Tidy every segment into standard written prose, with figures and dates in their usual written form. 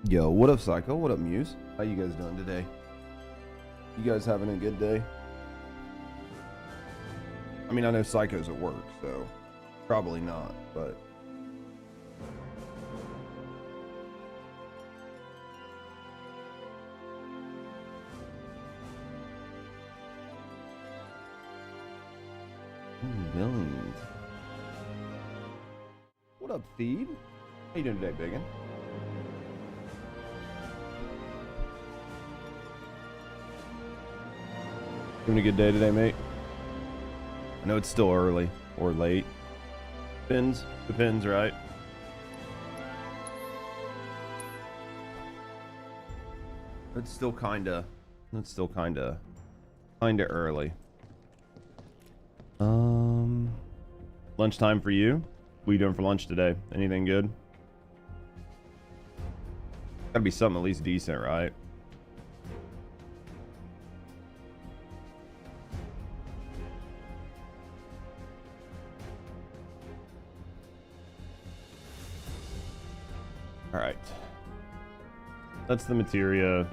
Yo, what up, Psycho? What up, Muse? How you guys doing today? You guys having a good day? I mean, I know Psycho's at work, so probably not, but... Villains. What up, Thebe? How you doing today, Biggin? Having a good day today, mate? I know it's still early or late. Depends, right? It's still kinda early. Lunchtime for you? What are you doing for lunch today? Anything good? Gotta be something at least decent, right? All right. That's the materia.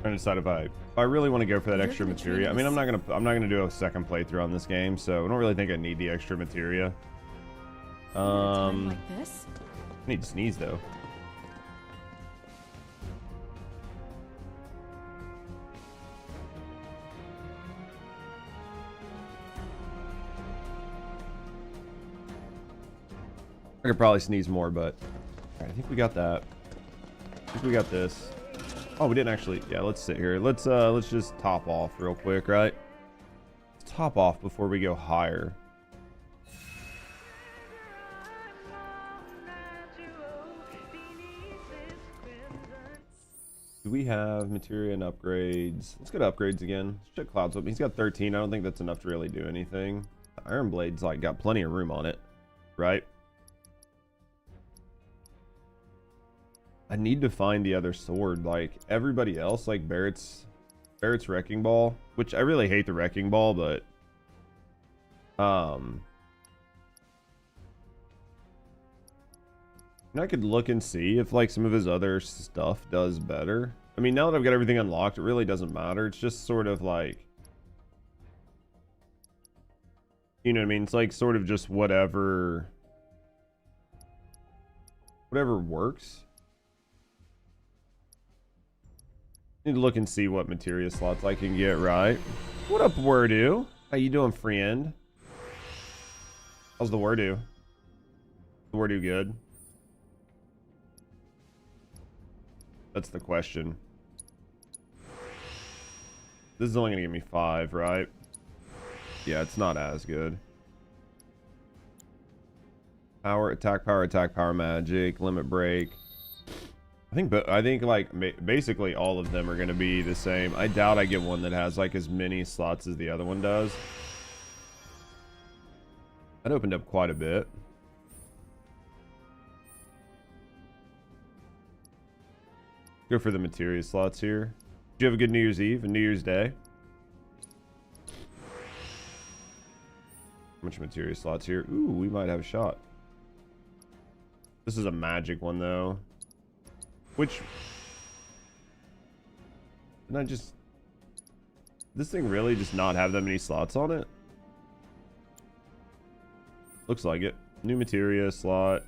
Trying to decide if I really want to go for that extra materia. I mean, I'm not gonna do a second playthrough on this game, so I don't really think I need the extra materia. Like this? I need to sneeze though. I could probably sneeze more, but all right, I think we got that. I think we got this. Oh, we didn't actually. Yeah, let's sit here. Let's just top off real quick, right? Let's top off before we go higher. Do we have materia and upgrades? Let's go to upgrades again. Let's check Cloud's up. He's got 13. I don't think that's enough to really do anything. The Iron Blade's like got plenty of room on it, right? I need to find the other sword. Like everybody else, like Barrett's Wrecking Ball, which I really hate the Wrecking Ball, but and I could look and see if like some of his other stuff does better. I mean, now that I've got everything unlocked, it really doesn't matter. It's just sort of like, you know what I mean? It's like sort of just whatever works. Need to look and see what materia slots I can get right. What up, Wordu? How you doing, friend? How's the Wordu? The Wordu good? That's the question. This is only gonna give me 5, right? Yeah, it's not as good. Power, attack power, magic, limit break. I think like basically all of them are going to be the same. I doubt I get one that has like as many slots as the other one does. That opened up quite a bit. Go for the materia slots here. Did you have a good New Year's Eve and New Year's Day? How much materia slots here? Ooh, we might have a shot. This is a magic one though. Which, and I just, this thing really just not have that many slots on it? Looks like it. New materia slot.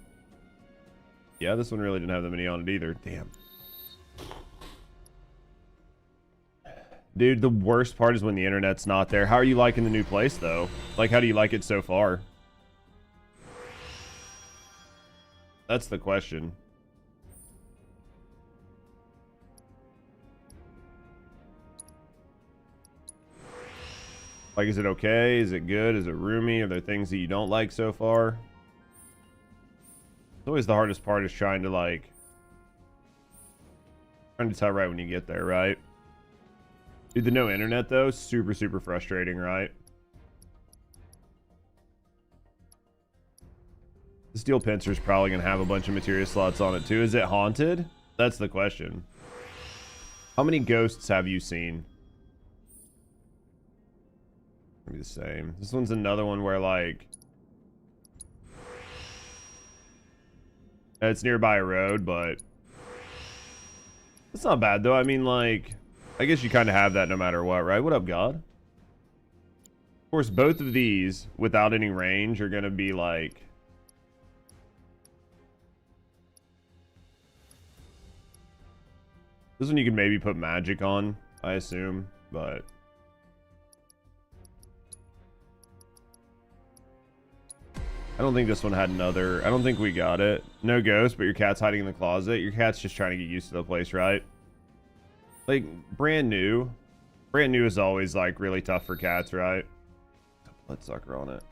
Yeah, this one really didn't have that many on it either. Damn. Dude, the worst part is when the internet's not there. How are you liking the new place though? Like, how do you like it so far? That's the question. Like, is it okay? Is it good? Is it roomy? Are there things that you don't like so far? It's always the hardest part is trying to tell right when you get there, right? Dude, the no internet though, super frustrating, right? The steel pincer's probably gonna have a bunch of materia slots on it too. Is it haunted? That's the question. How many ghosts have you seen? Be the same. This one's another one where like It's nearby a road, but it's not bad though. I mean, like, I guess you kind of have that no matter what, right? What up, God? Of course, both of these without any range are gonna be like, this one you can maybe put magic on, I assume, but I don't think this one had another. I don't think we got it. No ghost, but your cat's hiding in the closet. Your cat's just trying to get used to the place, right? Like, brand new. Brand new is always, like, really tough for cats, right? Bloodsucker on it.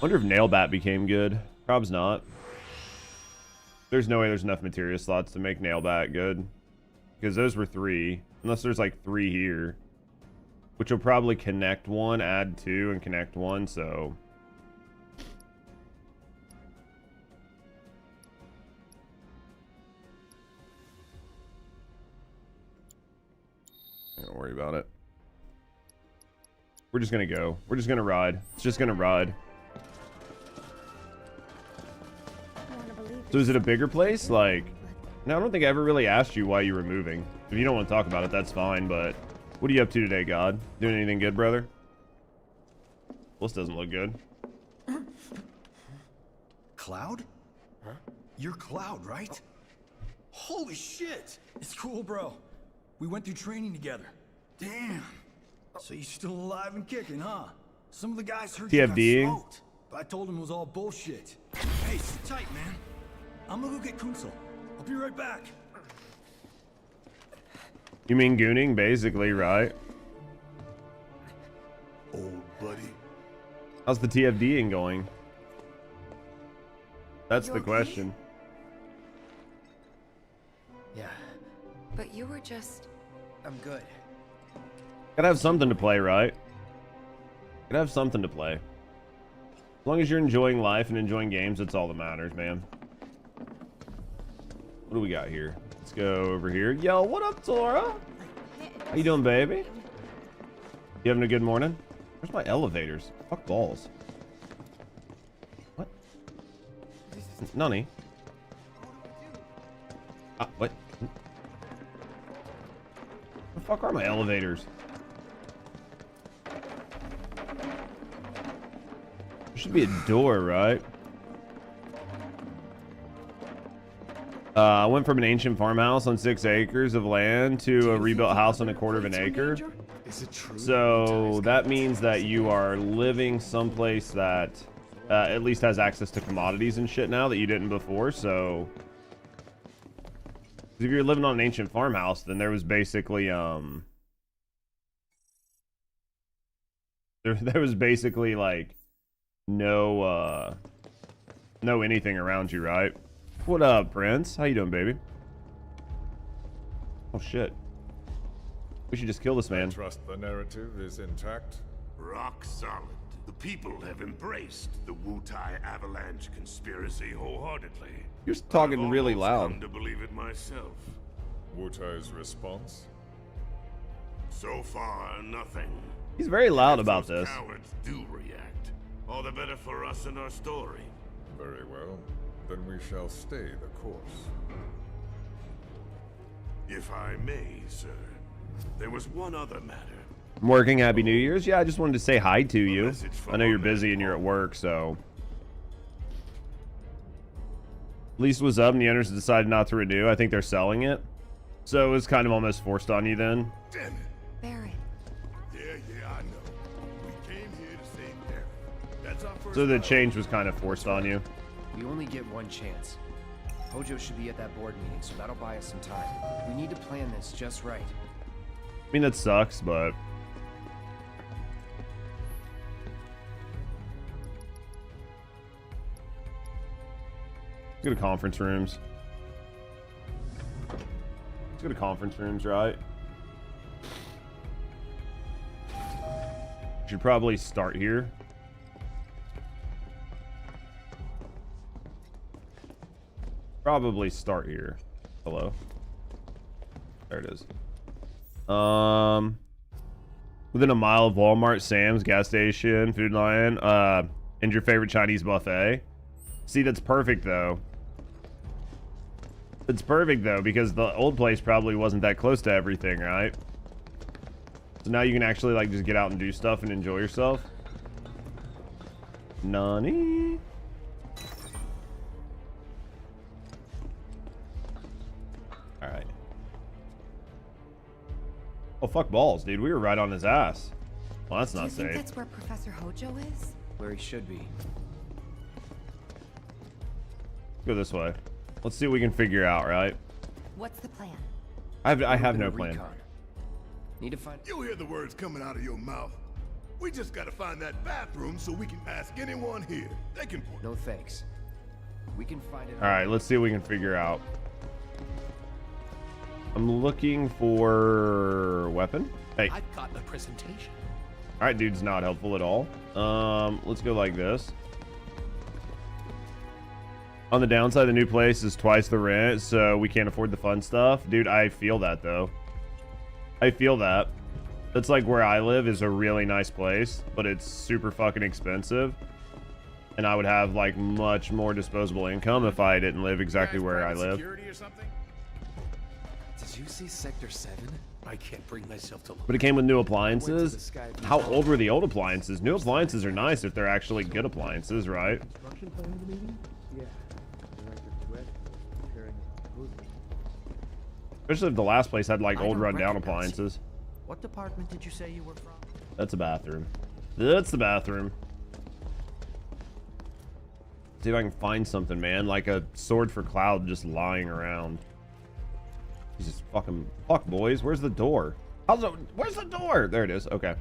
Wonder if Nailbat became good. Prob's not. There's no way there's enough materia slots to make Nailbat good. Because those were 3. Unless there's, like, 3 here. Which will probably connect 1, add 2, and connect 1, so... Don't worry about it. We're just gonna go. We're just gonna ride. It's just gonna ride. So is it a bigger place? Like... No, I don't think I ever really asked you why you were moving. If you don't want to talk about it, that's fine, but... What are you up to today, God? Doing anything good, brother? Well, this doesn't look good. Cloud? Huh? You're Cloud, right? Holy shit! It's cool, bro. We went through training together. Damn. So you're still alive and kicking, huh? Some of the guys heard you got smoked, but I told them it was all bullshit. Hey, sit tight, man. I'm gonna go get Kunsel. I'll be right back. You mean gooning, basically, right? Old buddy. How's the TFDing going? That's the question. Yeah. But you were just... I'm good. Gotta have something to play, right? Gotta have something to play. As long as you're enjoying life and enjoying games, that's all that matters, man. What do we got here? Let's go over here. Yo, what up, Tora? How you doing, baby? You having a good morning? Where's my elevators? Fuck balls. What? Nunny? What? The fuck are my elevators? There should be a door, right? I went from an ancient farmhouse on 6 acres of land to a rebuilt house on 1/4 of an acre. Is it true? So that means that you are living someplace that at least has access to commodities and shit now that you didn't before. So if you're living on an ancient farmhouse, then there was basically there was basically like no anything around you, right? What up, Prince? How you doing, baby? Oh shit. We should just kill this man. I trust the narrative is intact. Rock solid. The people have embraced the Wutai Avalanche conspiracy wholeheartedly. You're talking really I've loud. come to believe it myself. Wutai's response? So far, nothing. He's very loud If about those this. cowards do react, all the better for us and our story. Very well. Then we shall stay the course. If I may, sir, there was one other matter. I'm working. Happy New Year's. Yeah, I just wanted to say hi to you. message from I know you're our busy man, and you're at Paul. work, so. Lease was up and the owners decided not to renew. I think they're selling it. So it was kind of almost forced on you then. Damn it. Barrett. Yeah, I know. We came here to save Barrett. That's our first So the priority. change was kind of forced on you. We only get one chance. Hojo should be at that board meeting, so that'll buy us some time. We need to plan this just right. I mean, that sucks, but. Let's go to conference rooms. Let's go to conference rooms, right? Should probably start here. Probably start here. Hello. There it is. Within a mile of Walmart, Sam's, gas station, Food Lion, and your favorite Chinese buffet. See, that's perfect though. It's perfect though, because the old place probably wasn't that close to everything, right? So now you can actually like just get out and do stuff and enjoy yourself. Nani? Alright. Oh, fuck balls, dude. We were right on his ass. Well, that's not Do you think safe. that's where Professor Hojo is? Where he should be. Go this way. Let's see what we can figure out, right? What's the plan? I have Bit no of plan. recon. Need to find. You hear the words coming out of your mouth. We just gotta find that bathroom so we can ask anyone here. They can point. No thanks. We can find it. All right, let's see what we can figure out. I'm looking for weapon. Hey. I've got the presentation. All right, dude's not helpful at all. Let's go like this. On the downside, the new place is twice the rent, so we can't afford the fun stuff. Dude, I feel that though. I feel that. That's like where I live is a really nice place, but it's super fucking expensive. And I would have like much more disposable income if I didn't live exactly where I live. Security or something? Did you see Sector 7? I can't bring myself to look. But it came with new Went to the appliances. sky view. How old were the old appliances? New appliances are nice if they're actually good appliances, right? Especially if the last place had like I old don't rundown recognize you. appliances. What department did you say you were from? That's a bathroom. That's the bathroom. See if I can find something, man. Like a sword for Cloud just lying around. Jesus fucking fuck, boys. Where's the door? Where's the door? There it is. Okay.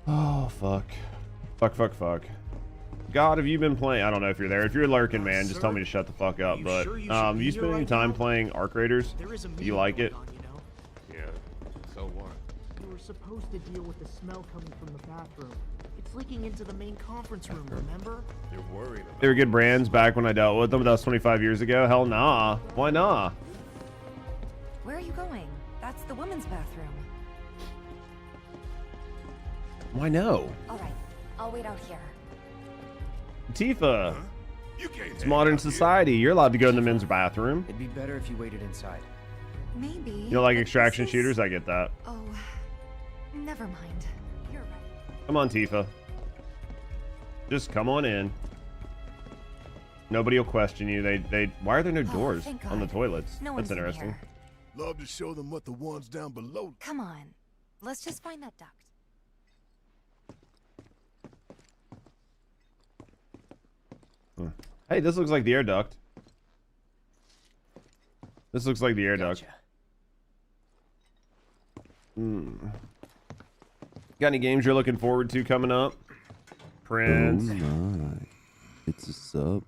Oh fuck. Fuck. God, have you been playing? I don't know if you're there. If you're lurking, man, just tell me to shut the fuck up. You But sure you should be you here spend any right time now? playing Arc Raiders? There is a You meeting like going it? on, you know? Yeah. So what? You were supposed to deal with the smell coming from the bathroom. It's leaking into the main conference room, remember? You're worried about They were good brands back when I dealt with them, but that was 25 years ago. Hell nah. Why nah? Where are you going? That's the women's bathroom. Why no? All right, I'll wait out here. Tifa, You can't it's modern society. You're allowed to go in the men's bathroom. It'd be better if you waited inside. Maybe. You know, like but extraction this is- shooters, I get that. Oh, never mind. You're right. Come on, Tifa. Just come on in. Nobody will question you. Why are there no doors thank on the God. toilets? No That's one's in interesting. here. Love to show them what the ones down below. Come on. Let's just find that duct. Hey, this looks like the air duct. This looks like the air duct. Got any games you're looking forward to coming up? Prince. It's a sub.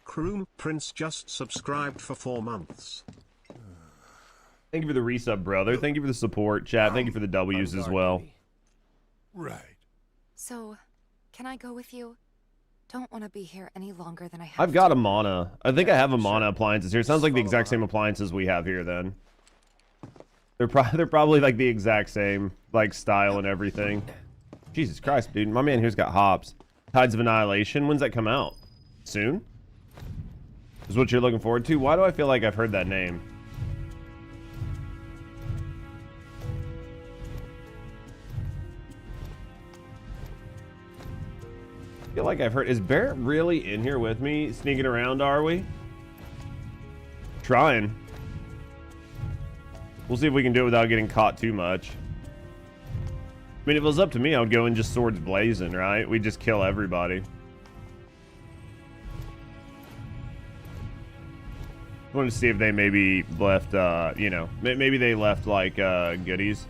Croom Prince just subscribed for 4 months. Thank you for the resub, brother. Thank you for the support, chat. Thank you for the W's as well. Right. So, can I go with you? Don't want to be here any longer than I have I've got to. a mana. I think I have a mana appliances here. It sounds like the exact same appliances we have here then. They're probably like the exact same like style and everything. Jesus Christ, dude. My man here's got hops. Tides of Annihilation. When's that come out? Soon? Is what you're looking forward to? Why do I feel like I've heard that name? I feel like I've heard. Is Barrett really in here with me? Sneaking around, are we? Trying. We'll see if we can do it without getting caught too much. I mean, if it was up to me, I would go in just swords blazing, right? We'd just kill everybody. I wanted to see if they maybe left, you know, maybe they left, like, goodies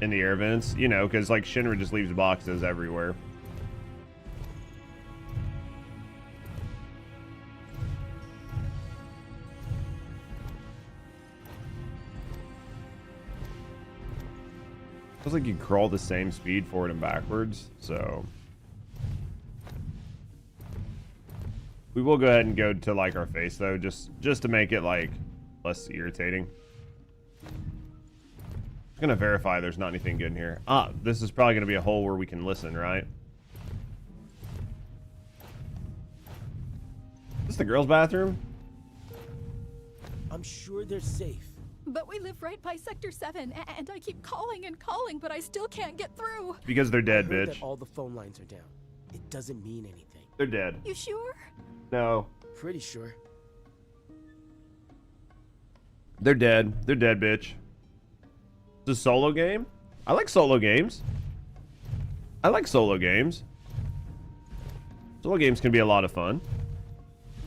in the air vents, you know, because, like, Shinra just leaves boxes everywhere. Feels like you crawl the same speed forward and backwards, so we will go ahead and go to like our face though, just to make it like less irritating. gonna verify there's not anything good in here. Ah, this is probably gonna be a hole where we can listen, right? Is this the girls' bathroom? I'm sure they're safe. But we live right by Sector 7, and I keep calling and calling, but I still can't get through. Because they're dead, I heard bitch. that all the phone lines are down. It doesn't mean anything. They're dead. You sure? No. Pretty sure. They're dead. They're dead, bitch. It's a solo game? I like solo games. I like solo games. Solo games can be a lot of fun.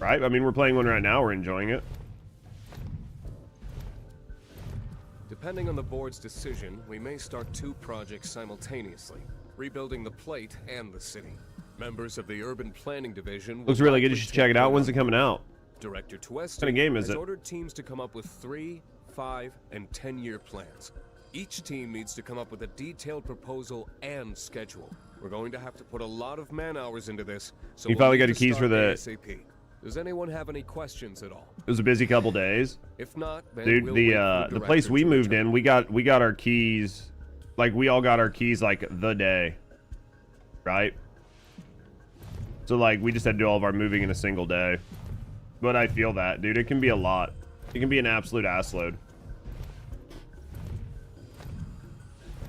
Right? I mean, we're playing one right now. We're enjoying it. Depending on the board's decision, we may start 2 projects simultaneously, rebuilding the plate and the city. Members of the Urban Planning Division Looks really good. You should check it out. When's it coming out? Director Tuesti What kind of game is has it? ordered teams to come up with 3, 5, and 10-year plans. Each team needs to come up with a detailed proposal and schedule. We're going to have to put a lot of man-hours into this, so You we'll finally need got your to keys start for the... ASAP. Does anyone have any questions at all? It was a busy couple days. If not, then dude, we'll wait for the place director we to moved return. in, we got our keys, like we all got our keys like the day, right? So like we just had to do all of our moving in a single day. But I feel that, dude. It can be a lot. It can be an absolute ass load.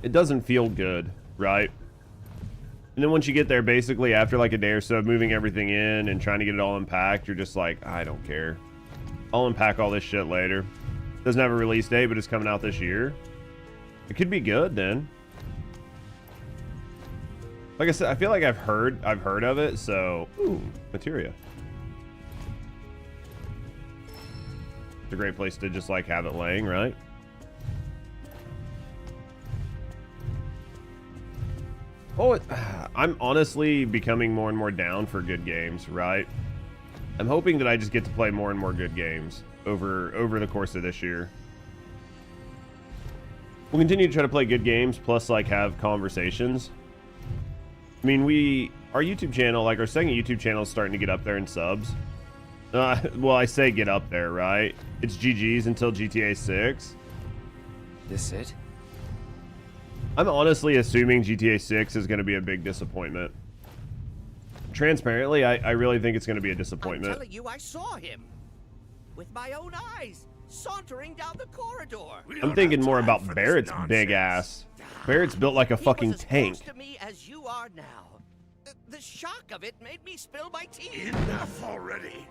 It doesn't feel good, right? And then once you get there, basically after like a day or so of moving everything in and trying to get it all unpacked, you're just like, I don't care. I'll unpack all this shit later. Doesn't have a release date, but it's coming out this year. It could be good then. Like I said, I feel like I've heard of it, so ooh, materia. It's a great place to just like have it laying, right? Oh, I'm honestly becoming more and more down for good games, right? I'm hoping that I just get to play more and more good games over the course of this year. We'll continue to try to play good games, plus like have conversations. I mean, our YouTube channel, like our second YouTube channel is starting to get up there in subs. Well, I say get up there, right? It's GG's until GTA 6. This it? I'm honestly assuming GTA 6 is going to be a big disappointment. Transparently, I really think it's going to be a disappointment. I'm telling you, I saw him with my own eyes sauntering down the corridor. I'm thinking more about Barrett's big ass. Barrett's built like a fucking He was as tank. close to me as you are now. The shock of it made me spill my tea. Enough already.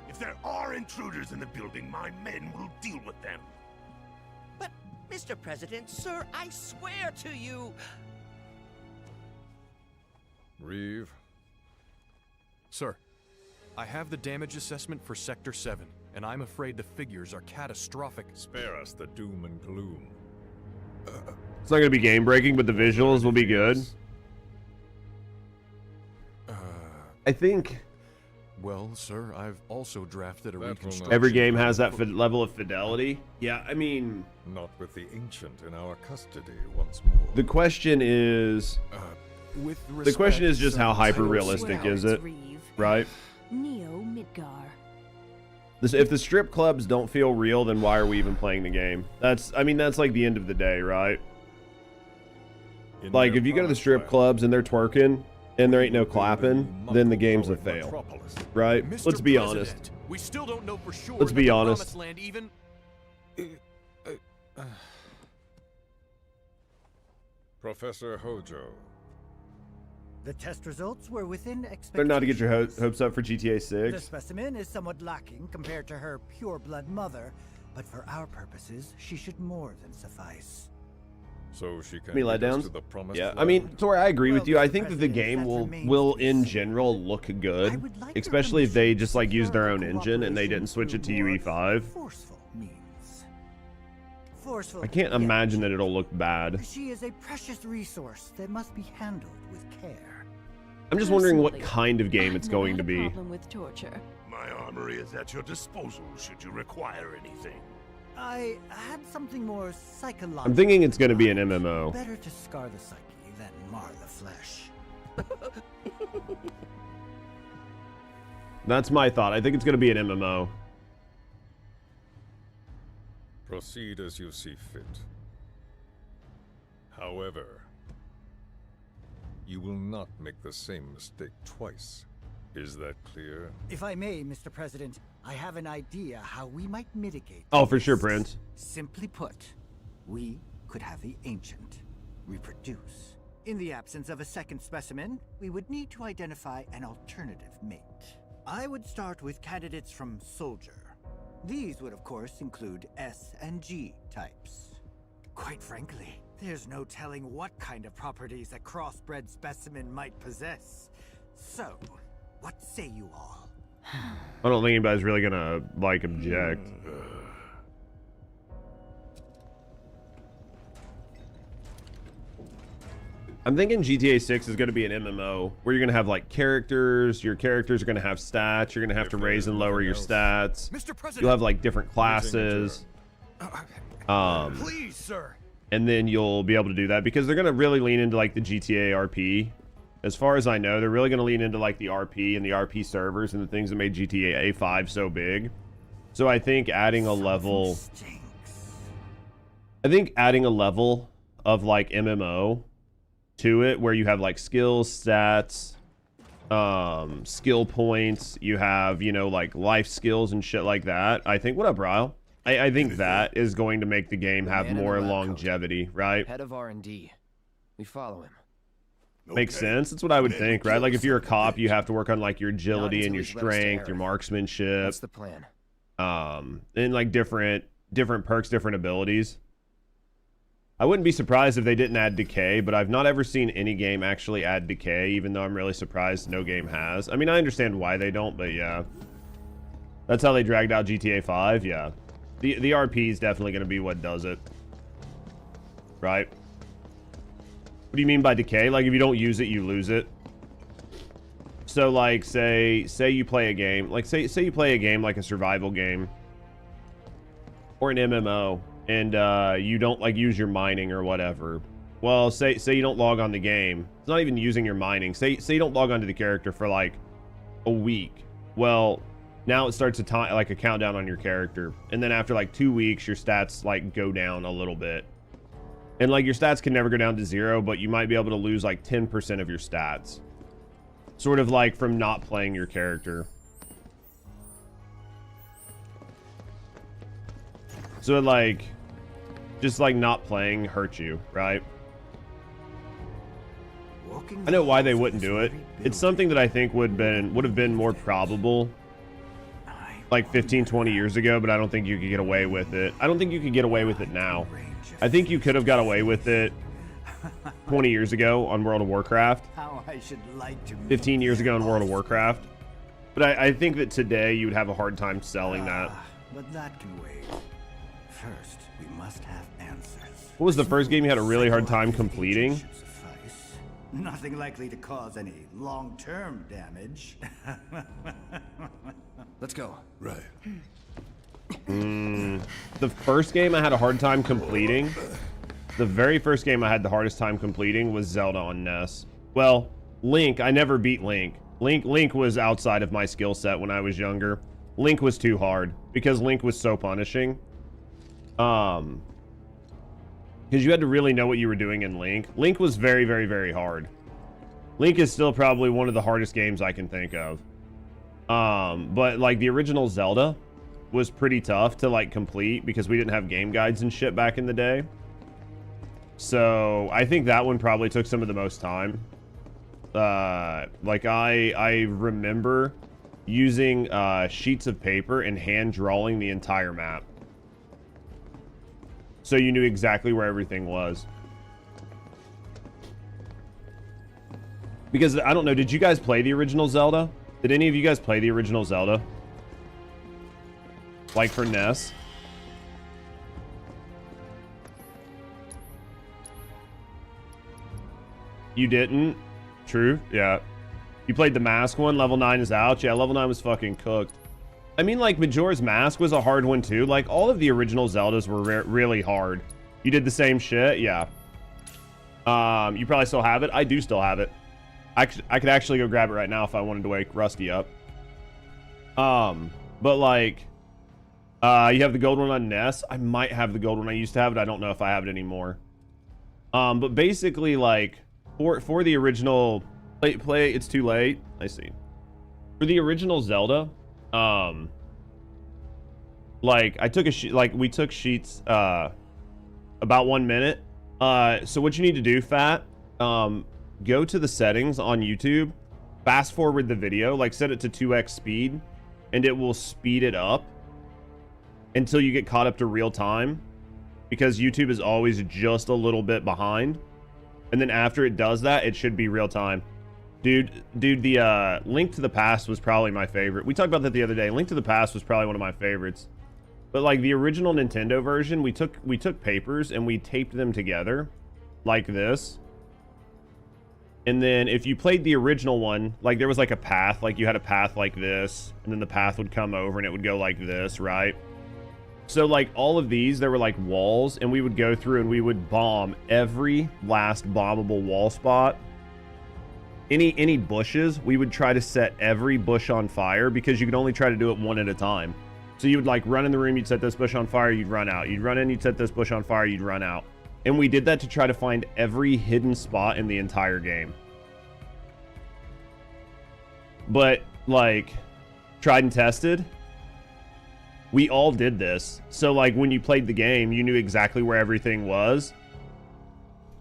If there are intruders in the building, my men will deal with them. But, Mr. President, sir, I swear to you. Reeve. Sir, I have the damage assessment for Sector 7, and I'm afraid the figures are catastrophic. Spare us the doom and gloom. It's not going to be game breaking, but the visuals will be good. I think Well, sir, I've also drafted a reconstruction. every game has that level of fidelity. Yeah, I mean, Not with the ancient in our custody once more. the question is, With the question is just respect, how sir, hyper realistic is it, right? Neo Midgar. If the strip clubs don't feel real, then why are we even playing the game? I mean, that's like the end of the day, right? Like, if you go to the strip clubs and they're twerking and there ain't no clapping, then the game's a fail, right? Mr. Let's be President, honest. We still don't know for sure. Let's that be the honest. Promised Land even. Professor Hojo. The test results were within expectations. Better not to get your hopes up for GTA The 6. specimen is somewhat lacking compared to her pure-blood mother, but for our purposes, she should more than suffice. So she can Any lead us letdowns? to the promised Yeah, I mean, land. Tori, I agree with Well, you. I Mr. think that the President, game that will remains to be in seen. general look good, I would like your especially if they permission just to like use their own secure engine and they didn't switch it to UE5. Forceful means. Forceful. I can't yes. imagine that it'll look bad. She is a precious resource that must be handled with care. I'm just wondering what Personally, kind of game I've it's never going had to a be. problem with torture. My armory is at your disposal should you require anything. I had something more psychological. I'm thinking it's going to be an MMO. Better to scar the psyche than mar the flesh. That's my thought. I think it's going to be an MMO. Proceed as you see fit. However, you will not make the same mistake twice. Is that clear? If I may, Mr. President, I have an idea how we might mitigate. Oh, for sure, Prince. Simply put, we could have the Ancient reproduce. In the absence of a second specimen, we would need to identify an alternative mate. I would start with candidates from Soldier. These would, of course, include S and G types. Quite frankly, there's no telling what kind of properties a crossbred specimen might possess. So, what say you all? I don't think anybody's really gonna, like, object. I'm thinking GTA 6 is going to be an MMO where you're going to have like characters. Your characters are going to have stats. You're going to have to raise and lower your stats. You'll have like different classes. Please, sir. And then you'll be able to do that because they're going to really lean into like the GTA RP. As far as I know, they're really going to lean into like the RP and the RP servers and the things that made GTA 5 so big. So I think adding a level, of like MMO to it where you have like skills, stats, skill points, you have, you know, like life skills and shit like that. I think, what up, Ryle? I think that is going to make the game have more longevity, right? Head of R&D. We follow him. Makes sense. That's what I would think, right? Like if you're a cop, you have to work on like your agility and your strength, your marksmanship. That's the plan. And like different perks, different abilities. I wouldn't be surprised if they didn't add decay, but I've not ever seen any game actually add decay, even though I'm really surprised no game has. I mean, I understand why they don't, but yeah. That's how they dragged out GTA 5, yeah. The RP is definitely going to be what does it. Right? What do you mean by decay? Like, if you don't use it, you lose it. So, like, say you play a game. Like, say you play a game like a survival game. Or an MMO. And you don't like use your mining or whatever. Well, say you don't log on the game. It's not even using your mining. Say you don't log onto the character for like a week. Well, now it starts like a countdown on your character, and then after like 2 weeks, your stats like go down a little bit. And like your stats can never go down to 0, but you might be able to lose like 10% of your stats, sort of like from not playing your character. So it like. Just like not playing hurts you, right? I know why they wouldn't do it. It's something that I think would have been more probable like 15-20 years ago, but I don't think you could get away with it. I don't think you could get away with it now. I think you could have got away with it 20 years ago on World of Warcraft. 15 years ago on World of Warcraft. But I think that today you would have a hard time selling that. But that can wait. First, we must have answers. What was the first game you had a really hard time completing? Nothing likely to cause any long-term damage. Let's go. Right. The first game I had a hard time completing. The very first game I had the hardest time completing was Zelda on NES. Well, Link. I never beat Link. Link was outside of my skill set when I was younger. Link was too hard because Link was so punishing. Because you had to really know what you were doing in Link. Link was very, very, very hard. Link is still probably one of the hardest games I can think of. But like the original Zelda was pretty tough to like complete because we didn't have game guides and shit back in the day. So I think that one probably took some of the most time. Like I remember using sheets of paper and hand drawing the entire map. So you knew exactly where everything was. Because, I don't know, did you guys play the original Zelda? Did any of you guys play the original Zelda? Like for NES? You didn't? True, yeah. You played the Mask one? Level 9 is out? Yeah, level 9 was fucking cooked. I mean, like, Majora's Mask was a hard one, too. Like, all of the original Zeldas were really hard. You did the same shit? Yeah. You probably still have it. I do still have it. I could actually go grab it right now if I wanted to wake Rusty up. But, like, You have the gold one on NES. I might have the gold one. I used to have it. I don't know if I have it anymore. But basically, like, for the original play, it's too late. I see. For the original Zelda, like, I took a sheet, like, we took sheets, about 1 minute. So what you need to do, Fat, go to the settings on YouTube, fast forward the video, like, set it to 2x speed, and it will speed it up until you get caught up to real time, because YouTube is always just a little bit behind. And then after it does that, it should be real time. Dude, the Link to the Past was probably my favorite. We talked about that the other day. Link to the Past was probably one of my favorites. But like the original Nintendo version, we took papers and we taped them together like this. And then if you played the original one, like there was like a path, like you had a path like this, and then the path would come over and it would go like this, right? So like all of these, there were like walls, and we would go through and we would bomb every last bombable wall spot. Any bushes, we would try to set every bush on fire, because you could only try to do it one at a time. So you would like run in the room, you'd set this bush on fire, you'd run out. You'd run in, you'd set this bush on fire, you'd run out. And we did that to try to find every hidden spot in the entire game. But like, tried and tested, we all did this. So like when you played the game, you knew exactly where everything was.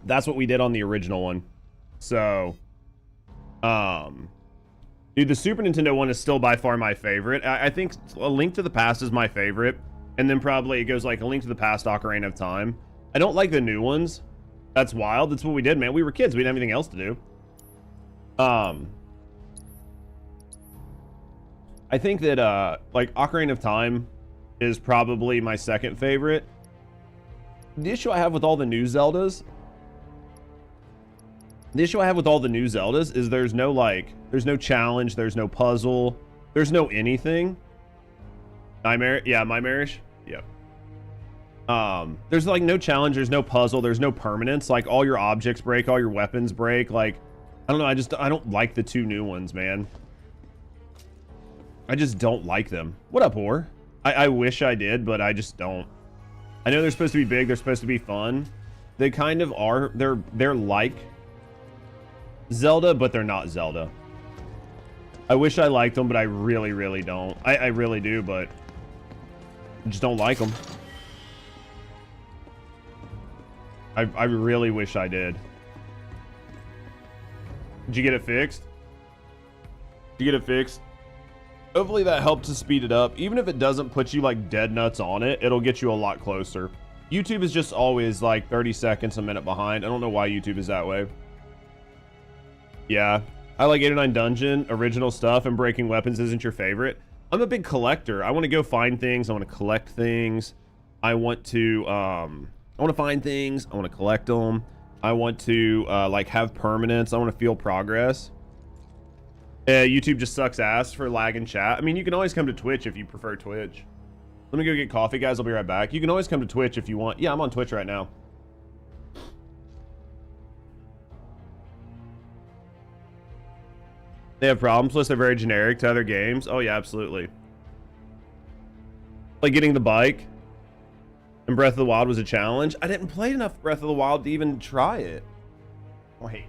That's what we did on the original one. So, dude, the Super Nintendo one is still by far my favorite. I think A Link to the Past is my favorite. And then probably it goes like A Link to the Past, Ocarina of Time. I don't like the new ones. That's wild. That's what we did, man. We were kids. We didn't have anything else to do. I think that, like, Ocarina of Time is probably my second favorite. The issue I have with all the new Zeldas... is there's no, like... There's no challenge. There's no puzzle. There's no anything. Yeah, My Marish? Yep. There's, like, no challenge. There's no puzzle. There's no permanence. Like, all your objects break. All your weapons break. Like, I don't know. I don't like the two new ones, man. I just don't like them. What up, whore? I wish I did, but I just don't. I know they're supposed to be big. They're supposed to be fun. They kind of are. They're like Zelda, but they're not Zelda. I wish I liked them, but I really, really don't. I really do, but I just don't like them. I really wish I did. Did you get it fixed? Did you get it fixed? Hopefully that helped to speed it up. Even if it doesn't put you like dead nuts on it, it'll get you a lot closer. YouTube is just always like 30 seconds, a minute behind. I don't know why YouTube is that way. Yeah. I like 809 Dungeon, original stuff, and Breaking Weapons isn't your favorite. I'm a big collector. I want to go find things. I want to collect things. I want to find things. I want to collect them. I want to like have permanence. I want to feel progress. YouTube just sucks ass for lag in chat. I mean, you can always come to Twitch if you prefer Twitch. Let me go get coffee, guys. I'll be right back. You can always come to Twitch if you want. Yeah, I'm on Twitch right now. They have problems, plus they're very generic to other games. Oh, yeah, absolutely. Like getting the bike and Breath of the Wild was a challenge. I didn't play enough Breath of the Wild to even try it. Wait.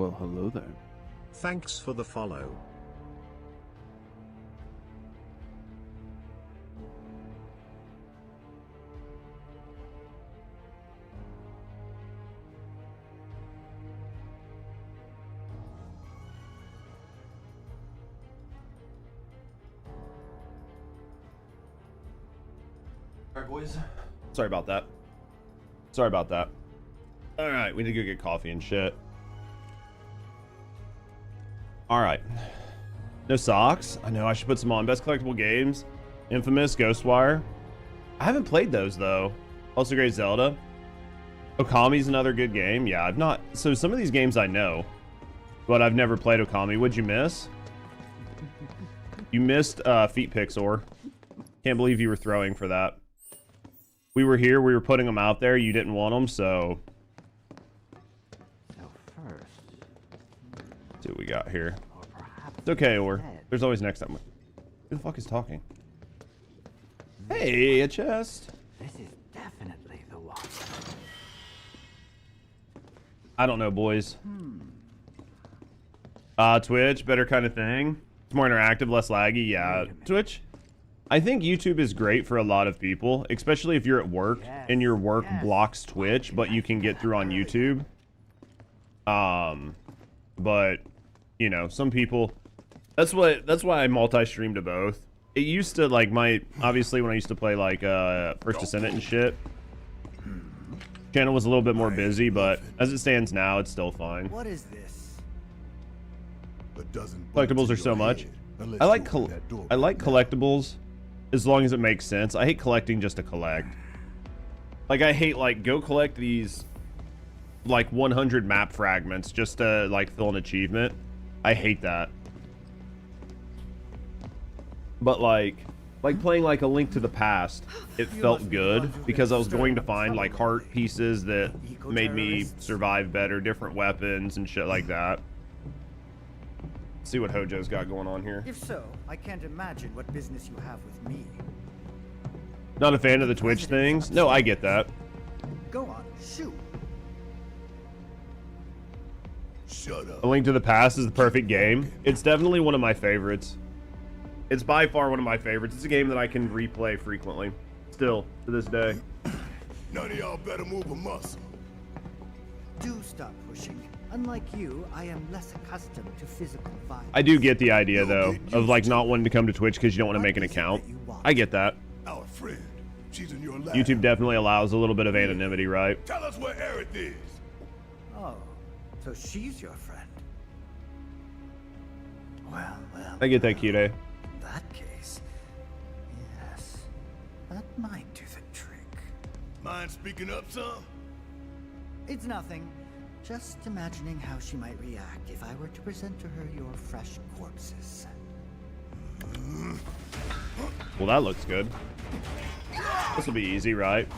Well, hello there. Thanks for the follow. All right, boys. Sorry about that. Sorry about that. All right, we need to go get coffee and shit. All right. No socks? I know, I should put some on. Best collectible games. Infamous, Ghostwire. I haven't played those, though. Also great Zelda. Okami's another good game. Yeah, I've not... So some of these games I know, but I've never played Okami. What'd you miss? You missed Feet Pixor. Can't believe you were throwing for that. We were here, we were putting them out there, you didn't want them, so... Let's see what we got here. It's okay, or there's always next time. Who the fuck is talking? Hey, a chest. This is definitely the one. I don't know, boys. Twitch, better kind of thing. It's more interactive, less laggy. Yeah, Twitch. I think YouTube is great for a lot of people, especially if you're at work and your work blocks Twitch, but you can get through on YouTube. But you know, some people. That's why I multi-stream to both. It used to like obviously when I used to play like First Descendant and shit. Channel was a little bit more busy, but as it stands now, it's still fine. What is this? Collectibles are so much. I like collectibles as long as it makes sense. I hate collecting just to collect. Like I hate like go collect these like 100 map fragments just to like fill an achievement. I hate that. But like playing like A Link to the Past, it felt good because I was going to find like heart pieces that made me survive better, different weapons and shit like that. See what Hojo's got going on here. If so, I can't imagine what business you have with me. Not a fan of the Twitch things? No, I get that. Go on, shoot. Shut up. A Link to the Past is the perfect game. It's definitely one of my favorites. It's by far one of my favorites. It's a game that I can replay frequently. Still, to this day. None of y'all better move a muscle. Do stop pushing. Unlike you, I am less accustomed to physical violence. I do get the idea, though, of like not wanting to come to Twitch because you don't want to make an account. I get that. Our friend, she's in your lab. YouTube definitely allows a little bit of anonymity, right? Tell us where Aerith is. Oh, so she's your friend. Well. I get that, Cute. In that case, yes, that might do the trick. Mind speaking up, son? It's nothing. Just imagining how she might react if I were to present to her your fresh corpses. Well, that looks good. This will be easy, right?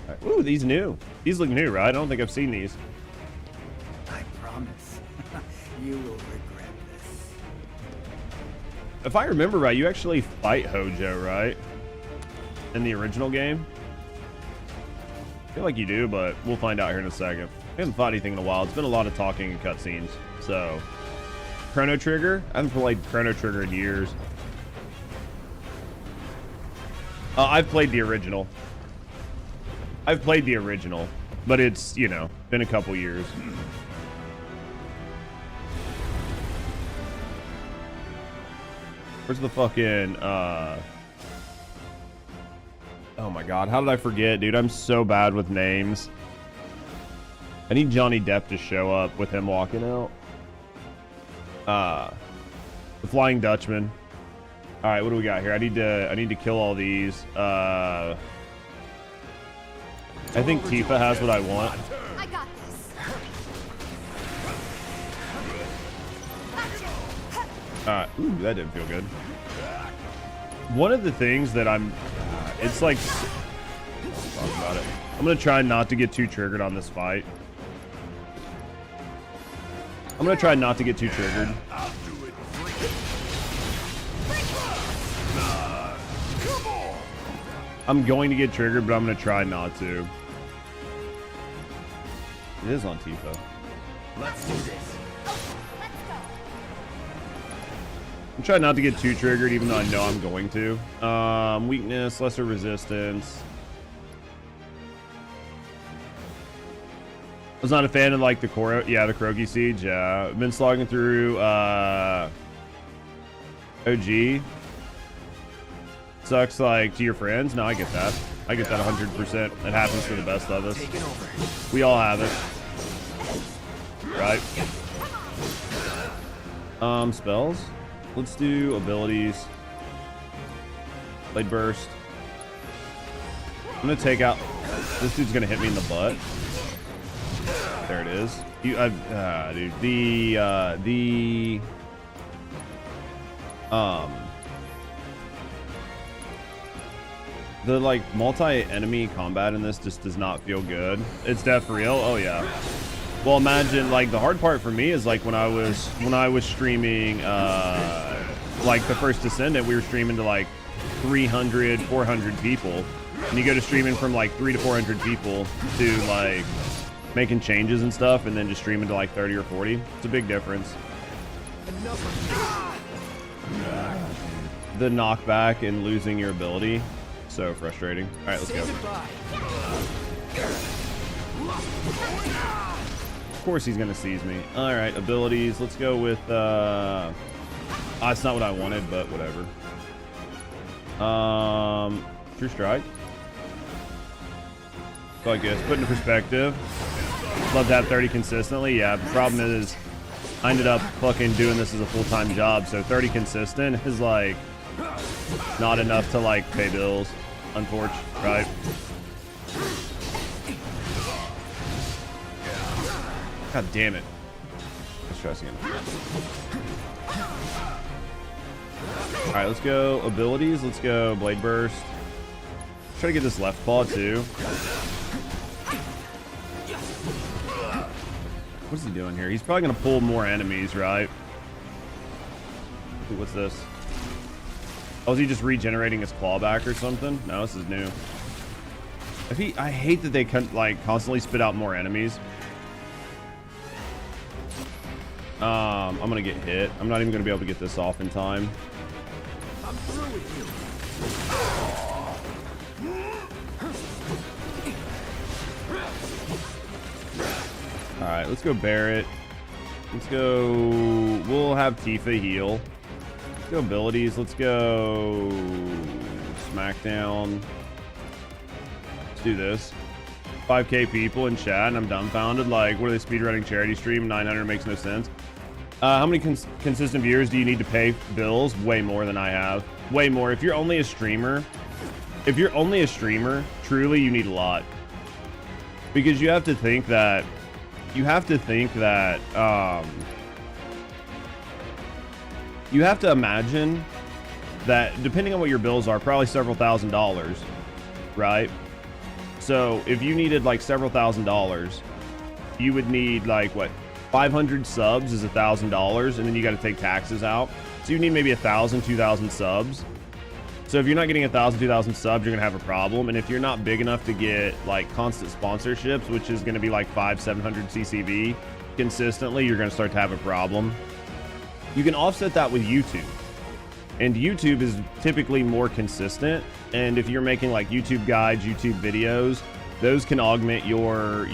Right. Ooh, these new. These look new, right? I don't think I've seen these. I promise. You will regret this. If I remember right, you actually fight Hojo, right? In the original game? I feel like you do, but we'll find out here in a second. We haven't fought anything in a while. It's been a lot of talking and cutscenes. So, Chrono Trigger? I haven't played Chrono Trigger in years. I've played the original. But it's, you know, been a couple years. Where's the fucking, oh my god, how did I forget, dude? I'm so bad with names. I need Johnny Depp to show up with him walking out. The Flying Dutchman. Alright, what do we got here? I need to kill all these. I think Tifa has what I want. I got this. Ooh, that didn't feel good. One of the things that it's like, let's talk about it. I'm gonna try not to get too triggered on this fight. I'm gonna try not to get too triggered. I'm going to get triggered, but I'm gonna try not to. It is on Tifa. Let's do this. I'm trying not to get too triggered, even though I know I'm going to. Weakness, lesser resistance. I was not a fan of like the Koro, yeah, the Krogi Siege. Yeah, I've been slogging through OG. Sucks like to your friends. No, I get that. I get that 100%. It happens to the best of us. We all have it. Right? Spells. Let's do abilities. Blade Burst. I'm gonna take out. This dude's gonna hit me in the butt. There it is. You, dude. The like multi-enemy combat in this just does not feel good. It's def real. Oh yeah. Well, imagine like the hard part for me is like when I was streaming like the first Descendant, we were streaming to like 300, 400 people, and you go to streaming from like 300 to 400 people to like making changes and stuff, and then just streaming to like 30 or 40. It's a big difference. The knockback and losing your ability, so frustrating. All right, let's go. Of course he's gonna seize me. All right, abilities. Let's go with that's not what I wanted, but whatever. True Strike. So I guess put into perspective. Love to have 30 consistently. Yeah, the problem is I ended up fucking doing this as a full-time job, so 30 consistent is like not enough to like pay bills, unfortunately, right? God damn it. Let's try this again. Alright, let's go abilities. Let's go Blade Burst. Try to get this left claw too. What's he doing here? He's probably gonna pull more enemies, right? Ooh, what's this? Oh, is he just regenerating his claw back or something? No, this is new. I hate that they like constantly spit out more enemies. I'm gonna get hit. I'm not even gonna be able to get this off in time. I'm through with you. All right, let's go Barret. Let's go. We'll have Tifa heal. Let's go abilities. Let's go Smackdown. Let's do this. 5K people in chat, and I'm dumbfounded. Like, what are they speedrunning charity stream? 900 makes no sense. How many consistent viewers do you need to pay bills? Way more than I have. Way more. If you're only a streamer, truly you need a lot. Because you have to think that, you have to imagine that depending on what your bills are, probably several $1,000s, right? So if you needed like several $1,000s, you would need like what? 500 subs is $1,000, and then you got to take taxes out. So you need maybe 1,000, 2,000 subs. So if you're not getting 1,000, 2,000 subs, you're gonna have a problem. And if you're not big enough to get like constant sponsorships, which is gonna be like 500-700 CCV consistently, you're gonna start to have a problem. You can offset that with YouTube, and YouTube is typically more consistent. And if you're making like YouTube guides, YouTube videos, those can augment your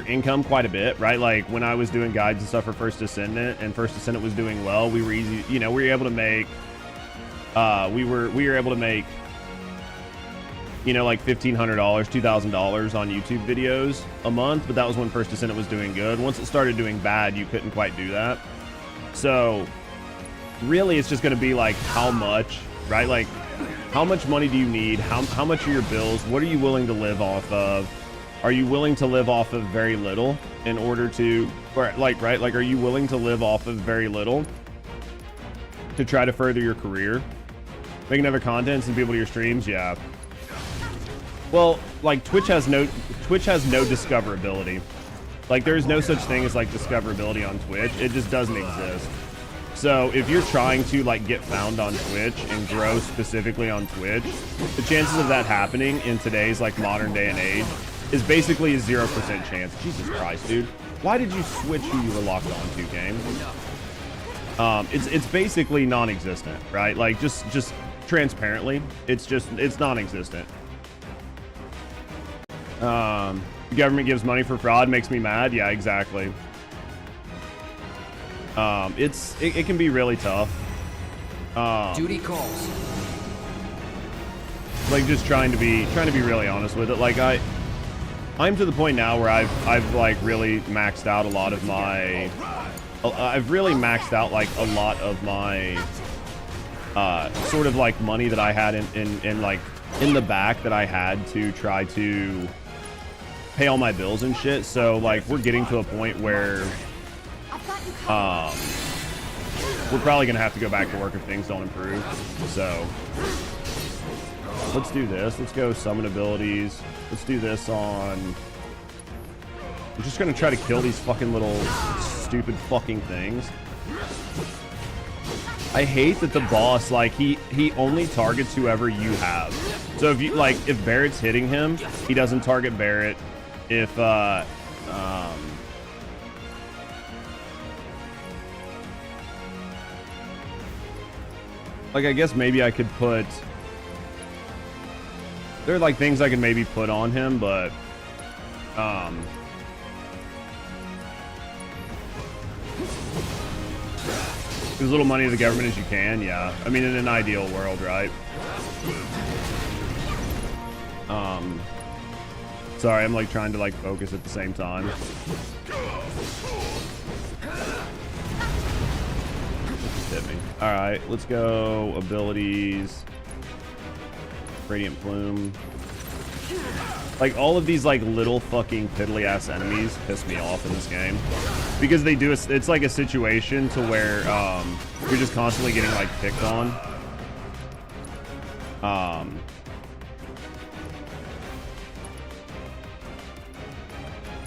income quite a bit, right? Like when I was doing guides and stuff for First Descendant, and First Descendant was doing well, we were easy, you know, we were able to make, we were able to make, you know, like $1,500, $2,000 on YouTube videos a month. But that was when First Descendant was doing good. Once it started doing bad, you couldn't quite do that. So really it's just going to be like how much, right? Like how much money do you need? How much are your bills? What are you willing to live off of? Are you willing to live off of very little in order to, or like, right? Like, are you willing to live off of very little to try to further your career? Making other content and people to your streams? Yeah. Well, like Twitch has no discoverability. Like there's no such thing as like discoverability on Twitch. It just doesn't exist. So if you're trying to like get found on Twitch and grow specifically on Twitch, the chances of that happening in today's like modern day and age is basically a 0% chance. Jesus Christ, dude. Why did you switch who you were locked on to, game? It's basically non-existent, right? Like just transparently, it's non-existent. The government gives money for fraud, makes me mad. Yeah, exactly. It can be really tough. Duty calls. Like just trying to be really honest with it. Like I'm to the point now where I've like really maxed out a lot of my I've really maxed out like a lot of my sort of like money that I had in like in the back that I had to try to pay all my bills and shit. So like we're getting to a point where we're probably gonna have to go back to work if things don't improve. So let's do this. Let's go summon abilities. Let's do this on... I'm just gonna try to kill these fucking little stupid fucking things. I hate that the boss, like, he only targets whoever you have. So if you, like, if Barrett's hitting him, he doesn't target Barrett. If, like, I guess maybe I could put... There are, like, things I could maybe put on him, but... as little money to the government as you can, yeah. I mean, in an ideal world, right? Sorry, I'm, like, trying to, like, focus at the same time. Hit me. Alright, let's go abilities. Radiant Plume. Like, all of these, like, little fucking piddly-ass enemies piss me off in this game. Because they do, it's like a situation to where, you're just constantly getting, like, picked on.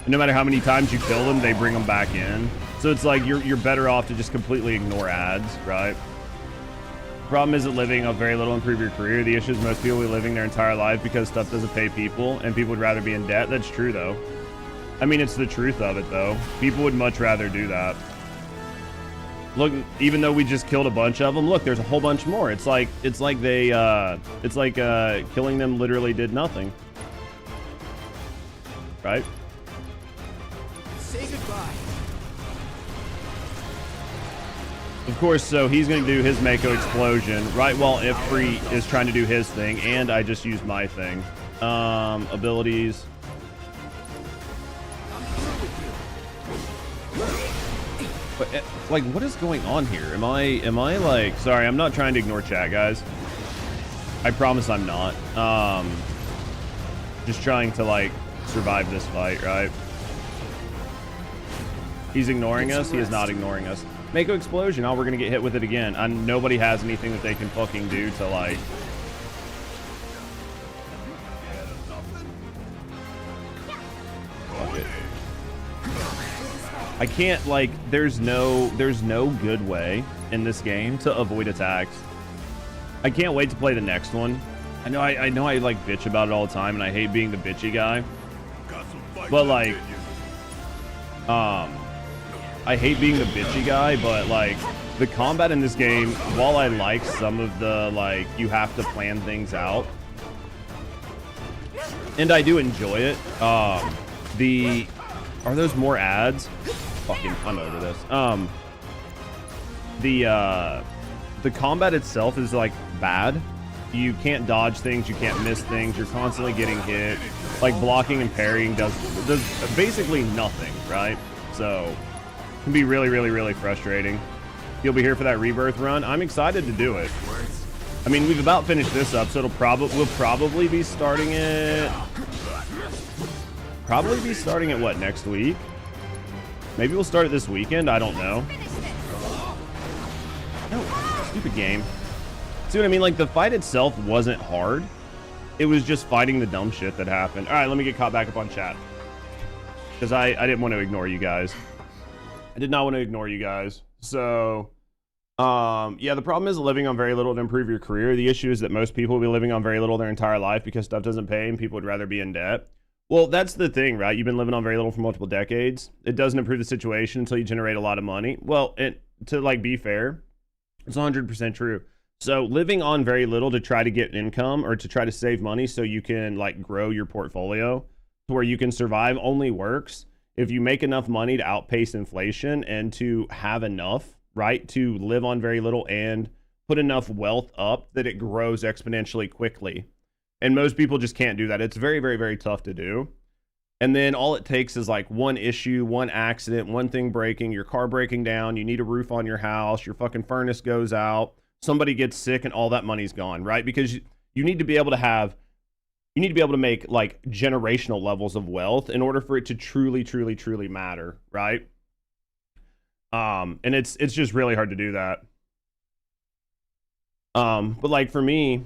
No matter how many times you kill them, they bring them back in. So it's like, you're better off to just completely ignore ads, right? Problem isn't living a very little improve your career. The issue is most people will be living their entire life because stuff doesn't pay people, and people would rather be in debt. That's true, though. I mean, it's the truth of it, though. People would much rather do that. Look, even though we just killed a bunch of them, look, there's a whole bunch more. It's like killing them literally did nothing. Right? Say goodbye. Of course, so he's going to do his Mako explosion right while Ifrit is trying to do his thing, and I just used my thing. Abilities. But, like, what is going on here? Am I like... Sorry, I'm not trying to ignore chat, guys. I promise I'm not. Just trying to, like, survive this fight, right? He's ignoring us? He is not ignoring us. Mako explosion. Oh, we're gonna get hit with it again. And nobody has anything that they can fucking do to, like... Fuck it. I can't, like, there's no good way in this game to avoid attacks. I can't wait to play the next one. I know I like bitch about it all the time, and I hate being the bitchy guy. But, like, I hate being the bitchy guy, but, like, the combat in this game, while I like some of the, like, you have to plan things out, and I do enjoy it, are those more ads? Fucking, I'm over this. The combat itself is, like, bad. You can't dodge things, you can't miss things, you're constantly getting hit. Like, blocking and parrying does basically nothing, right? So... can be really, really, really frustrating. You'll be here for that rebirth run. I'm excited to do it. I mean, we've about finished this up, so we'll probably be starting it. Probably be starting it what, next week? Maybe we'll start it this weekend. I don't know. No, stupid game. See what I mean? Like, the fight itself wasn't hard. It was just fighting the dumb shit that happened. All right, let me get caught back up on chat because I didn't want to ignore you guys. I did not want to ignore you guys. So Yeah, the problem is living on very little to improve your career. The issue is that most people will be living on very little their entire life because stuff doesn't pay and people would rather be in debt. Well, that's the thing, right? You've been living on very little for multiple decades. It doesn't improve the situation until you generate a lot of money. Well, to like be fair, it's 100% true. So living on very little to try to get income or to try to save money so you can like grow your portfolio to where you can survive only works if you make enough money to outpace inflation and to have enough, right, to live on very little and put enough wealth up that it grows exponentially quickly. And most people just can't do that. It's very, very, very tough to do. And then all it takes is like one issue, one accident, one thing breaking, your car breaking down, you need a roof on your house, your fucking furnace goes out, somebody gets sick, and all that money's gone, right? Because you need to be able to have, you need to be able to make like generational levels of wealth in order for it to truly, truly, truly matter, right? And it's just really hard to do that. But like for me,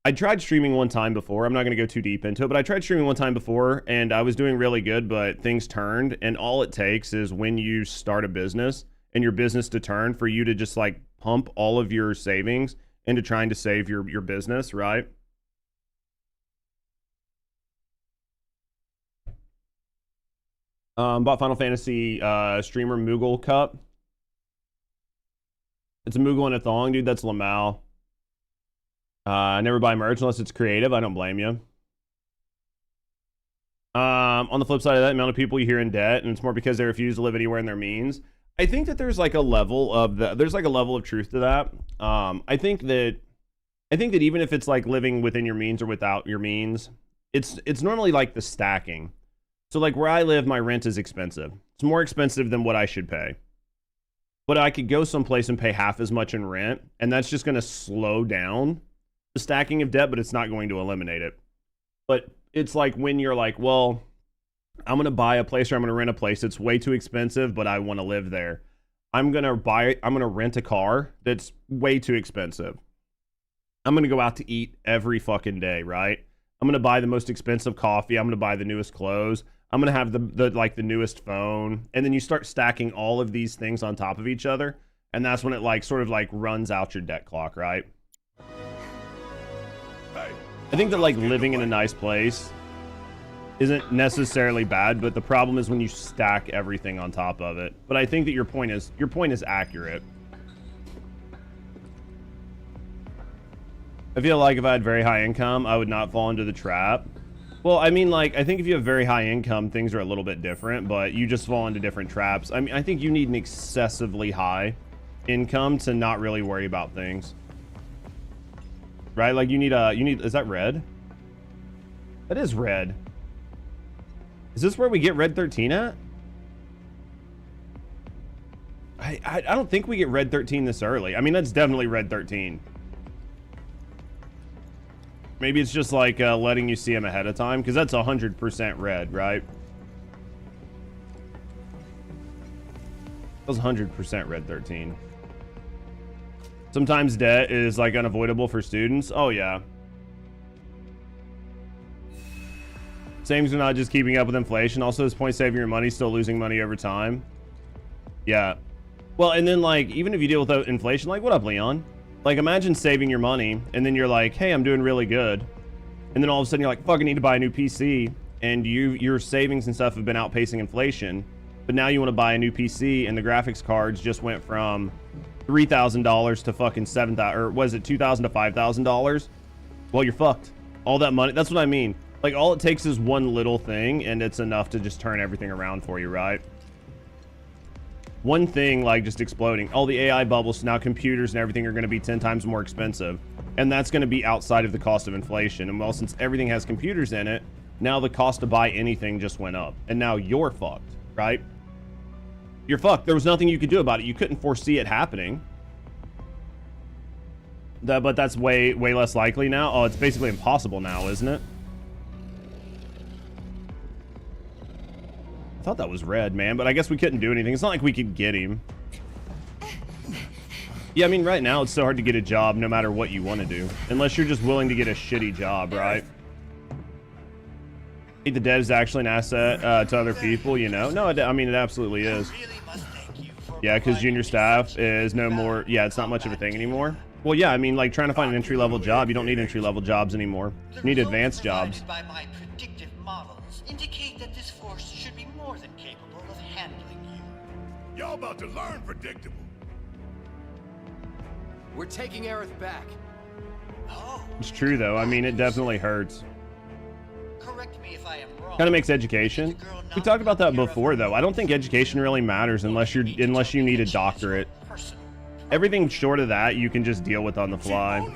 I tried streaming one time before. I'm not going to go too deep into it, but I tried streaming one time before and I was doing really good, but things turned. And all it takes is when you start a business and your business to turn for you to just like pump all of your savings into trying to save your business, right? Bought Final Fantasy streamer Moogle Cup. It's a Moogle and a thong, dude. That's Lamau. I never buy merch unless it's creative. I don't blame you. On the flip side of that, the amount of people you hear in debt, and it's more because they refuse to live anywhere in their means. I think that there's like a level of truth to that. I think that even if it's like living within your means or without your means, it's normally like the stacking. So like where I live, my rent is expensive. It's more expensive than what I should pay. But I could go someplace and pay half as much in rent, and that's just going to slow down the stacking of debt, but it's not going to eliminate it. But it's like when you're like, well, I'm going to buy a place or I'm going to rent a place that's way too expensive, but I want to live there. I'm going to rent a car that's way too expensive. I'm going to go out to eat every fucking day, right? I'm going to buy the most expensive coffee. I'm going to buy the newest clothes. I'm going to have the newest phone. And then you start stacking all of these things on top of each other. And that's when it like sort of like runs out your debt clock, right? I think that like living in a nice place isn't necessarily bad, but the problem is when you stack everything on top of it. But I think that your point is accurate. I feel like if I had very high income, I would not fall into the trap. Well, I mean, like, I think if you have very high income, things are a little bit different, but you just fall into different traps. I mean, I think you need an excessively high income to not really worry about things. Right? Like you need, is that red? That is red. Is this where we get red 13 at? I don't think we get red 13 this early. I mean, that's definitely red 13. Maybe it's just like letting you see them ahead of time, because that's 100% red, right? That was 100% red 13. Sometimes debt is like unavoidable for students. Oh yeah. Savings are not just keeping up with inflation. Also, this point, saving your money, still losing money over time. Yeah. Well, and then like, even if you deal with inflation, like, what up, Leon? Like, imagine saving your money, and then you're like, hey, I'm doing really good. And then all of a sudden you're like, fuck, I need to buy a new PC. And your savings and stuff have been outpacing inflation. But now you want to buy a new PC, and the graphics cards just went from $3,000 to fucking $7,000, or was it $2,000 to $5,000? Well, you're fucked. All that money, that's what I mean. Like, all it takes is one little thing, and it's enough to just turn everything around for you, right? One thing, like, just exploding. All the AI bubbles, now computers and everything are going to be 10 times more expensive. And that's going to be outside of the cost of inflation. And well, since everything has computers in it, now the cost to buy anything just went up. And now you're fucked, right? You're fucked. There was nothing you could do about it. You couldn't foresee it happening. But that's way less likely now. Oh, it's basically impossible now, isn't it? I thought that was red, man, but I guess we couldn't do anything. It's not like we could get him. Yeah, I mean, right now it's so hard to get a job no matter what you want to do. Unless you're just willing to get a shitty job, right? The debt is actually an asset to other people, you know? No, I mean, it absolutely is. I really must thank you for Yeah, because junior staff is no more. Yeah, it's not much of a thing anymore. Well, yeah, I mean, like trying to find an entry-level job, you don't need entry-level jobs anymore. You need advanced jobs. By my predictive models indicate that this force should be more than capable of handling you. Y'all about to learn predictable. We're taking Aerith back. Oh. It's true though. I mean, it definitely hurts. Correct me if I am wrong. Kind of makes education. We talked about that before though. I don't think education really matters unless you need a doctorate. Everything short of that, you can just deal with on the fly.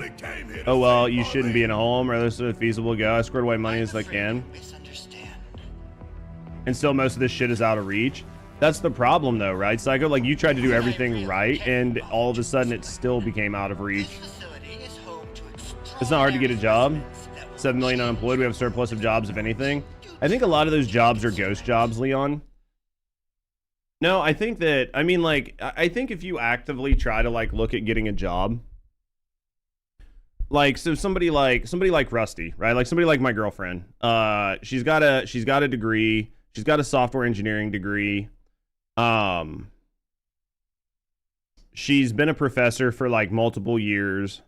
Oh well, you shouldn't be in a home, or this is a feasible go. I squared away money as I can. And still, most of this shit is out of reach. That's the problem though, right, Psycho? Like, you tried to do everything right, and all of a sudden it still became out of reach. It's not hard to get a job. 7 million unemployed. We have a surplus of jobs, if anything. I think a lot of those jobs are ghost jobs, Leon. No, I think that, I mean, like, I think if you actively try to, like, look at getting a job, like, so somebody like Rusty, right? Like, somebody like my girlfriend, she's got a degree. She's got a software engineering degree. She's been a professor for, like, multiple years.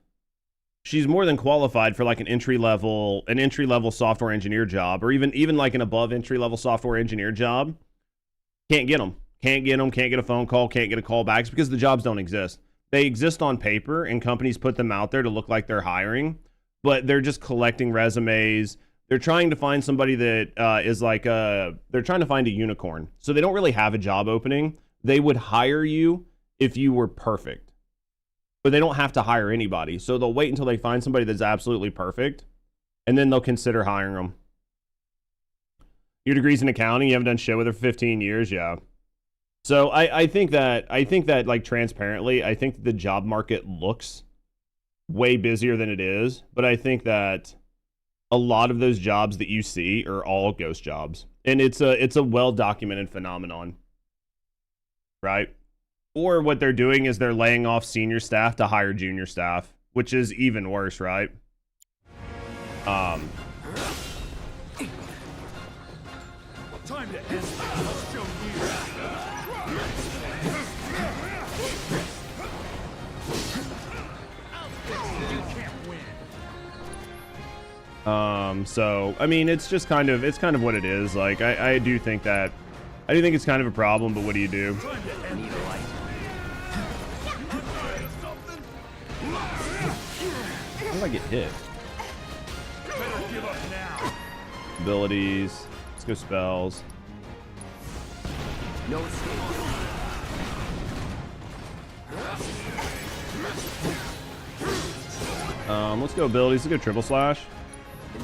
She's more than qualified for, like, an entry-level software engineer job, or even like an above entry-level software engineer job. Can't get them. Can't get a phone call, can't get a call back. It's because the jobs don't exist. They exist on paper, and companies put them out there to look like they're hiring, but they're just collecting resumes. They're trying to find somebody that is like they're trying to find a unicorn. So they don't really have a job opening. They would hire you if you were perfect, but they don't have to hire anybody. So they'll wait until they find somebody that's absolutely perfect, and then they'll consider hiring them. Your degree's in accounting. You haven't done shit with her for 15 years. Yeah. So I think that like transparently, I think the job market looks way busier than it is, but I think that a lot of those jobs that you see are all ghost jobs, and it's a well-documented phenomenon, right? Or what they're doing is they're laying off senior staff to hire junior staff, which is even worse, right? Time to end this. I'll show you. You can't win. So I mean, it's kind of what it is. Like, I do think it's kind of a problem, but what do you do? How did I get hit? Abilities. Let's go spells. No escape. Let's go abilities. Let's go triple slash.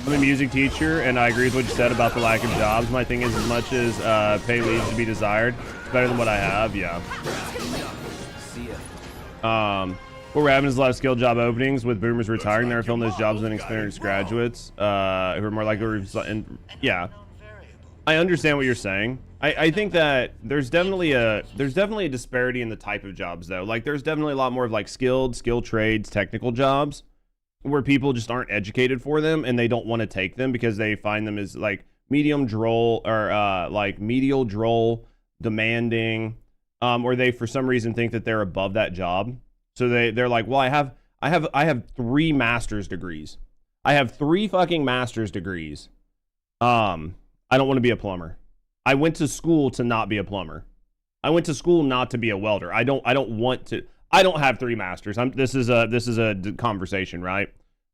I'm a music teacher, and I agree with what you said about the lack of jobs. My thing is, as much as pay leaves to be desired, it's better than what I have. Yeah. What we're having is a lot of skilled job openings with boomers retiring. They're filling those jobs with experienced graduates who are more likely to. Yeah, I understand what you're saying. I think that there's definitely a disparity in the type of jobs though. Like, there's definitely a lot more of like skilled trades, technical jobs where people just aren't educated for them, and they don't want to take them because they find them as like medium droll, or like medial droll, demanding, or they for some reason think that they're above that job. So they're like, well, I have 3 master's degrees. I have 3 fucking master's degrees. I don't want to be a plumber. I went to school to not be a plumber. I went to school not to be a welder. I don't want to. I don't have 3 masters. This is a conversation, right?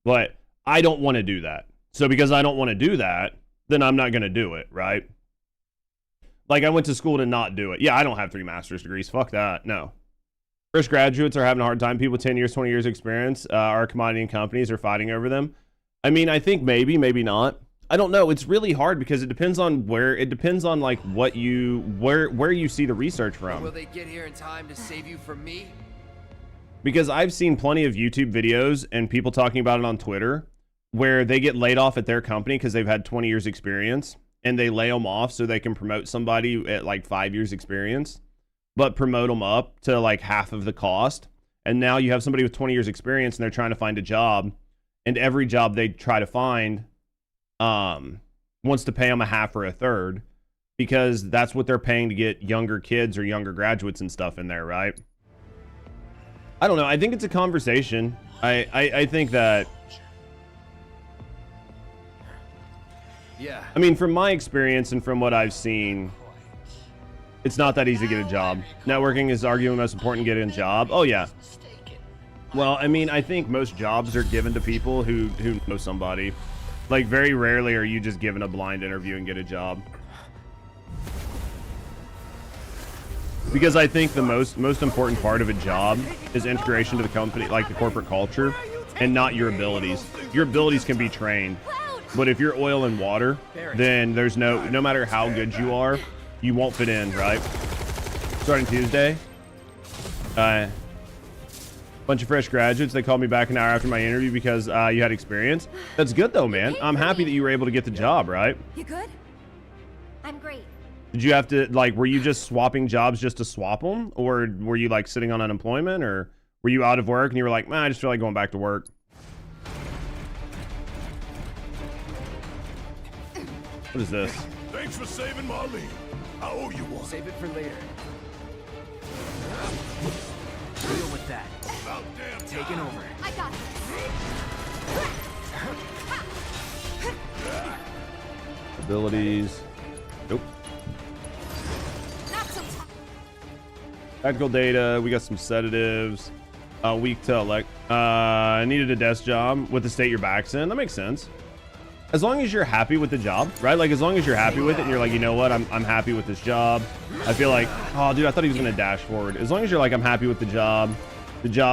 But I don't want to do that. So because I don't want to do that, then I'm not going to do it, right? Like, I went to school to not do it. Yeah, I don't have 3 master's degrees. Fuck that. No. Fresh graduates are having a hard time. People with 10 years, 20 years experience, our commodity and companies are fighting over them. I mean, I think maybe not. I don't know. It's really hard because it depends on like what where you see the research from. Will they get here in time to save you from me? Because I've seen plenty of YouTube videos and people talking about it on Twitter where they get laid off at their company because they've had 20 years experience, and they lay them off so they can promote somebody at like 5 years experience, but promote them up to like half of the cost. And now you have somebody with 20 years experience and they're trying to find a job, and every job they try to find wants to pay them a half or a third. because that's what they're paying to get younger kids or younger graduates and stuff in there, right? I don't know. I think it's a conversation. I think that, yeah. I mean, from my experience and from what I've seen, it's not that easy to get a job. Networking is arguably the most important to get a job. Oh yeah. Well, I mean, I think most jobs are given to people who know somebody. Like, very rarely are you just given a blind interview and get a job. Because I think the most important part of a job is integration to the company, like the corporate culture, and not your abilities. Your abilities can be trained, but if you're oil and water, then there's no matter how good you are, you won't fit in, right? Starting Tuesday, bunch of fresh graduates. They called me back an hour after my interview because you had experience. That's good though, man. I'm happy that you were able to get the job, right? You good? I'm great. Did you have to, like, were you just swapping jobs just to swap them? Or were you, like, sitting on unemployment? Or were you out of work and you were like, man, I just feel like going back to work? What is this? Thanks for saving my lead. I owe you one. Save it for later. Deal with that. About damn time. Taking over. I got it. Abilities. Nope. Not so Tactical data. We got some sedatives. Weak to elect. I needed a desk job with the state your back's in. That makes sense. As long as you're happy with the job, right? Like, as long as you're happy with it and you're like, you know what, I'm happy with this job. I feel like, oh, dude, I thought he was going to dash forward. As long as you're like, I'm happy with the job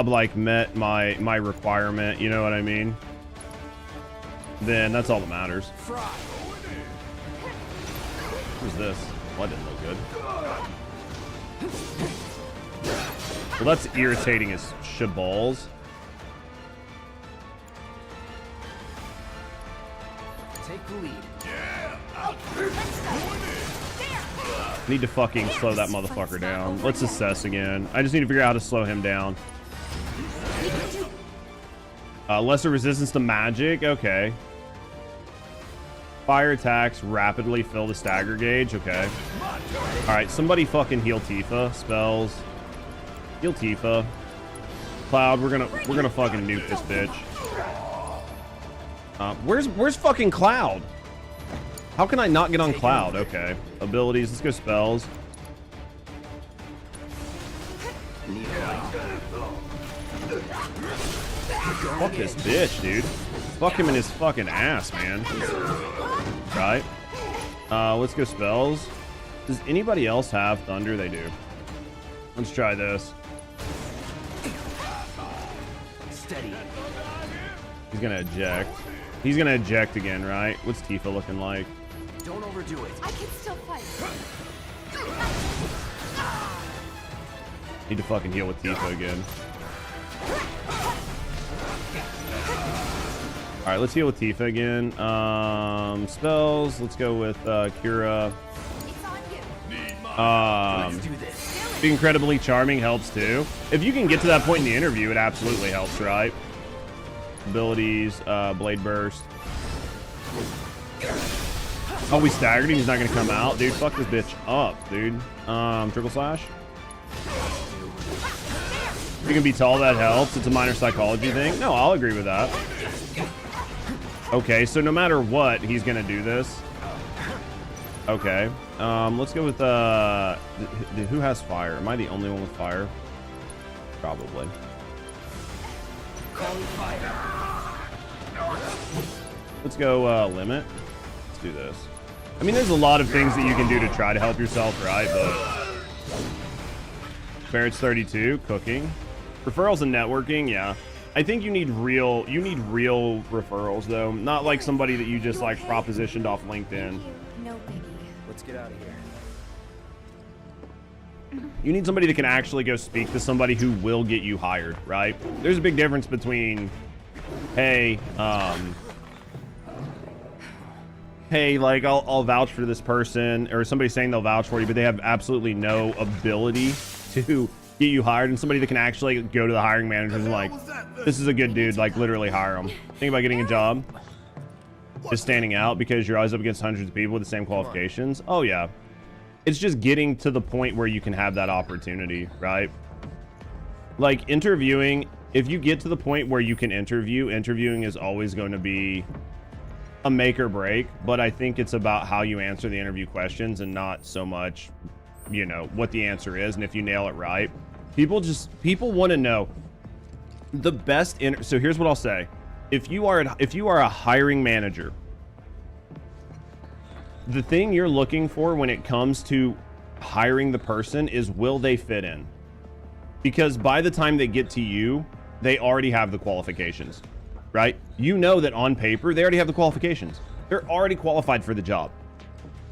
like met my requirement, you know what I mean? Then that's all that matters. Who's this? Well, that didn't look good. Well, that's irritating as shaballs. Take the lead. Need to fucking slow that motherfucker down. Let's assess again. I just need to figure out how to slow him down. Lesser resistance to magic. Okay. Fire attacks rapidly fill the stagger gauge. Okay. All right. Somebody fucking heal Tifa. Spells. Heal Tifa. Cloud. We're gonna fucking nuke this bitch. Where's fucking Cloud? How can I not get on Cloud? Okay. Abilities. Let's go spells. Fuck this bitch, dude. Fuck him in his fucking ass, man. Right. Let's go spells. Does anybody else have thunder? They do. Let's try this. Steady. He's gonna eject. He's gonna eject again, right? What's Tifa looking like? Don't overdo it. I can still fight. Need to fucking heal with Tifa again. All right, let's heal with Tifa again. Spells. Let's go with Kira. Being incredibly charming helps too. If you can get to that point in the interview, it absolutely helps, right? Abilities, blade burst. Oh, we staggered him. He's not gonna come out, dude. Fuck this bitch up, dude. Triple slash. If you can be tall, that helps. It's a minor psychology thing. No, I'll agree with that. Okay, so no matter what, he's gonna do this. Okay. Let's go with who has fire? Am I the only one with fire? Probably. Let's go limit. Let's do this. I mean, there's a lot of things that you can do to try to help yourself, right? But Barrett's 32, cooking. Referrals and networking, yeah. I think you need real referrals though, not like somebody that you just like propositioned off LinkedIn. No biggie. Let's get out of here. You need somebody that can actually go speak to somebody who will get you hired, right? There's a big difference between, hey, hey, like I'll vouch for this person, or somebody saying they'll vouch for you, but they have absolutely no ability to get you hired, and somebody that can actually go to the hiring managers and like, this is a good dude, like literally hire him. Think about getting a job, just standing out because you're always up against hundreds of people with the same qualifications. Oh yeah, It's just getting to the point where you can have that opportunity, right? Like interviewing, if you get to the point where you can interview, interviewing is always going to be a make or break, but I think it's about how you answer the interview questions and not so much, you know, what the answer is. And if you nail it right, people want to know the best. So here's what I'll say. If you are a hiring manager, the thing you're looking for when it comes to hiring the person is, will they fit in? Because by the time they get to you, they already have the qualifications, right? You know that on paper, they already have the qualifications. They're already qualified for the job.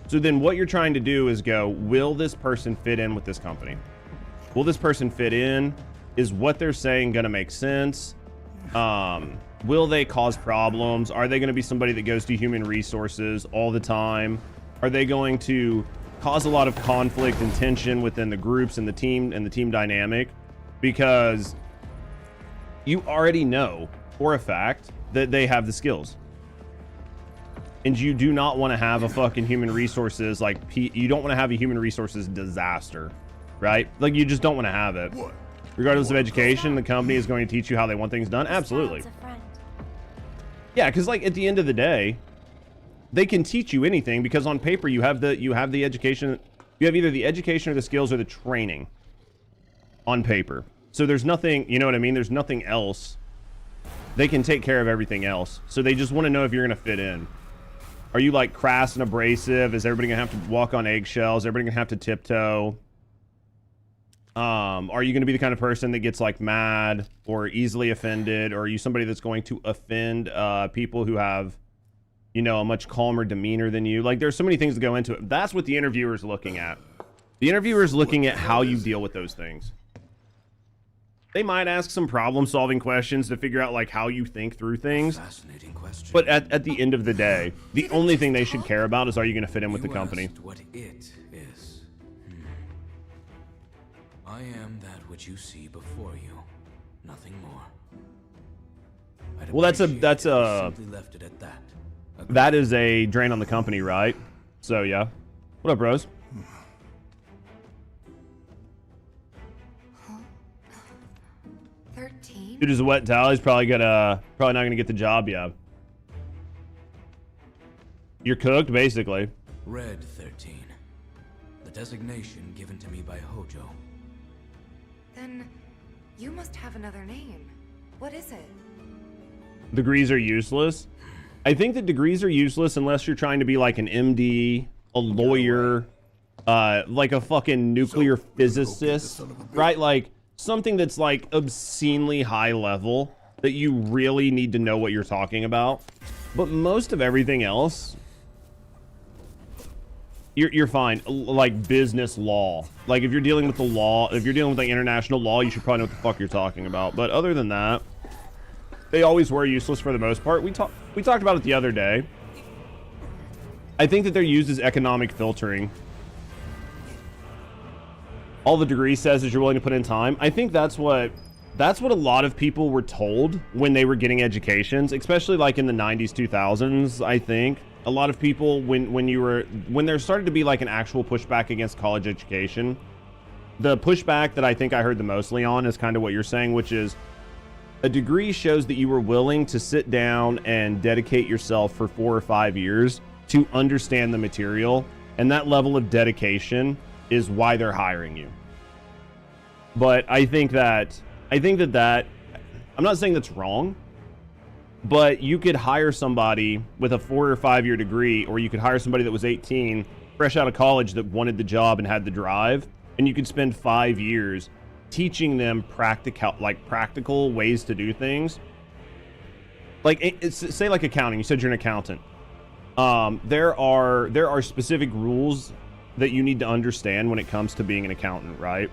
So then what you're trying to do is go, will this person fit in with this company? Will this person fit in? Is what they're saying going to make sense? Will they cause problems? Are they going to be somebody that goes to human resources all the time? Are they going to cause a lot of conflict and tension within the groups and the team dynamic? Because you already know for a fact that they have the skills. And you do not want to have a fucking human resources, like, you don't want to have a human resources disaster, right? Like, you just don't want to have it. Regardless of education, the company is going to teach you how they want things done. Absolutely. Yeah, because like at the end of the day, they can teach you anything because on paper you have the education, you have either the education or the skills or the training on paper. So there's nothing, you know what I mean? There's nothing else. They can take care of everything else. So they just want to know if you're going to fit in. Are you like crass and abrasive? Is everybody going to have to walk on eggshells? Everybody going to have to tiptoe? Are you going to be the kind of person that gets like mad or easily offended? Or are you somebody that's going to offend people who have, you know, a much calmer demeanor than you? Like, there's so many things that go into it. That's what the interviewer is looking at. The interviewer is looking at how you deal with those things. They might ask some problem-solving questions to figure out like how you think through things. Fascinating question. But at the end of the day, the only thing they should care about is, are you going to fit in with the company? What it is. I am that which you see before you, nothing more. Well, that's a simply left it at that. That is a drain on the company, right? So yeah. What up, bros? 13? Dude is a wet towel. He's probably not gonna get the job yet. You're cooked, basically. Red 13. The designation given to me by Hojo. Then you must have another name. What is it? Degrees are useless. I think that degrees are useless unless you're trying to be like an MD, a lawyer, like a fucking nuclear physicist, right? Like something that's like obscenely high level that you really need to know what you're talking about. But most of everything else, you're fine. Like business law. Like if you're dealing with the law, if you're dealing with like international law, you should probably know what the fuck you're talking about. But other than that, they always were useless for the most part. We talked about it the other day. I think that they're used as economic filtering. All the degree says is you're willing to put in time. I think that's what a lot of people were told when they were getting educations, especially like in the 90s, 2000s. I think a lot of people, when there started to be like an actual pushback against college education, the pushback that I think I heard the mostly on is kind of what you're saying, which is a degree shows that you were willing to sit down and dedicate yourself for 4 or 5 years to understand the material, and that level of dedication is why they're hiring you. But I think that I'm not saying that's wrong, but you could hire somebody with a 4 or 5 year degree, or you could hire somebody that was 18, fresh out of college, that wanted the job and had the drive, and you could spend 5 years teaching them practical ways to do things. Like say like accounting. You said you're an accountant. There are specific rules that you need to understand when it comes to being an accountant, right?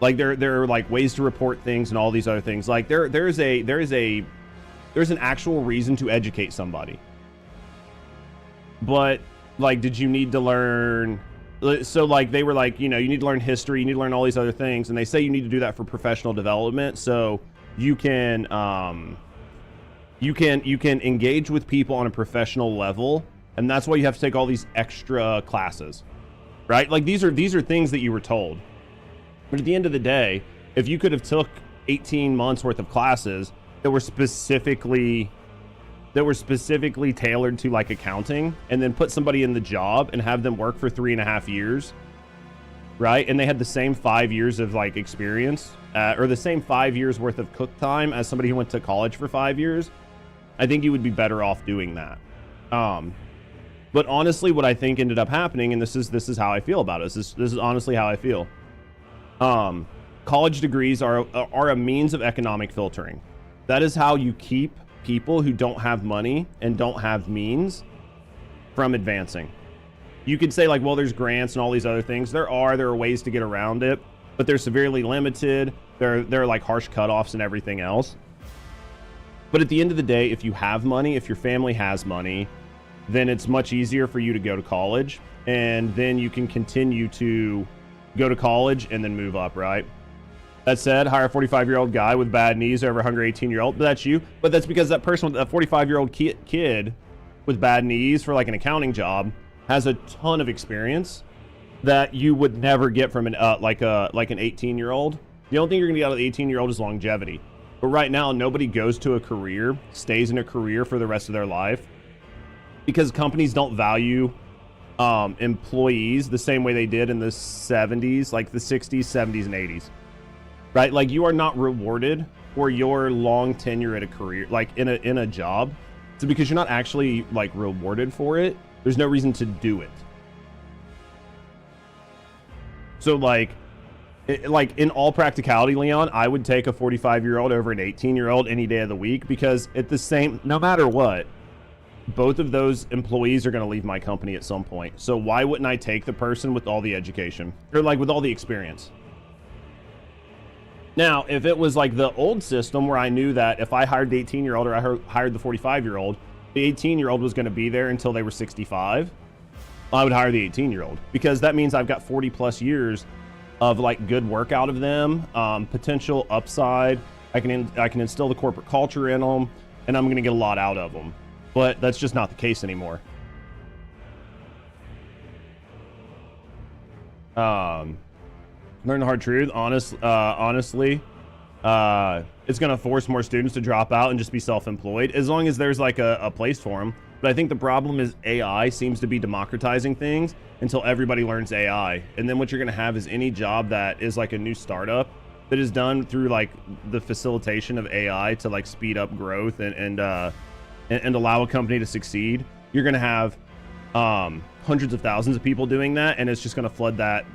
Like there are like ways to report things and all these other things. Like there's an actual reason to educate somebody. But like, did you need to learn? So like they were like, you know, you need to learn history, you need to learn all these other things, and they say you need to do that for professional development, so you can engage with people on a professional level, and that's why you have to take all these extra classes. right? Like these are things that you were told. But at the end of the day, if you could have took 18 months worth of classes that were specifically tailored to like accounting, and then put somebody in the job and have them work for 3.5 years, right? And they had the same 5 years of like experience, or the same 5 years worth of cook time as somebody who went to college for 5 years, I think you would be better off doing that. But honestly, what I think ended up happening, and this is how I feel about it. This is honestly how I feel. College degrees are a means of economic filtering. That is how you keep people who don't have money and don't have means from advancing. You could say like, well, there's grants and all these other things. There are ways to get around it, but they're severely limited. There are like harsh cutoffs and everything else. But at the end of the day, if you have money, if your family has money, then it's much easier for you to go to college, and then you can continue to go to college and then move up, right? That said, hire a 45-year-old guy with bad knees over a hungry 18-year-old. That's you. But that's because that person, that 45-year-old kid with bad knees for like an accounting job, has a ton of experience that you would never get from an like an 18-year-old. The only thing you're gonna get out of the 18-year-old is longevity. But right now, nobody goes to a career, stays in a career for the rest of their life, because companies don't value employees the same way they did in the 70s, like the 60s, 70s, and 80s. Right? Like, you are not rewarded for your long tenure at a career, like in a job. So because you're not actually like rewarded for it, there's no reason to do it. So like in all practicality, Leon, I would take a 45-year-old over an 18-year-old any day of the week, because no matter what, both of those employees are going to leave my company at some point. So why wouldn't I take the person with all the education, or like with all the experience? Now, if it was like the old system where I knew that if I hired the 18-year-old or I hired the 45-year-old, the 18-year-old was going to be there until they were 65, I would hire the 18-year-old, because that means I've got 40 plus years of like good work out of them, potential upside. I can instill the corporate culture in them, and I'm going to get a lot out of them. But that's just not the case anymore. Learn the hard truth. Honestly, it's going to force more students to drop out and just be self-employed, as long as there's like a place for them. But I think the problem is AI seems to be democratizing things until everybody learns AI. And then what you're going to have is any job that is like a new startup that is done through like the facilitation of AI to like speed up growth and allow a company to succeed. You're going to have hundreds of thousands of people doing that, and it's just going to flood that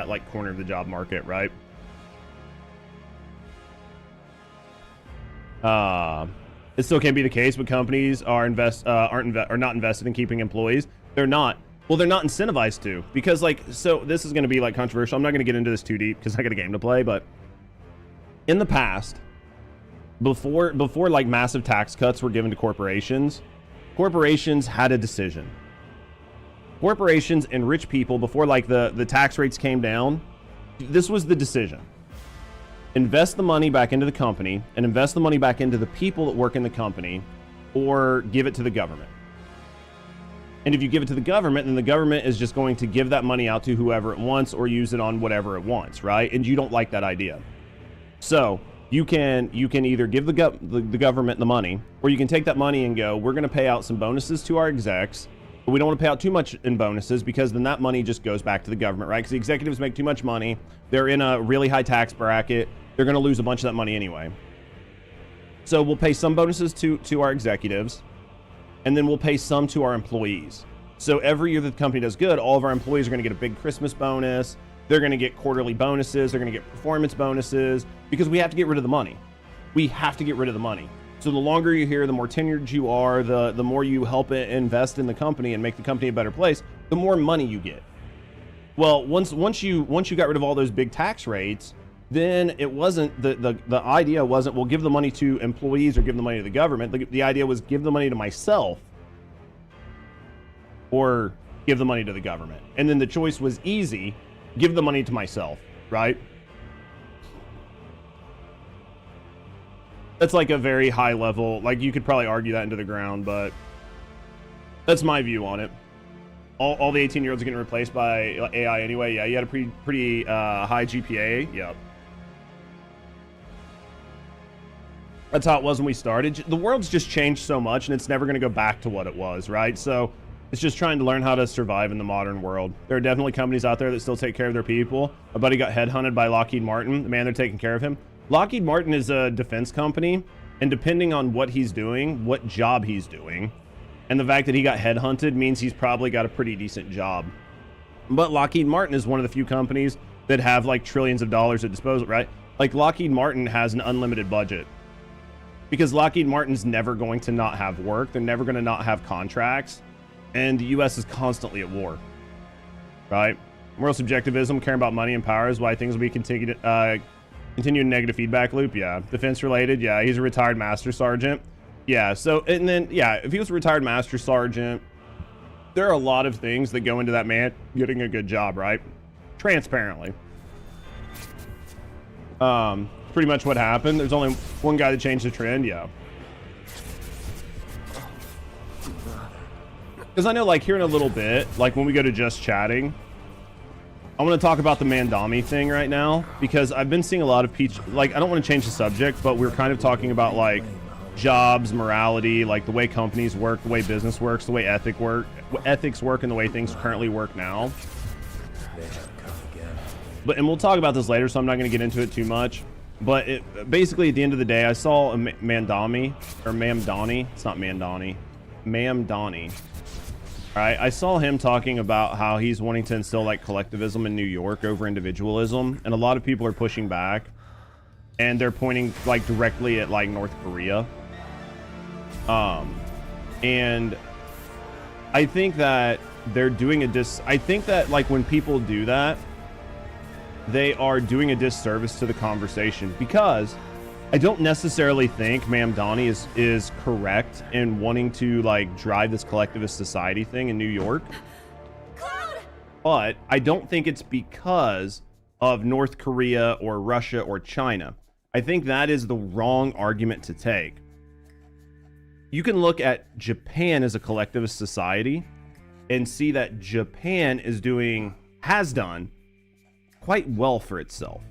like corner of the job market, right? It still can be the case, but companies are not invested in keeping employees. They're not. Well, they're not incentivized to, because like, so this is going to be like controversial. I'm not going to get into this too deep because I got a game to play, but in the past, before like massive tax cuts were given to corporations had a decision. Corporations and rich people, before like the tax rates came down, this was the decision. Invest the money back into the company and invest the money back into the people that work in the company, or give it to the government. And if you give it to the government, then the government is just going to give that money out to whoever it wants, or use it on whatever it wants, right? And you don't like that idea. So you can either give the government the money, or you can take that money and go, we're going to pay out some bonuses to our execs, but we don't want to pay out too much in bonuses, because then that money just goes back to the government, right? Because the executives make too much money. They're in a really high tax bracket. They're going to lose a bunch of that money anyway. So we'll pay some bonuses to our executives, and then we'll pay some to our employees. So every year that the company does good, all of our employees are going to get a big Christmas bonus. They're going to get quarterly bonuses. They're going to get performance bonuses, because we have to get rid of the money. We have to get rid of the money. So the longer you're here, the more tenured you are, the more you help invest in the company and make the company a better place, the more money you get. Well, once you got rid of all those big tax rates, then it wasn't the idea wasn't, well, give the money to employees or give the money to the government. The idea was, give the money to myself or give the money to the government. And then the choice was easy: give the money to myself, right? That's like a very high level, like you could probably argue that into the ground, but that's my view on it. All the 18-year-olds are getting replaced by AI anyway. Yeah, you had a pretty high GPA. Yep. That's how it was when we started. The world's just changed so much, and it's never going to go back to what it was, right? So it's just trying to learn how to survive in the modern world. There are definitely companies out there that still take care of their people. My buddy got headhunted by Lockheed Martin. The man, they're taking care of him. Lockheed Martin is a defense company, and depending on what he's doing, what job he's doing, and the fact that he got headhunted means he's probably got a pretty decent job. But Lockheed Martin is one of the few companies that have like trillions of dollars at disposal, right? Like Lockheed Martin has an unlimited budget because Lockheed Martin's never going to not have work. They're never going to not have contracts. And the US is constantly at war, right? Moral subjectivism, caring about money and power is why things will be continued negative feedback loop. Yeah. Defense related. Yeah. He's a retired master sergeant. Yeah, so, and then, yeah, if he was a retired master sergeant, there are a lot of things that go into that man getting a good job, right? Transparently. Pretty much what happened. There's only one guy that changed the trend, yeah. Because I know, like, here in a little bit, like, when we go to just chatting, I want to talk about the Mandami thing right now, because I've been seeing a lot of like, I don't want to change the subject, but we're kind of talking about, like, jobs, morality, like the way companies work, the way business works, the way ethics work, and the way things currently work now. And we'll talk about this later, so I'm not going to get into it too much. But basically, at the end of the day, I saw a Mamdani. It's not Mandani. Mamdani. All right, I saw him talking about how he's wanting to instill like collectivism in New York over individualism, and a lot of people are pushing back, and they're pointing like directly at like North Korea. And I think that they're doing I think that like when people do that, they are doing a disservice to the conversation, because I don't necessarily think Mamdani is correct in wanting to like drive this collectivist society thing in New York. But I don't think it's because of North Korea or Russia or China. I think that is the wrong argument to take. You can look at Japan as a collectivist society and see that Japan has done quite well for itself.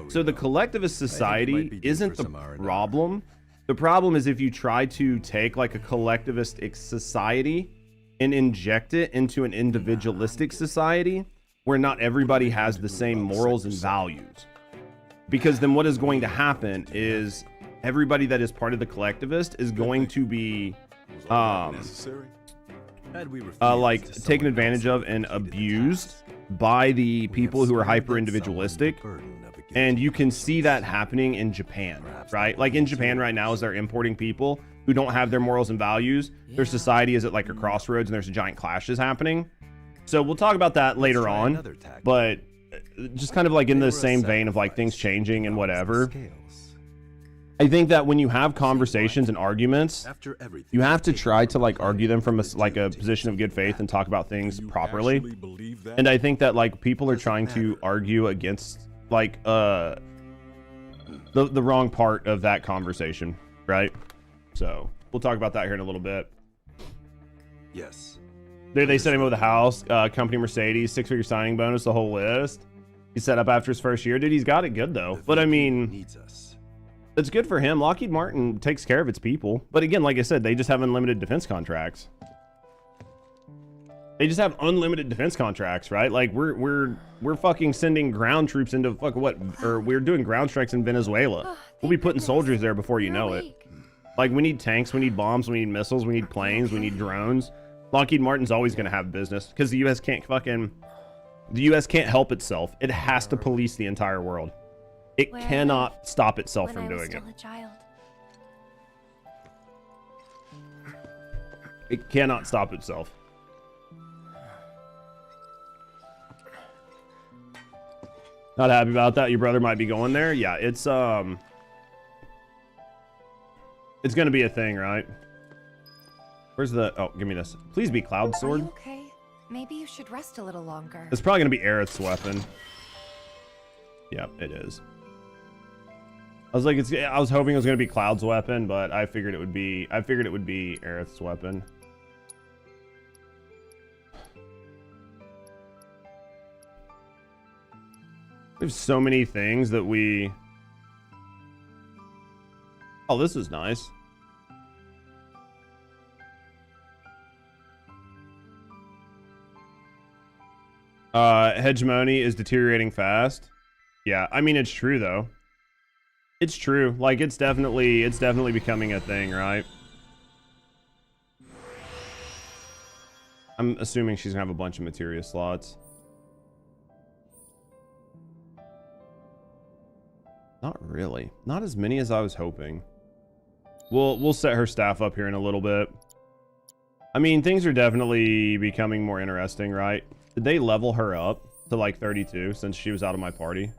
So the collectivist society isn't the problem. The problem is if you try to take like a collectivist society and inject it into an individualistic society where not everybody has the same morals and values. Because then what is going to happen is everybody that is part of the collectivist is going to be like taken advantage of and abused by the people who are hyper individualistic. And you can see that happening in Japan, right? Like in Japan right now, as they're importing people who don't have their morals and values, their society is at like a crossroads and there's giant clashes happening. So we'll talk about that later on, but just kind of like in the same vein of like things changing and whatever. I think that when you have conversations and arguments, you have to try to like argue them from a position of good faith and talk about things properly. And I think that like people are trying to argue against like the wrong part of that conversation, right? So we'll talk about that here in a little bit. Yes. They sent him with a house, company Mercedes, 6-figure signing bonus, the whole list. He set up after his first year. Dude, he's got it good though. But I mean, it's good for him. Lockheed Martin takes care of its people. But again, like I said, they just have unlimited defense contracts. They just have unlimited defense contracts, right? Like we're fucking sending ground troops into we're doing ground strikes in Venezuela. We'll be putting soldiers there before you know it. Like we need tanks, we need bombs, we need missiles, we need planes, we need drones. Lockheed Martin's always going to have business because the US can't help itself. It has to police the entire world. It cannot stop itself from doing it. It cannot stop itself. Not happy about that. Your brother might be going there. Yeah, it's gonna be a thing, right? Where's the... Oh, give me this. Please be Cloud Sword. Are you okay? Maybe you should rest a little longer. It's probably gonna be Aerith's weapon. Yep, it is. I was hoping it was gonna be Cloud's weapon, but I figured it would be Aerith's weapon. There's so many things that we... Oh, this is nice. Hegemony is deteriorating fast. Yeah, I mean, it's true, though. It's true. Like, it's definitely becoming a thing, right? I'm assuming she's gonna have a bunch of materia slots. Not really. Not as many as I was hoping. We'll set her staff up here in a little bit. I mean, things are definitely becoming more interesting, right? Did they level her up to like 32 since she was out of my party?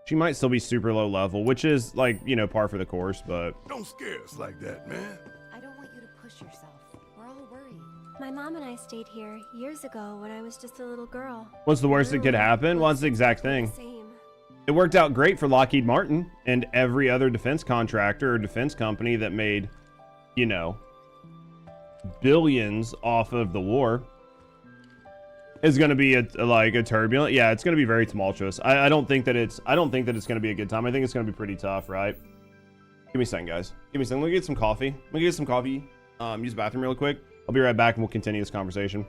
She might still be super low level, which is like, you know, par for the course, but... Don't scare us like that, man. I don't want you to push yourself. We're all worried. My mom and I stayed here years ago when I was just a little girl. What's the worst that could happen? Well, it's the exact thing. It worked out great for Lockheed Martin and every other defense contractor or defense company that made, you know, billions off of the war. Is going to be a turbulent. Yeah, it's going to be very tumultuous. I don't think that it's going to be a good time. I think it's going to be pretty tough, right? Give me a second, guys. Give me a second. Let me get some coffee. Use the bathroom real quick. I'll be right back and we'll continue this conversation.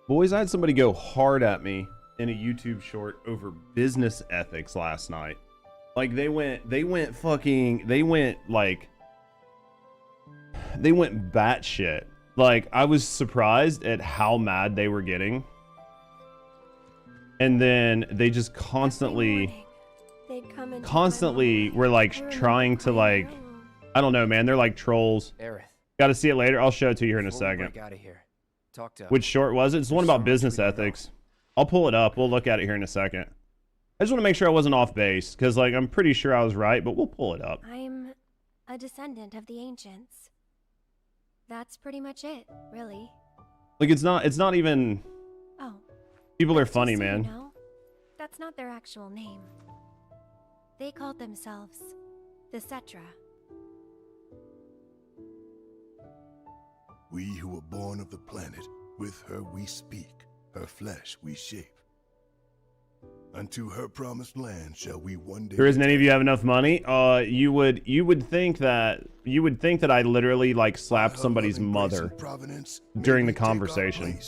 Boys, I had somebody go hard at me in a YouTube short over business ethics last night. Like they went batshit. Like I was surprised at how mad they were getting. And then they just constantly were like trying to like, I don't know, man. They're like trolls. Got to see it later. I'll show it to you here in a second. Which short was it? It's the one about business ethics. I'll pull it up. We'll look at it here in a second. I just want to make sure I wasn't off base because like I'm pretty sure I was right, but we'll pull it up. I'm a descendant of the ancients. That's pretty much it, really. Like it's not even. Oh. People are funny, man. You know, that's not their actual name. They called themselves the Cetra. We who were born of the planet, with her we speak. her flesh we shape. Unto her promised land shall we one day. There isn't any of you have enough money. You would think that I literally like slapped somebody's mother during the conversation.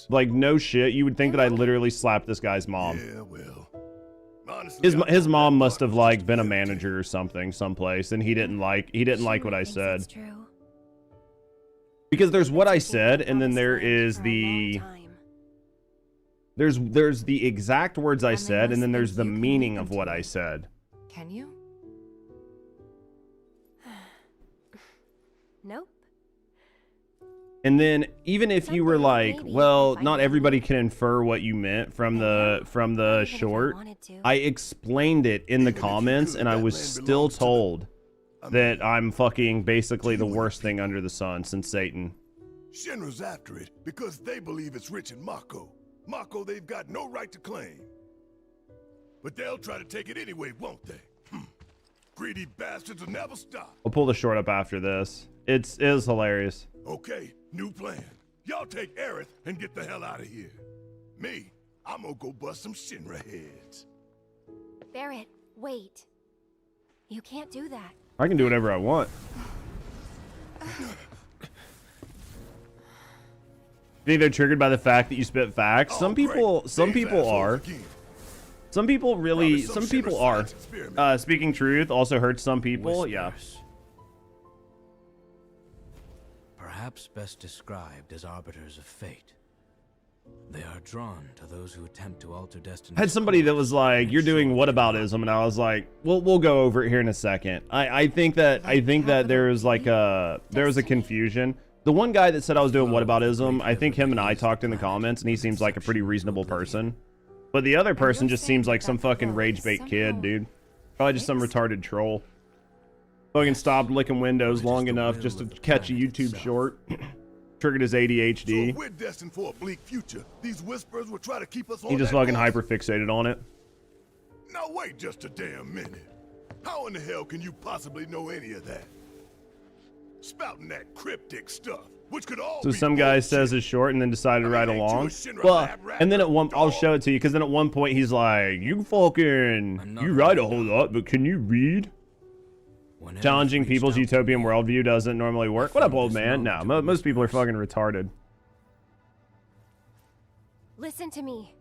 Like no shit, you would think that I literally slapped this guy's mom. Yeah, well. His mom must have like been a manager or something someplace, and he didn't like what I said. Because there's what I said, and then there is the there's the exact words I said, and then there's the meaning of what I said. Can you? Nope. And then even if you were like, well, not everybody can infer what you meant from the short, I explained it in the comments, and I was still told that I'm fucking basically the worst thing under the sun since Satan. Shinra's after it because they believe it's rich in Mako. Mako they've got no right to claim. But they'll try to take it anyway, won't they? Greedy bastards will never stop. I'll pull the short up after this. It is hilarious. Okay, new plan. Y'all take Aerith and get the hell out of here. Me, I'm gonna go bust some Shinra heads. Barrett, wait. You can't do that. I can do whatever I want. You think they're triggered by the fact that you spit facts? Some people are. Some people are. Speaking truth also hurts some people. Whispers. Yeah. Perhaps best described as arbiters of fate. They are drawn to those who attempt to alter destiny. I had somebody that was like, "You're doing whataboutism," and I was like, "Well, we'll go over it here in a second." I think that there was a confusion. The one guy that said I was doing whataboutism, I think him and I talked in the comments, and he seems like a pretty reasonable person. But the other person just seems like some fucking rage bait kid, dude. Probably just some retarded troll. Fucking stopped licking windows long enough just to catch a YouTube short. Triggered his ADHD. So if we're destined for a bleak future, these whispers will try to keep us on. He just fucking hyper fixated on it. Now wait just a damn minute. How in the hell can you possibly know any of that? Spouting that cryptic stuff, which could all So be some guy says it's short and then decided to ride along. Well, and then I'll show it to you, because then at one point he's like, you write a whole lot, but can you read? Challenging people's utopian worldview doesn't normally work. What up, old man? No, most people are fucking retarded. Listen to me.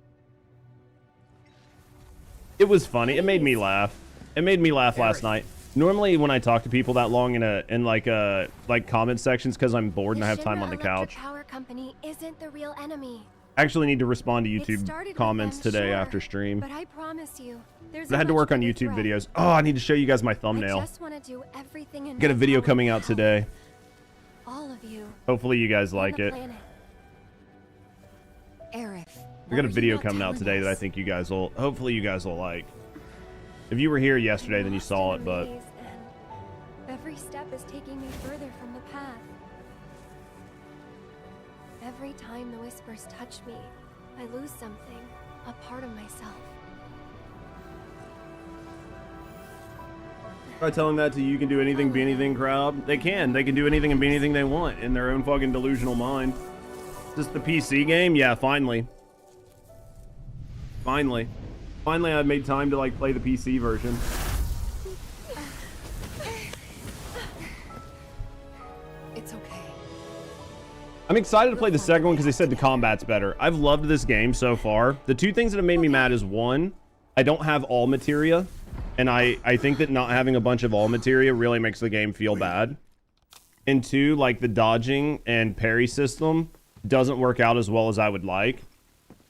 It was funny. It made me laugh. It made me laugh last night. Normally, when I talk to people that long in comment sections, because I'm bored and I have time on the couch. Power company isn't the real enemy. I actually need to respond to YouTube comments today after stream. But I promise you, I had to work on YouTube videos. Oh, I need to show you guys my thumbnail. I just want to do everything in Got a video coming out today. All of you. Hopefully you guys like it. Aerith. I got a video coming out today that I think hopefully you guys will like. If you were here yesterday, then you saw it, but every step is taking me further from the path. Every time the whispers touch me, I lose something, a part of myself. Try telling that to you can do anything, be anything crowd. They can do anything and be anything they want in their own fucking delusional mind. Is this the PC game? Yeah, finally. Finally, I made time to like play the PC version. It's okay. I'm excited to play the second one because they said the combat's better. I've loved this game so far. The two things that have made me mad is one, I don't have all materia, and I think that not having a bunch of all materia really makes the game feel bad. And two, like the dodging and parry system doesn't work out as well as I would like.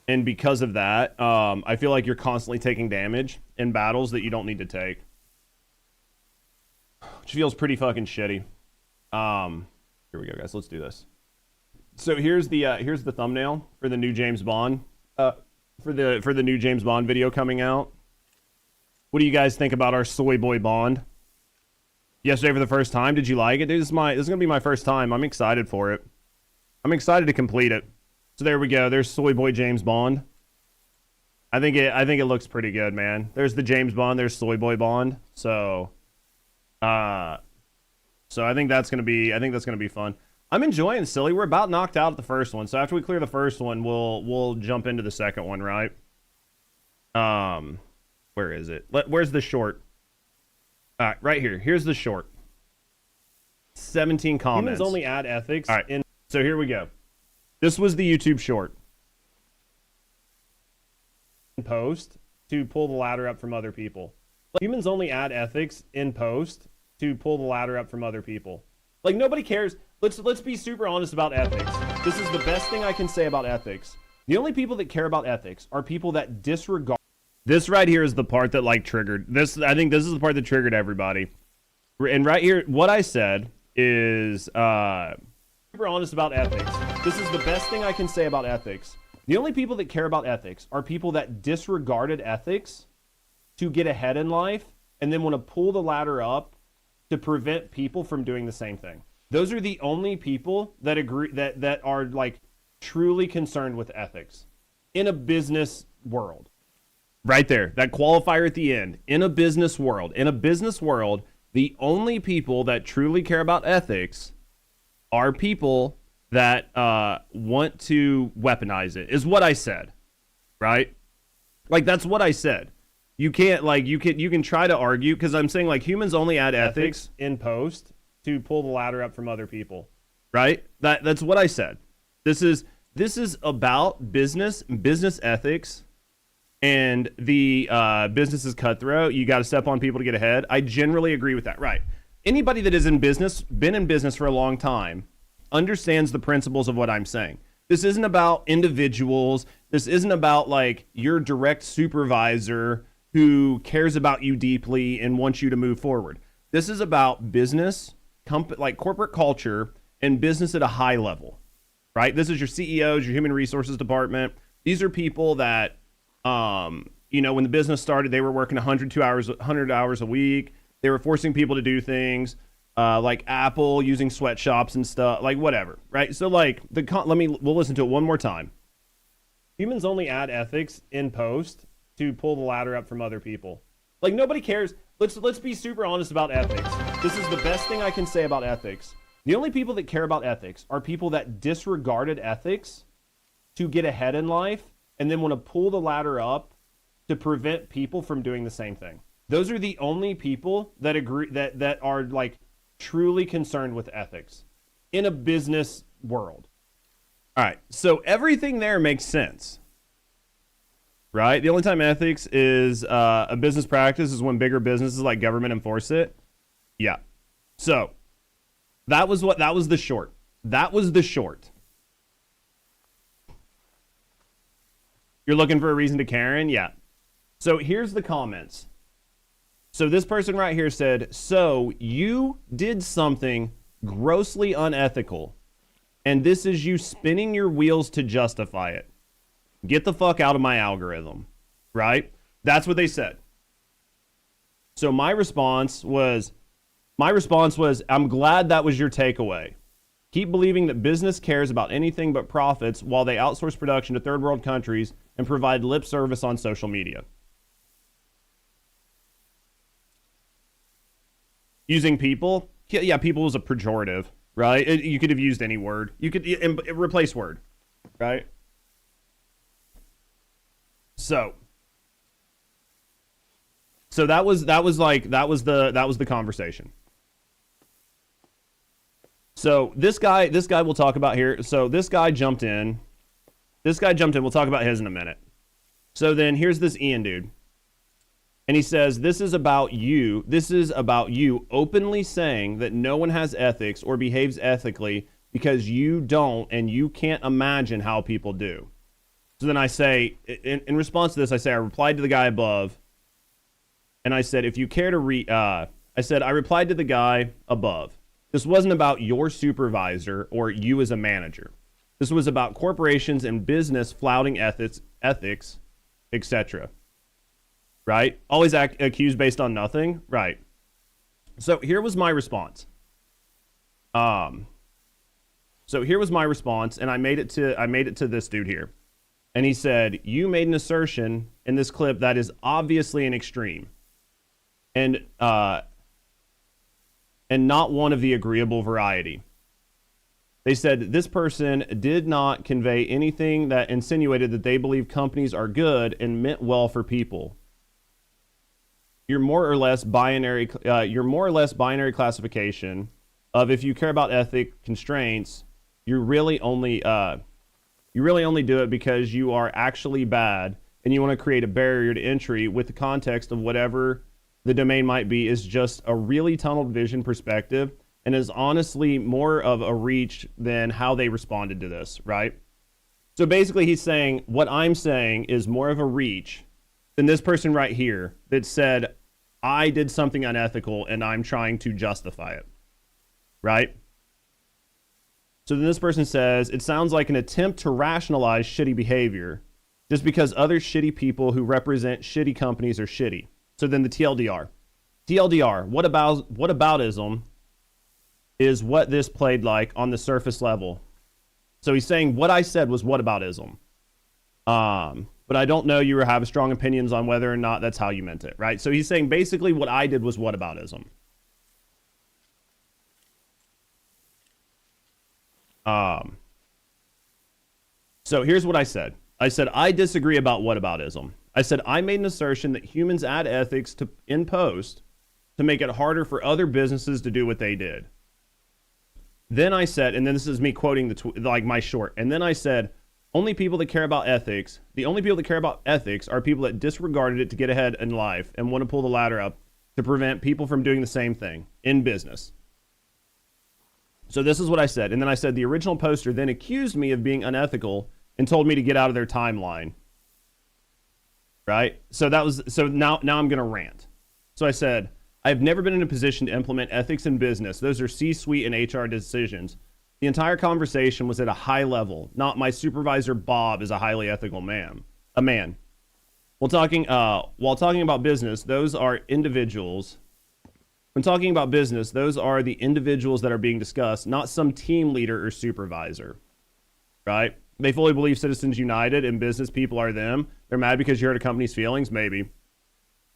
And because of that, I feel like you're constantly taking damage in battles that you don't need to take. Which feels pretty fucking shitty. Here we go, guys. Let's do this. So here's the thumbnail for the new James Bond. For the new James Bond video coming out. What do you guys think about our soy boy Bond? Yesterday for the first time. Did you like it? Dude, this is gonna be my first time. I'm excited for it. I'm excited to complete it. So there we go. There's soy boy James Bond. I think it looks pretty good, man. There's the James Bond. There's soy boy Bond. So I think that's gonna be fun. I'm enjoying Silly. We're about knocked out at the first one, so after we clear the first one, we'll jump into the second one, right? Where is it? Where's the short? All right, right here. Here's the short. 17 comments. Humans only add ethics. All right, so here we go. This was the YouTube short. Post to pull the ladder up from other people. Humans only add ethics in post to pull the ladder up from other people. Like, nobody cares. Let's be super honest about ethics. This is the best thing I can say about ethics. The only people that care about ethics are people that disregard. This right here is the part that like triggered this. I think this is the part that triggered everybody. And right here, what I said is super honest about ethics. This is the best thing I can say about ethics. The only people that care about ethics are people that disregarded ethics to get ahead in life and then want to pull the ladder up to prevent people from doing the same thing. Those are the only people that agree that are like truly concerned with ethics in a business world. Right there, that qualifier at the end. In a business world, the only people that truly care about ethics are people that want to weaponize it, is what I said, right? Like, that's what I said. You can't, like, you can try to argue, because I'm saying, like, humans only add ethics in post to pull the ladder up from other people, right? That's what I said. This is about business ethics, and the business is cutthroat. You got to step on people to get ahead. I generally agree with that, right? Anybody that is in business, been in business for a long time, understands the principles of what I'm saying. This isn't about individuals. This isn't about like your direct supervisor who cares about you deeply and wants you to move forward. This is about business, like corporate culture and business at a high level, right? This is your CEOs, your human resources department. These are people that, you know, when the business started, they were working 100 hours a week. They were forcing people to do things. Like Apple using sweatshops and stuff, like whatever, right? So like we'll listen to it one more time. Humans only add ethics in post to pull the ladder up from other people. Like, nobody cares. Let's be super honest about ethics. This is the best thing I can say about ethics. The only people that care about ethics are people that disregarded ethics to get ahead in life and then want to pull the ladder up to prevent people from doing the same thing. Those are the only people that agree that are like truly concerned with ethics in a business world. All right, so everything there makes sense, right? The only time ethics is a business practice is when bigger businesses like government enforce it. Yeah. So that was the short. That was the short. You're looking for a reason to Karen? Yeah. So here's the comments. So this person right here said, so you did something grossly unethical, and this is you spinning your wheels to justify it. Get the fuck out of my algorithm, right? That's what they said. So my response was, I'm glad that was your takeaway. Keep believing that business cares about anything but profits while they outsource production to third world countries and provide lip service on social media. Using people? Yeah, people is a pejorative, right? You could have used any word. You could replace word, right? So that was the conversation. So this guy we'll talk about here. So this guy jumped in. We'll talk about his in a minute. So then here's this Ian dude. And he says, this is about you openly saying that no one has ethics or behaves ethically because you don't and you can't imagine how people do. So then I say, in response to this, I replied to the guy above. And I said, if you care to I replied to the guy above. This wasn't about your supervisor or you as a manager. This was about corporations and business flouting ethics, etc. Right? Always accused based on nothing. Right. So here was my response. And I made it to this dude here. And he said, you made an assertion in this clip that is obviously an extreme. And not one of the agreeable variety. They said this person did not convey anything that insinuated that they believe companies are good and meant well for people. Your more or less binary classification of if you care about ethic constraints, you really only do it because you are actually bad and you want to create a barrier to entry with the context of whatever the domain might be is just a really tunnel vision perspective and is honestly more of a reach than how they responded to this, right? So basically he's saying what I'm saying is more of a reach than this person right here that said, I did something unethical and I'm trying to justify it, right? So then this person says, it sounds like an attempt to rationalize shitty behavior just because other shitty people who represent shitty companies are shitty. So then the TLDR. TLDR, whataboutism is what this played like on the surface level. So he's saying what I said was whataboutism. But I don't know you have strong opinions on whether or not that's how you meant it, right? So he's saying basically what I did was whataboutism. So here's what I said. I said, I disagree about whataboutism. I said, I made an assertion that humans add ethics in post to make it harder for other businesses to do what they did. Then I said, and then this is me quoting my short. And then I said, the only people that care about ethics are people that disregarded it to get ahead in life and want to pull the ladder up to prevent people from doing the same thing in business. So this is what I said. And then I said, the original poster then accused me of being unethical and told me to get out of their timeline. Right? So now I'm going to rant. So I said, I've never been in a position to implement ethics in business. Those are C-suite and HR decisions. The entire conversation was at a high level. Not my supervisor Bob is a highly ethical man. While talking about business, those are individuals. When talking about business, those are the individuals that are being discussed, not some team leader or supervisor. Right? They fully believe Citizens United and business people are them. They're mad because you hurt a company's feelings? Maybe.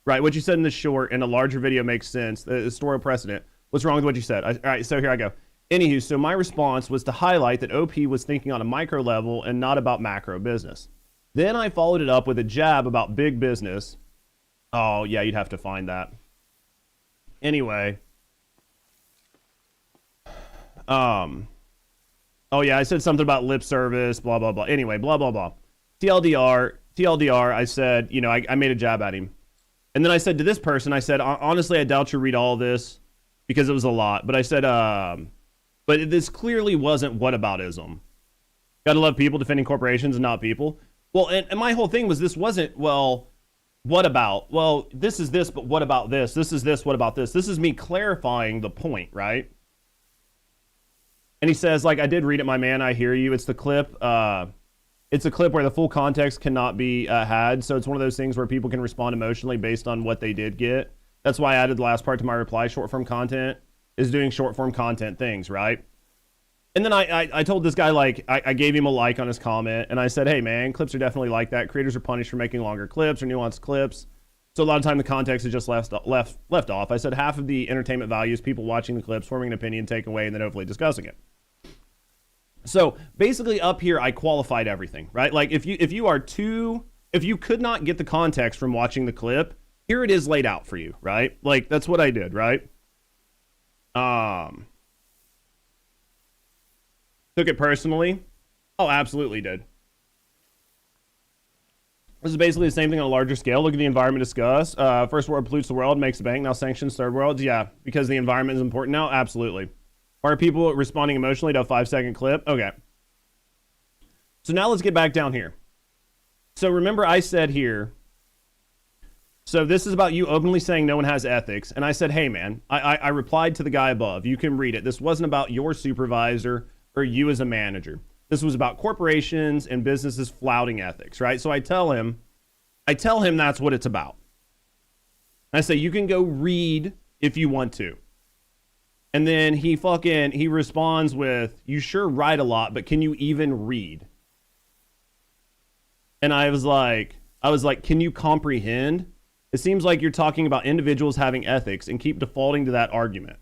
Right, what you said in the short and a larger video makes sense. The historical precedent. What's wrong with what you said? All right, so here I go. Anywho, so my response was to highlight that OP was thinking on a micro level and not about macro business. Then I followed it up with a jab about big business. Oh, yeah, you'd have to find that. Anyway. Oh, yeah, I said something about lip service, blah, blah, blah. Anyway, blah, blah, blah. TLDR, I said, I made a jab at him. And then I said to this person, I said, honestly, I doubt you read all of this because it was a lot. But I said, but this clearly wasn't whataboutism. Gotta love people defending corporations and not people. Well, and my whole thing was this wasn't, well, what about? Well, this is this, but what about this? This is this, what about this? This is me clarifying the point, right? And he says, I did read it, my man, I hear you. It's the clip. It's a clip where the full context cannot be had. So it's one of those things where people can respond emotionally based on what they did get. That's why I added the last part to my reply. Short form content is doing short form content things, right? And then I told this guy, I gave him a like on his comment. And I said, hey, man, clips are definitely like that. Creators are punished for making longer clips or nuanced clips. So a lot of time the context is just left off. I said half of the entertainment value is people watching the clips, forming an opinion, taking away, and then hopefully discussing it. So basically up here, I qualified everything, right? If you could not get the context from watching the clip, here it is laid out for you, right? That's what I did, right? Took it personally? Oh, absolutely did. This is basically the same thing on a larger scale. Look at the environment discussed. First world pollutes the world, makes the bank, now sanctions third world. Yeah, because the environment is important now? Absolutely. Are people responding emotionally to a 5-second clip? Okay. So now let's get back down here. So remember I said here, so this is about you openly saying no one has ethics. And I said, hey, man, I replied to the guy above. You can read it. This wasn't about your supervisor or you as a manager. This was about corporations and businesses flouting ethics, right? So I tell him that's what it's about. I say, you can go read if you want to. And then he responds with, you sure write a lot, but can you even read? And I was like, can you comprehend? It seems like you're talking about individuals having ethics and keep defaulting to that argument.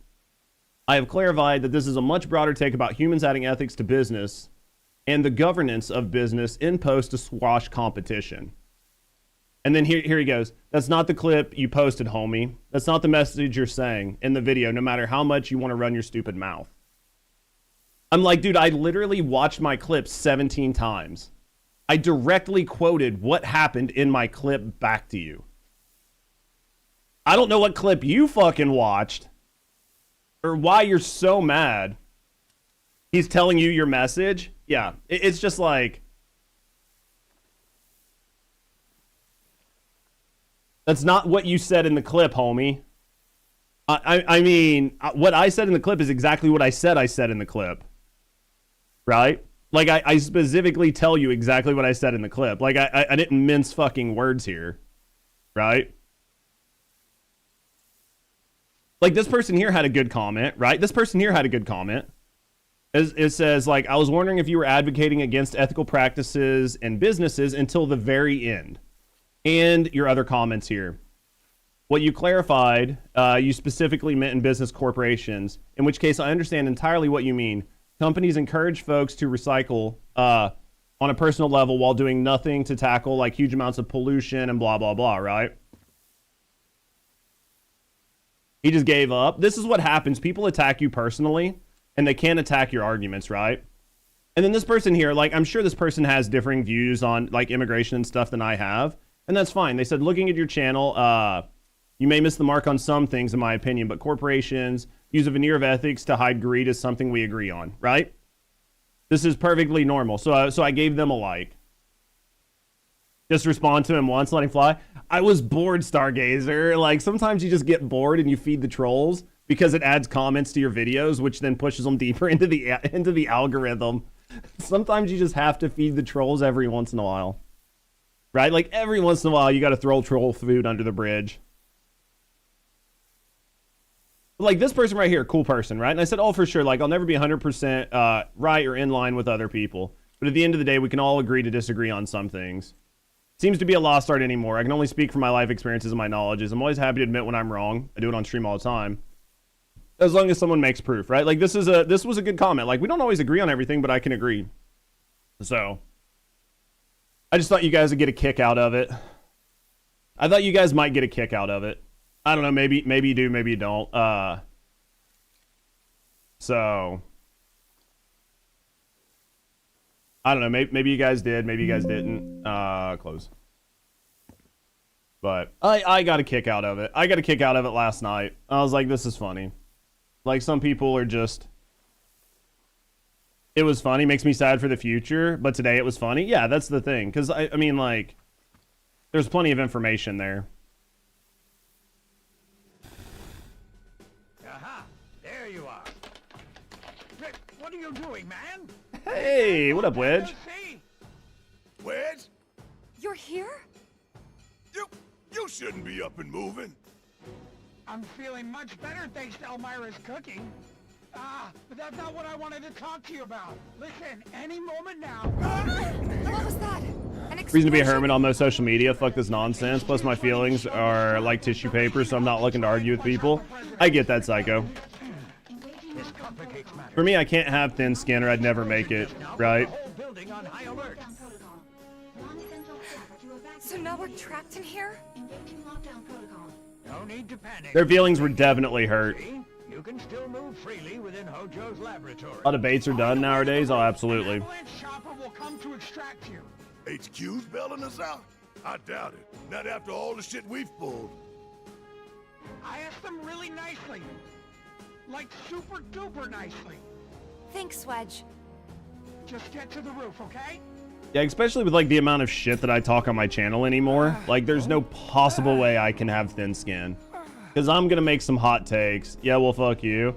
I have clarified that this is a much broader take about humans adding ethics to business and the governance of business in post to squash competition. And then here he goes. That's not the clip you posted, homie. That's not the message you're saying in the video, no matter how much you want to run your stupid mouth. I'm like, dude, I literally watched my clip 17 times. I directly quoted what happened in my clip back to you. I don't know what clip you fucking watched or why you're so mad. He's telling you your message. Yeah, it's just like, that's not what you said in the clip, homie. I mean, what I said in the clip is exactly what I said in the clip. Right? Like, I specifically tell you exactly what I said in the clip. Like, I didn't mince fucking words here. Right? Like, this person here had a good comment, right? This person here had a good comment. It says, like, I was wondering if you were advocating against ethical practices and businesses until the very end. And your other comments here. What you clarified, you specifically meant in business corporations, in which case I understand entirely what you mean. Companies encourage folks to recycle on a personal level while doing nothing to tackle, like, huge amounts of pollution and blah, blah, blah, right? He just gave up. This is what happens. People attack you personally, and they can't attack your arguments, right? And then this person here, like, I'm sure this person has differing views on, like, immigration and stuff than I have. And that's fine. They said, looking at your channel, you may miss the mark on some things, in my opinion, but corporations use a veneer of ethics to hide greed is something we agree on, right? This is perfectly normal. So I gave them a like. Just respond to him once, let him fly. I was bored, Stargazer. Like, sometimes you just get bored and you feed the trolls because it adds comments to your videos, which then pushes them deeper into the algorithm. Sometimes you just have to feed the trolls every once in a while. Right? Like, every once in a while, you got to throw troll food under the bridge. Like, this person right here, cool person, right? And I said, oh, for sure, like, I'll never be 100% right or in line with other people. But at the end of the day, we can all agree to disagree on some things. Seems to be a lost art anymore. I can only speak from my life experiences and my knowledges. I'm always happy to admit when I'm wrong. I do it on stream all the time. As long as someone makes proof, right? Like, this was a good comment. Like, we don't always agree on everything, but I can agree. So, I just thought you guys would get a kick out of it. I thought you guys might get a kick out of it. I don't know, maybe you do, maybe you don't. So, I don't know, maybe you guys did, maybe you guys didn't. Close. But I got a kick out of it. I got a kick out of it last night. I was like, this is funny. Like, some people are just, it was funny, makes me sad for the future, but today it was funny. Yeah, that's the thing. Because, I mean, like, there's plenty of information there. Aha! There you are. Rick, what are you doing, man? Hey, what up, Wedge? Wedge? You're here? You shouldn't be up and moving. I'm feeling much better thanks to Elmira's cooking. But that's not what I wanted to talk to you about. Listen, any moment now. What was that? Reason to be a hermit on most social media. Fuck this nonsense. Plus my feelings are like tissue paper, so I'm not looking to argue with people. I get that, Psycho. For me, I can't have thin skin or I'd never make it, right? So now we're trapped in here? No need to panic. Their feelings were definitely hurt. You can still move freely within Hojo's laboratory. A lot of baits are done nowadays. Oh, absolutely. Will come to extract you. HQ's bailing us out? I doubt it. Not after all the shit we've pulled. I asked them really nicely. Like super duper nicely. Thanks, Wedge. Just get to the roof, okay? Yeah, especially with like the amount of shit that I talk on my channel anymore. Like, there's no possible way I can have thin skin. Because I'm going to make some hot takes. Yeah, well, fuck you.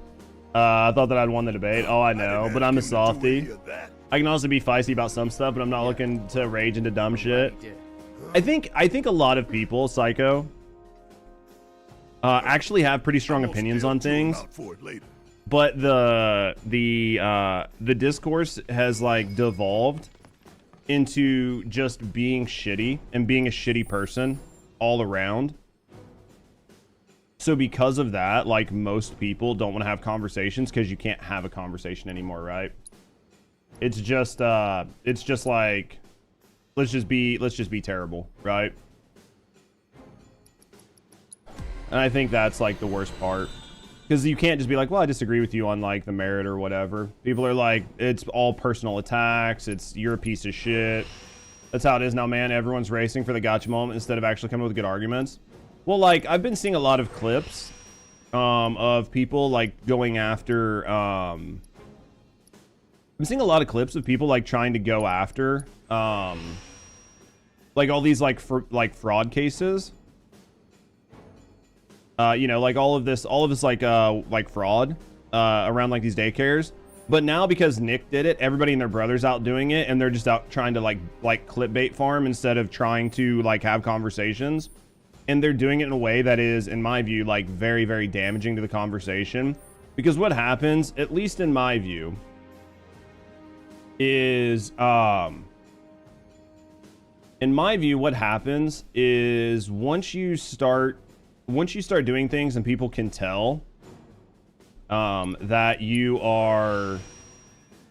I thought that I'd won the debate. Oh, I know, but I'm a softie. I can also be feisty about some stuff, but I'm not looking to rage into dumb shit. I think a lot of people, Psycho, actually have pretty strong opinions on things. But the discourse has like devolved into just being shitty and being a shitty person all around. So because of that, like, most people don't want to have conversations because you can't have a conversation anymore, right? It's just like, let's just be terrible, right? And I think that's like the worst part, because you can't just be like, well, I disagree with you on like the merit or whatever. People are like, it's all personal attacks. You're a piece of shit. That's how it is now, man. Everyone's racing for the gotcha moment instead of actually coming with good arguments. Well, like, I've been seeing a lot of clips of people like going after I'm seeing a lot of clips of people like trying to go after like all these like fraud cases. You know, like all of this like fraud around like these daycares. But now because Nick did it, everybody and their brother's out doing it, and they're just out trying to like clickbait farm instead of trying to like have conversations. And they're doing it in a way that is, in my view, like very, very damaging to the conversation. Because what happens, at least in my view, is what happens is once you start doing things and people can tell that you are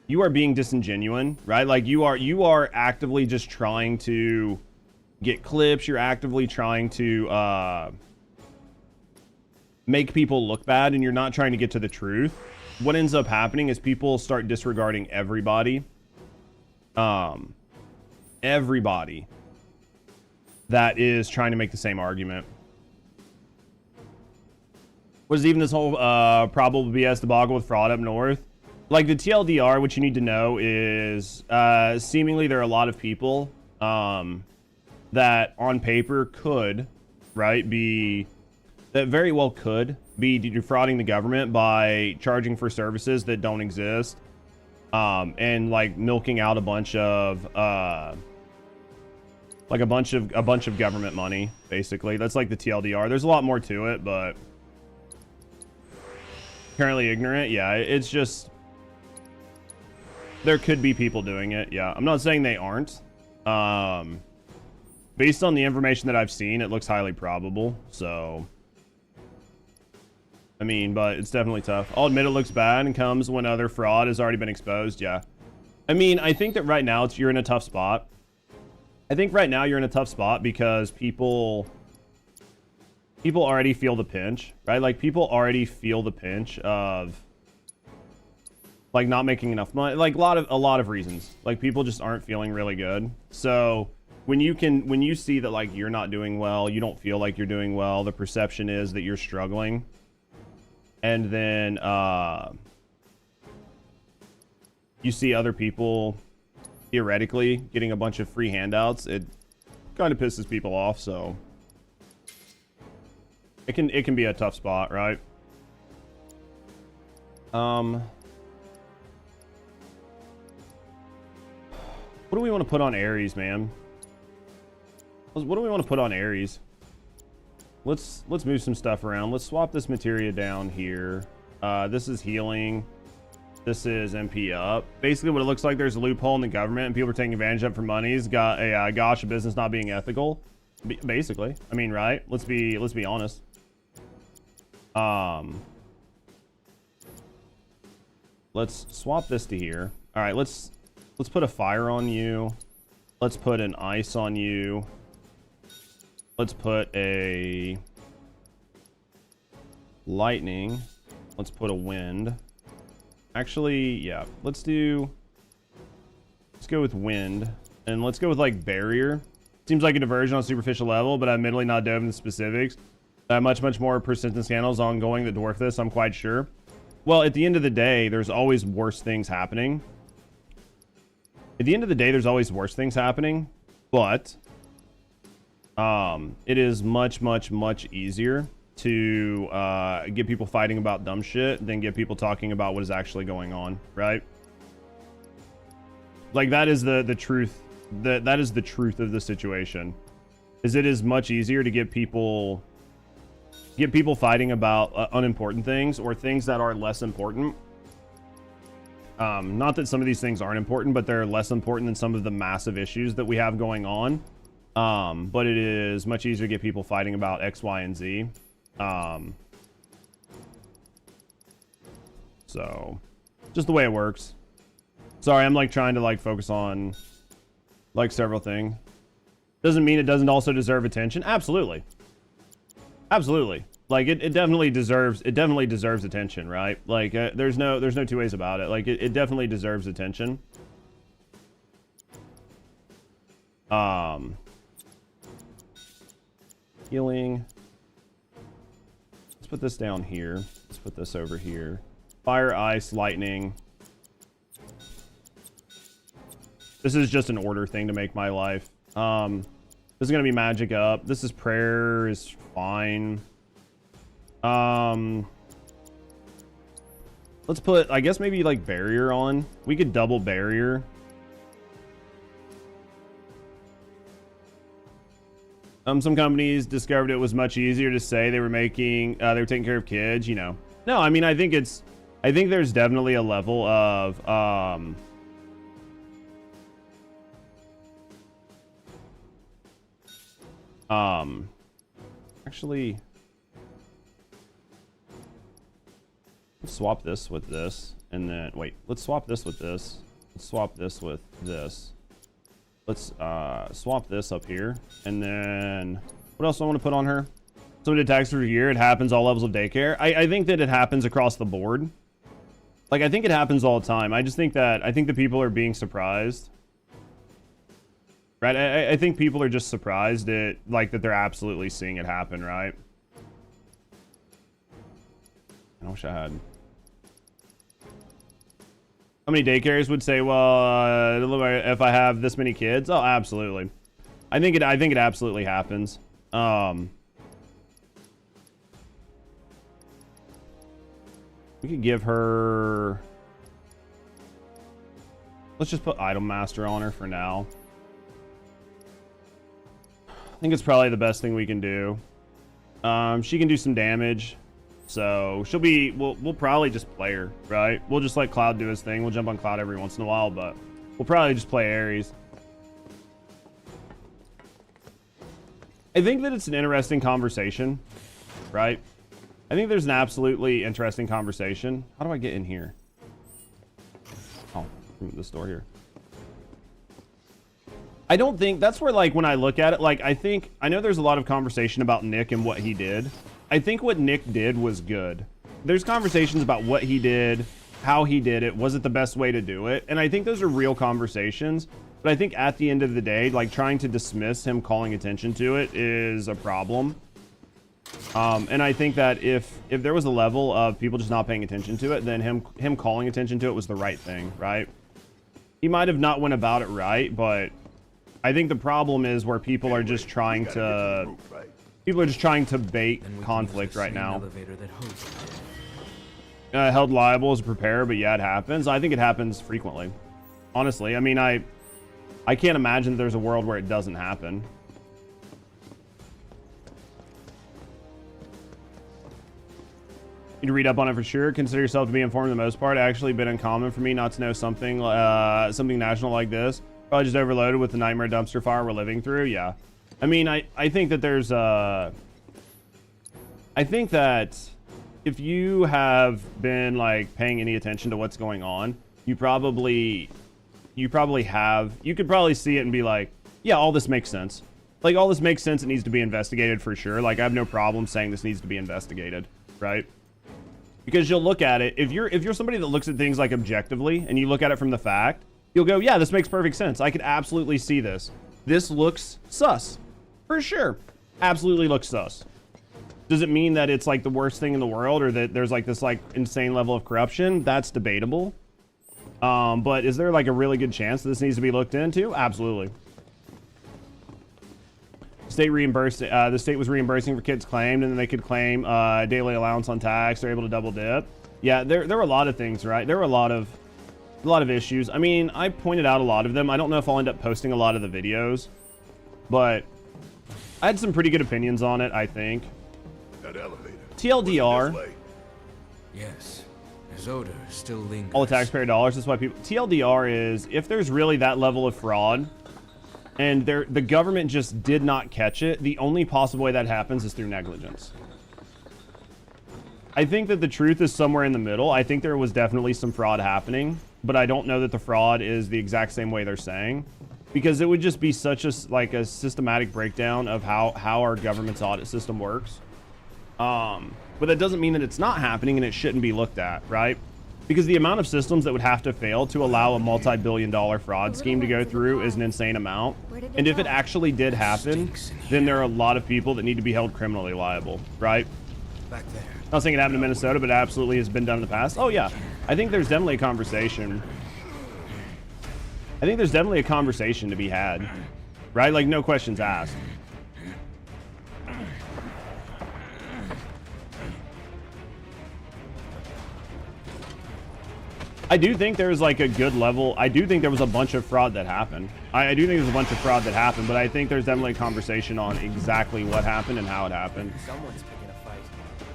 being disingenuous, right? Like you are actively just trying to get clips. You're actively trying to make people look bad, and you're not trying to get to the truth. What ends up happening is people start disregarding everybody. Everybody that is trying to make the same argument. Was even this whole probable BS debacle with fraud up north? Like the TLDR, what you need to know is seemingly there are a lot of people that on paper could, right, that very well could be defrauding the government by charging for services that don't exist, and like milking out a bunch of government money, basically. That's like the TLDR. There's a lot more to it, but currently ignorant. Yeah, it's just there could be people doing it. Yeah, I'm not saying they aren't. Based on the information that I've seen, it looks highly probable. So, I mean, but it's definitely tough. I'll admit it looks bad and comes when other fraud has already been exposed. Yeah. I mean, I think that right now you're in a tough spot. I think right now you're in a tough spot because people already feel the pinch, right? Like people already feel the pinch of like not making enough money, like a lot of reasons. Like people just aren't feeling really good. So when you see that like you're not doing well, you don't feel like you're doing well, the perception is that you're struggling. And then you see other people theoretically getting a bunch of free handouts, it kind of pisses people off. So it can be a tough spot, right? What do we want to put on Ares, man? What do we want to put on Ares? Let's move some stuff around. Let's swap this materia down here. This is healing. This is MP up. Basically, what it looks like, there's a loophole in the government, and people are taking advantage of it for money. It's got a gosh, a business not being ethical. Basically, I mean, right? Let's be honest. Let's swap this to here. All right, let's put a fire on you. Let's put an ice on you. Let's put a lightning. Let's put a wind. Actually, yeah, let's go with wind, and let's go with like barrier. Seems like a diversion on a superficial level, but I'm admittedly not dove into the specifics. Much more persistent scandals ongoing that dwarf this, I'm quite sure. Well, at the end of the day, there's always worse things happening. But it is much easier to get people fighting about dumb shit than get people talking about what is actually going on, right? Like that is the truth. That is the truth of the situation. Is it is much easier to get people fighting about unimportant things or things that are less important. Not that some of these things aren't important, but they're less important than some of the massive issues that we have going on. But it is much easier to get people fighting about X, Y, and Z So just the way it works. Sorry, I'm like trying to like focus on like several things. Doesn't mean it doesn't also deserve attention. Absolutely. Absolutely. Like it definitely deserves attention, right? Like there's no two ways about it. Like it definitely deserves attention. Healing. Let's put this down here. Let's put this over here. Fire, ice, lightning. This is just an order thing to make my life. This is gonna be magic up. This is prayer is fine. Let's put, I guess maybe like barrier on. We could double barrier. Some companies discovered it was much easier to say they were taking care of kids, you know. No, I mean, I think there's definitely a level of, actually, let's swap this with this, and then, wait, let's swap this with this. Let's swap this with this. Let's swap this up here, and then what else do I want to put on her? Somebody attacks her year. It happens all levels of daycare. I think that it happens across the board. Like I think it happens all the time. I think the people are being surprised. Right? I think people are just surprised at like that they're absolutely seeing it happen, right? I wish I had. How many daycares would say, well, if I have this many kids? Oh, absolutely. I think it absolutely happens. We could give her, let's just put Item Master on her for now. I think it's probably the best thing we can do. She can do some damage. So she'll be, we'll probably just play her, right? We'll just let Cloud do his thing. We'll jump on Cloud every once in a while, but we'll probably just play Ares. I think that it's an interesting conversation, right? I think there's an absolutely interesting conversation. How do I get in here? Oh, this door here. I don't think, that's where like when I look at it, like I know there's a lot of conversation about Nick and what he did. I think what Nick did was good. There's conversations about what he did, how he did it, was it the best way to do it? And I think those are real conversations. But I think at the end of the day, like trying to dismiss him calling attention to it is a problem. And I think that if there was a level of people just not paying attention to it, then him calling attention to it was the right thing, right? He might have not went about it right, but I think the problem is where people are just trying to bait conflict right now. Held liable as a preparer, but yeah, it happens. I think it happens frequently. Honestly, I mean, I can't imagine that there's a world where it doesn't happen. You need to read up on it for sure. Consider yourself to be informed for the most part. Actually been uncommon for me not to know something national like this. Probably just overloaded with the nightmare dumpster fire we're living through. Yeah. I mean, I think that there's I think that if you have been like paying any attention to what's going on, you could probably see it and be like, yeah, all this makes sense. Like all this makes sense. It needs to be investigated for sure. Like I have no problem saying this needs to be investigated, right? Because you'll look at it, if you're somebody that looks at things like objectively and you look at it from the fact, you'll go, yeah, this makes perfect sense. I could absolutely see this. This looks sus. For sure. Absolutely looks sus. Does it mean that it's like the worst thing in the world or that there's like this like insane level of corruption? That's debatable. But is there like a really good chance that this needs to be looked into? Absolutely. State reimbursed. The state was reimbursing for kids claimed, and then they could claim daily allowance on tax. They're able to double dip. Yeah, there were a lot of things, right? There were a lot of issues. I mean, I pointed out a lot of them. I don't know if I'll end up posting a lot of the videos, but I had some pretty good opinions on it, I think. That elevator. TLDR. Yes, his odor still lingers. All the taxpayer dollars. That's why people. TLDR is if there's really that level of fraud, and the government just did not catch it. The only possible way that happens is through negligence. I think that the truth is somewhere in the middle. I think there was definitely some fraud happening, but I don't know that the fraud is the exact same way they're saying, because it would just be such a like a systematic breakdown of how our government's audit system works. But that doesn't mean that it's not happening and it shouldn't be looked at, right? Because the amount of systems that would have to fail to allow a multi-billion-dollar fraud scheme to go through is an insane amount. And if it actually did happen, then there are a lot of people that need to be held criminally liable, right? Back there. Not saying it happened in Minnesota, but it absolutely has been done in the past. Oh yeah, I think there's definitely a conversation. I think there's definitely a conversation to be had, right? Like, no questions asked. I do think there's like a good level. I do think there was a bunch of fraud that happened. I do think there's a bunch of fraud that happened, but I think there's definitely a conversation on exactly what happened and how it happened. Someone's picking a fight.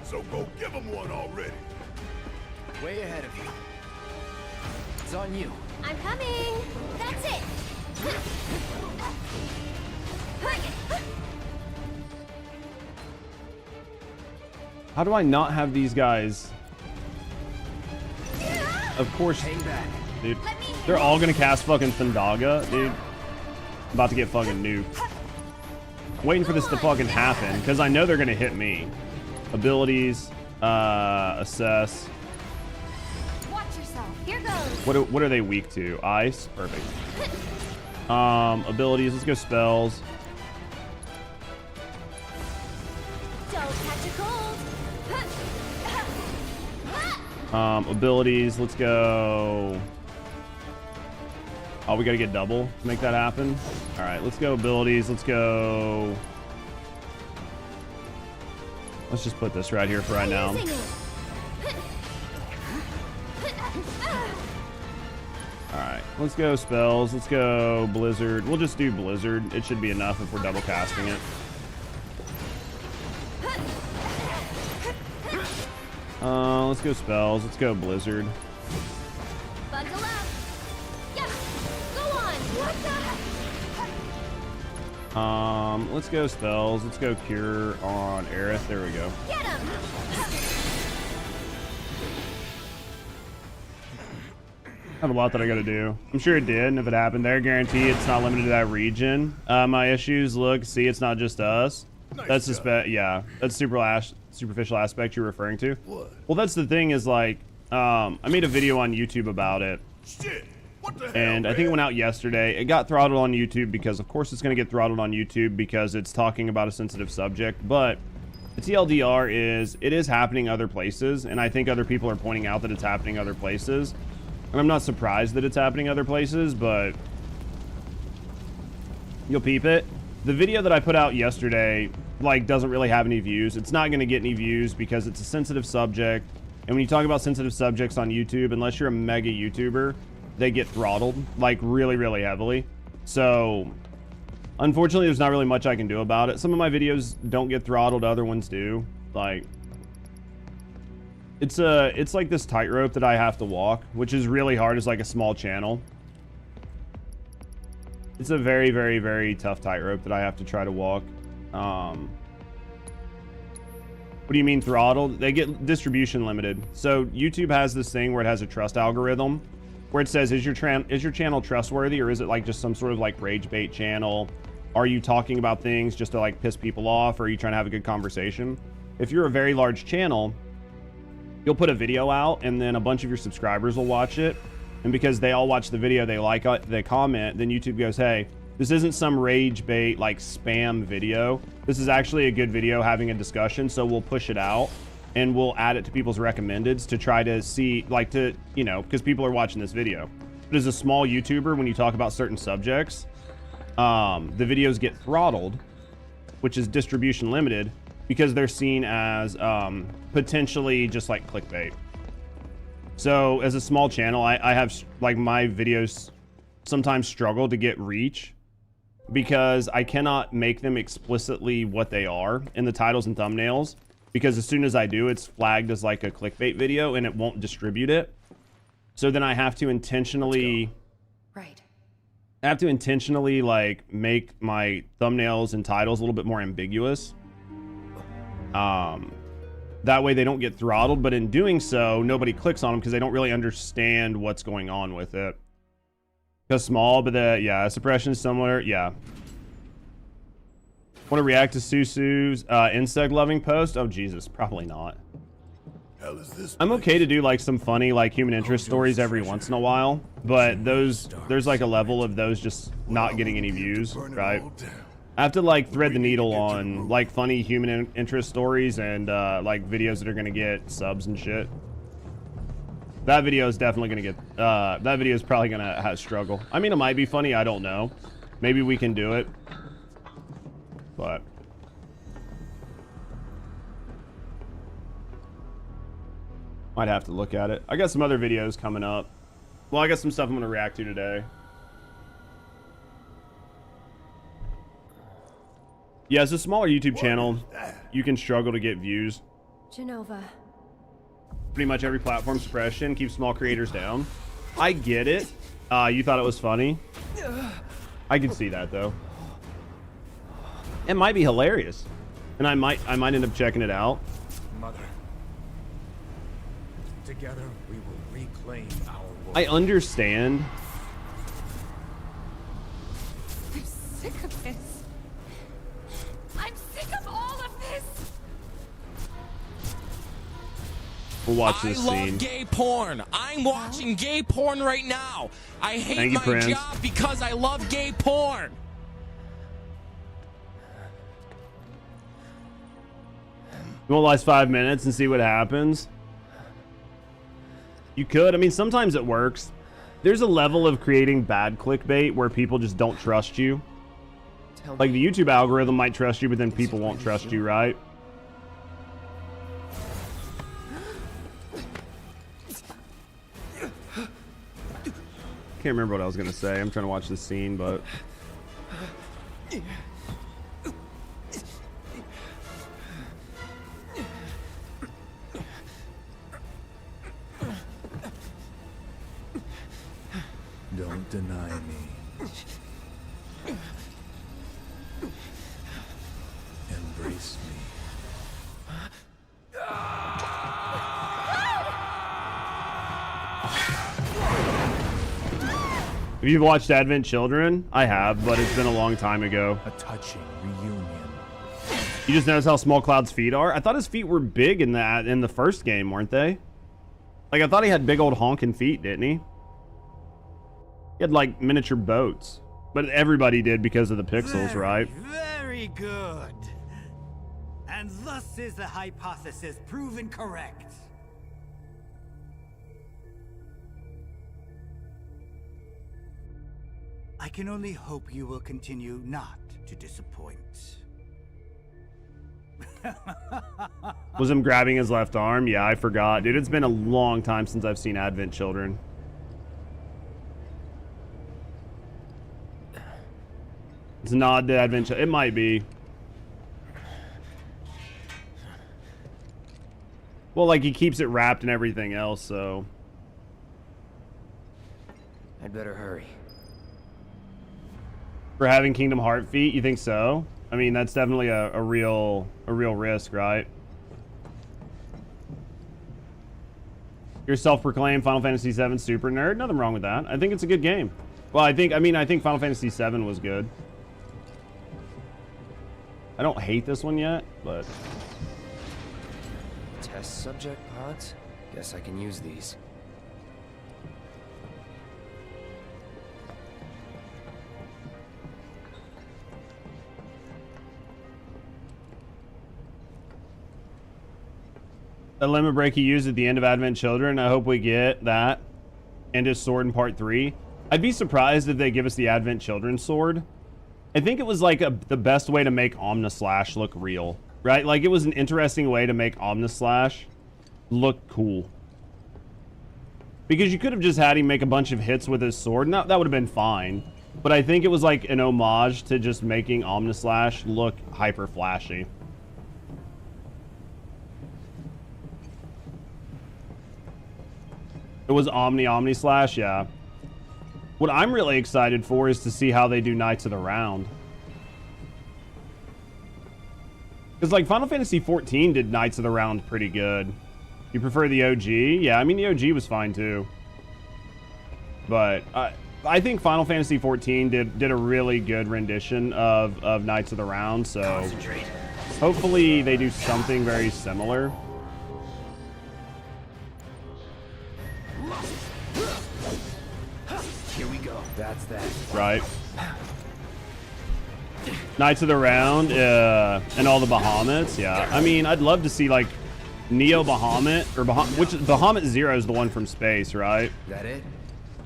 So go give him one already. Way ahead of you. It's on you. I'm coming. That's it. How do I not have these guys? Of course, dude. They're all gonna cast fucking Thundaga, dude. I'm about to get fucking nuked. Waiting for this to fucking happen because I know they're gonna hit me. Abilities, assess. Watch yourself. Here goes. What are they weak to? Ice, perfect. Abilities. Let's go spells. Don't catch a cold. Abilities. Let's go. Oh, we gotta get double to make that happen. All right, let's go abilities. Let's go. Let's just put this right here for right now. All right, let's go spells. Let's go blizzard. We'll just do blizzard. It should be enough if we're double casting it. Let's go spells. Let's go blizzard. Bundle up. Yep. Go on. What the? Let's go spells. Let's go cure on Aerith. There we go. Get him. I have a lot that I gotta do. I'm sure it did, and if it happened there, guarantee it's not limited to that region. My issues, look, see, it's not just us. That's yeah, that's superficial aspect you're referring to. What? Well, that's the thing is like, I made a video on YouTube about it. Shit. What the hell, And I think it went out yesterday. It got throttled on YouTube because, of course, it's going to get throttled on YouTube because it's talking about a sensitive subject. But the TLDR is, it is happening other places, and I think other people are pointing out that it's happening other places. And I'm not surprised that it's happening other places, but you'll peep it. The video that I put out yesterday, like, doesn't really have any views. It's not going to get any views because it's a sensitive subject. And when you talk about sensitive subjects on YouTube, unless you're a mega YouTuber, they get throttled, like, really, really heavily. So, unfortunately, there's not really much I can do about it. Some of my videos don't get throttled, other ones do. Like, it's like this tightrope that I have to walk, which is really hard as, like, a small channel. It's a very, very, very tough tightrope that I have to try to walk. What do you mean throttled? They get distribution limited. So YouTube has this thing where it has a trust algorithm where it says, is your channel trustworthy, or is it like just some sort of like rage bait channel? Are you talking about things just to like piss people off, or are you trying to have a good conversation? If you're a very large channel, you'll put a video out and then a bunch of your subscribers will watch it. And because they all watch the video, they like it, they comment, then YouTube goes, hey, this isn't some rage bait like spam video. This is actually a good video having a discussion, so we'll push it out and we'll add it to people's recommendeds to try to see, like, to, you know, because people are watching this video. But as a small YouTuber, when you talk about certain subjects, the videos get throttled, which is distribution limited, because they're seen as potentially just like clickbait. So as a small channel, I have, like, my videos sometimes struggle to get reach because I cannot make them explicitly what they are in the titles and thumbnails, because as soon as I do, it's flagged as like a clickbait video and it won't distribute it. So then I have to intentionally, I have to intentionally like make my thumbnails and titles a little bit more ambiguous. That That way they don't get throttled, but in doing so, nobody clicks on them because they don't really understand what's going on with it. Because small, but yeah, suppression is similar. Yeah. Want to react to Susu's insect loving post? Oh Jesus, probably not. Hell is this I'm okay to do like some funny like human interest stories every once in a while, but there's like a level of those just not getting any views, right? I have to like thread the needle on like funny human interest stories and like videos that are gonna get subs and shit. That video is definitely gonna get that video is probably gonna struggle. I mean, it might be funny, I don't know. Maybe we can do it, but might have to look at it. I got some other videos coming up. Well, I got some stuff I'm gonna react to today. Yeah, as a smaller YouTube channel, you can struggle to get views. Genova. Pretty much every platform suppression keeps small creators down. I get it. You thought it was funny. I can see that though. It might be hilarious, and I might end up checking it out. Mother, together we will reclaim our world. I understand. I'm sick of this. I'm sick of all of this. We'll watch this I scene. love gay porn. I'm watching gay porn right now. I hate my Prince. job because I love gay porn. You want to last 5 minutes and see what happens? You could. I mean, sometimes it works. There's a level of creating bad clickbait where people just don't trust you. Like the YouTube algorithm might trust you, but then people won't trust you, right? Can't remember what I was gonna say. I'm trying to watch this scene, but Don't deny me. Embrace me. have you watched Advent Children? I have, but it's been a long time ago. A touching reunion. You just notice how small Cloud's feet are? I thought his feet were big in the first game, weren't they? Like, I thought he had big old honking feet, didn't he? He had like miniature boats, but everybody did because of the pixels, right? Very good. And thus is the hypothesis proven correct. I can only hope you will continue not to disappoint. Was him grabbing his left arm? Yeah, I forgot. Dude, it's been a long time since I've seen Advent Children. It's a nod to Advent Children. It might be. Well, like, he keeps it wrapped and everything else, so. I'd better hurry. For having Kingdom Heart feet, you think so? I mean, that's definitely a real risk, right? You're a self-proclaimed Final Fantasy VII super nerd. Nothing wrong with that. I think it's a good game. Well, I think Final Fantasy VII was good. I don't hate this one yet, but Test subject pods? Guess I can use these. the limit break he used at the end of Advent Children, I hope we get that and his sword in part 3. I'd be surprised if they give us the Advent Children sword. I think it was like the best way to make Omnislash look real, right? Like, it was an interesting way to make Omnislash look cool. Because you could have just had him make a bunch of hits with his sword, and that would have been fine. But I think it was like an homage to just making Omnislash look hyper flashy. It was Omnislash, yeah. What I'm really excited for is to see how they do Knights of the Round. Because like Final Fantasy 14 did Knights of the Round pretty good. You prefer the OG? Yeah, I mean the OG was fine too. But I think Final Fantasy 14 did a really good rendition of Knights of the Round. So hopefully they do something very similar. Here we go. That's that. Right. Knights of the Round and all the Bahamut's. Yeah. I mean, I'd love to see like Neo Bahamut or which Bahamut Zero is the one from space, right? That it?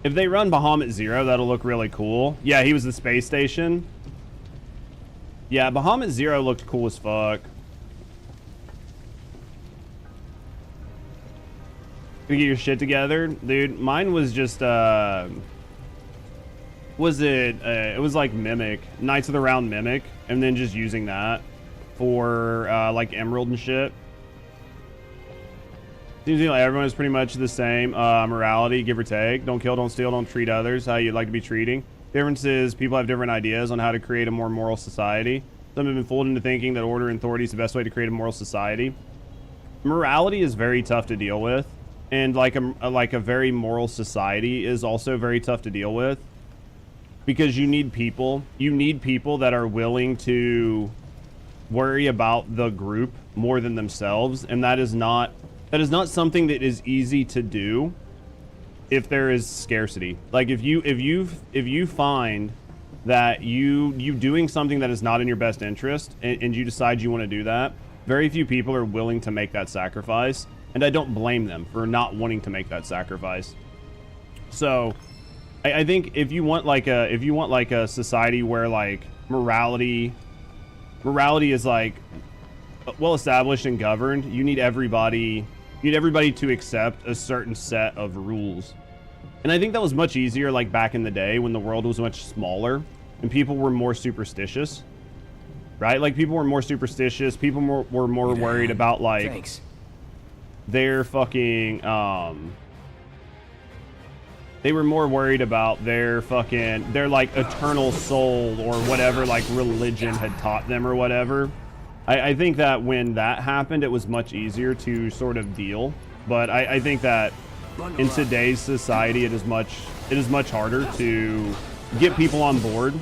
If they run Bahamut Zero, that'll look really cool. Yeah, he was the space station. Yeah, Bahamut Zero looked cool as fuck. Gonna get your shit together, dude. Mine was just it was like Mimic, Knights of the Round Mimic, and then just using that for like Emerald and shit. Seems like everyone is pretty much the same. Morality, give or take. Don't kill, don't steal, don't treat others how you'd like to be treating. Difference is people have different ideas on how to create a more moral society. Some have been fooled into thinking that order and authority is the best way to create a moral society. Morality is very tough to deal with, and like a very moral society is also very tough to deal with, because you need people. You need people that are willing to worry about the group more than themselves, and that is not something that is easy to do if there is scarcity. Like if you find that you doing something that is not in your best interest and you decide you want to do that, very few people are willing to make that sacrifice, and I don't blame them for not wanting to make that sacrifice. So I think if you want like a society where like morality is like well established and governed, you need everybody to accept a certain set of rules. And I think that was much easier like back in the day when the world was much smaller and people were more superstitious, right? Like people were more superstitious. People were more worried about like their fucking they were more worried about their like eternal soul or whatever like religion had taught them or whatever. I think that when that happened, it was much easier to sort of deal. But I think that in today's society, it is much harder to get people on board.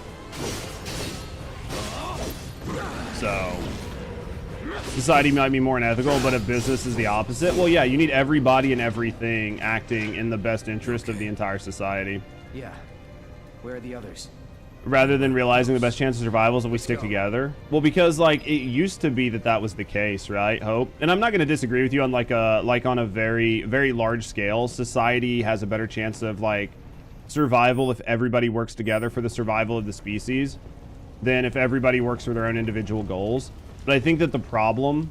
So society might be more unethical, but if business is the opposite, well, yeah, you need everybody and everything acting in the best interest of the entire society. Yeah. Where are the others? Rather than realizing the best chance of survival is if we stick together. Well, because like it used to be that was the case, right, Hope? And I'm not going to disagree with you on like on a very, very large scale. Society has a better chance of like survival if everybody works together for the survival of the species than if everybody works for their own individual goals. But I think that the problem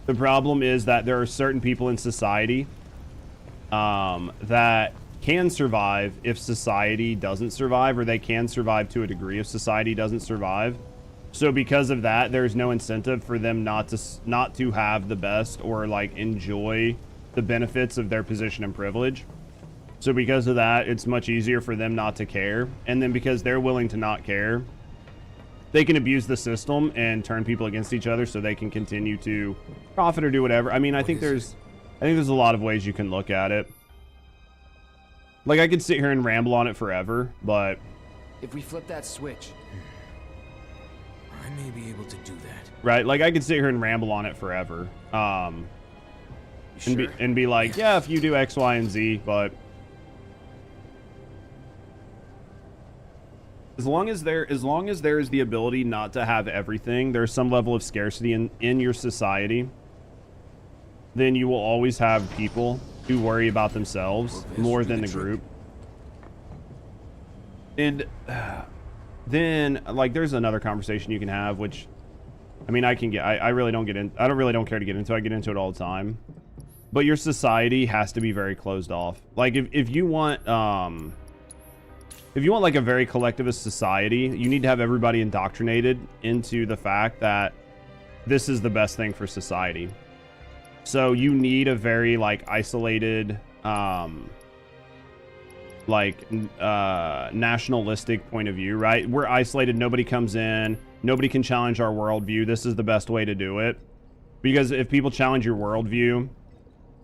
is that there are certain people in society that can survive if society doesn't survive, or they can survive to a degree if society doesn't survive. So because of that, there's no incentive for them not to have the best or like enjoy the benefits of their position and privilege. So because of that, it's much easier for them not to care. And then because they're willing to not care, they can abuse the system and turn people against each other so they can continue to profit or do whatever. I mean, I think there's a lot of ways you can look at it. Like, I could sit here and ramble on it forever, but if we flip that switch, I may be able to do that. Right? Like, I could sit here and ramble on it forever. Sure? And be like, yeah, if you do X, Y, and Z, but as long as there is the ability not to have everything, there's some level of scarcity in your society, then you will always have people who worry about themselves more than the group. And then like there's another conversation you can have, which I mean I really don't care to get into. I get into it all the time. But your society has to be very closed off. Like if you want like a very collectivist society, you need to have everybody indoctrinated into the fact that this is the best thing for society. So you need a very like isolated like nationalistic point of view, right? We're isolated, nobody comes in, nobody can challenge our worldview. This is the best way to do it. Because if people challenge your worldview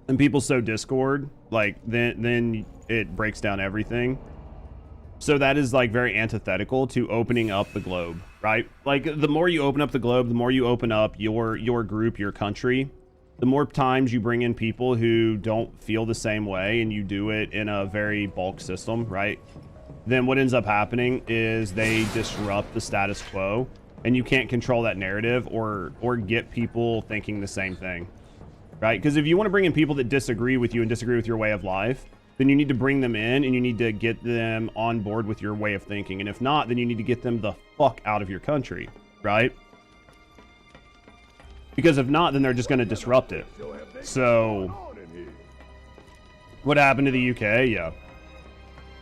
and people sow discord, like then it breaks down everything. So that is like very antithetical to opening up the globe, right? Like the more you open up the globe, the more you open up your group, your country, the more times you bring in people who don't feel the same way and you do it in a very bulk system, right? Then what ends up happening is they disrupt the status quo and you can't control that narrative or get people thinking the same thing, right? Because if you want to bring in people that disagree with you and disagree with your way of life, then you need to bring them in and you need to get them on board with your way of thinking. And if not, then you need to get them the fuck out of your country, right? Because if not, then they're just going to disrupt it. So what happened to the UK? Yeah.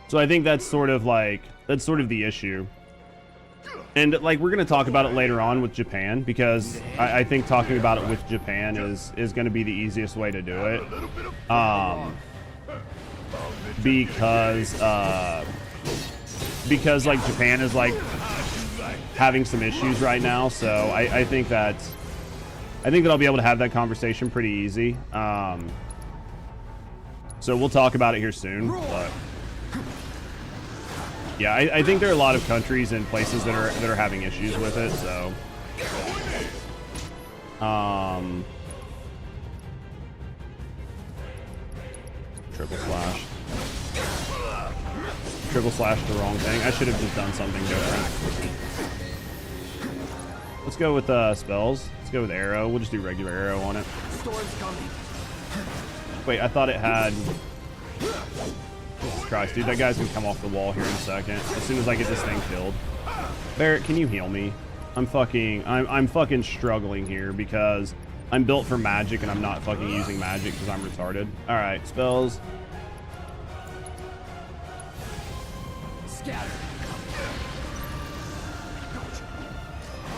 So I think that's sort of the issue. And like we're going to talk about it later on with Japan, because I think talking about it with Japan is going to be the easiest way to do it. Because like Japan is like having some issues right now, so I think that I'll be able to have that conversation pretty easy. So we'll talk about it here soon, but yeah, I think there are a lot of countries and places that are having issues with it, so triple slash the wrong thing. I should have just done something different. Let's go with spells. Let's go with arrow. We'll just do regular arrow on it. Storm's coming. Wait, I thought it had... Jesus Christ, dude, that guy's gonna come off the wall here in a second. As soon as I get this thing killed. Barrett, can you heal me? I'm fucking struggling here because I'm built for magic and I'm not fucking using magic because I'm retarded. Alright, spells. Scatter.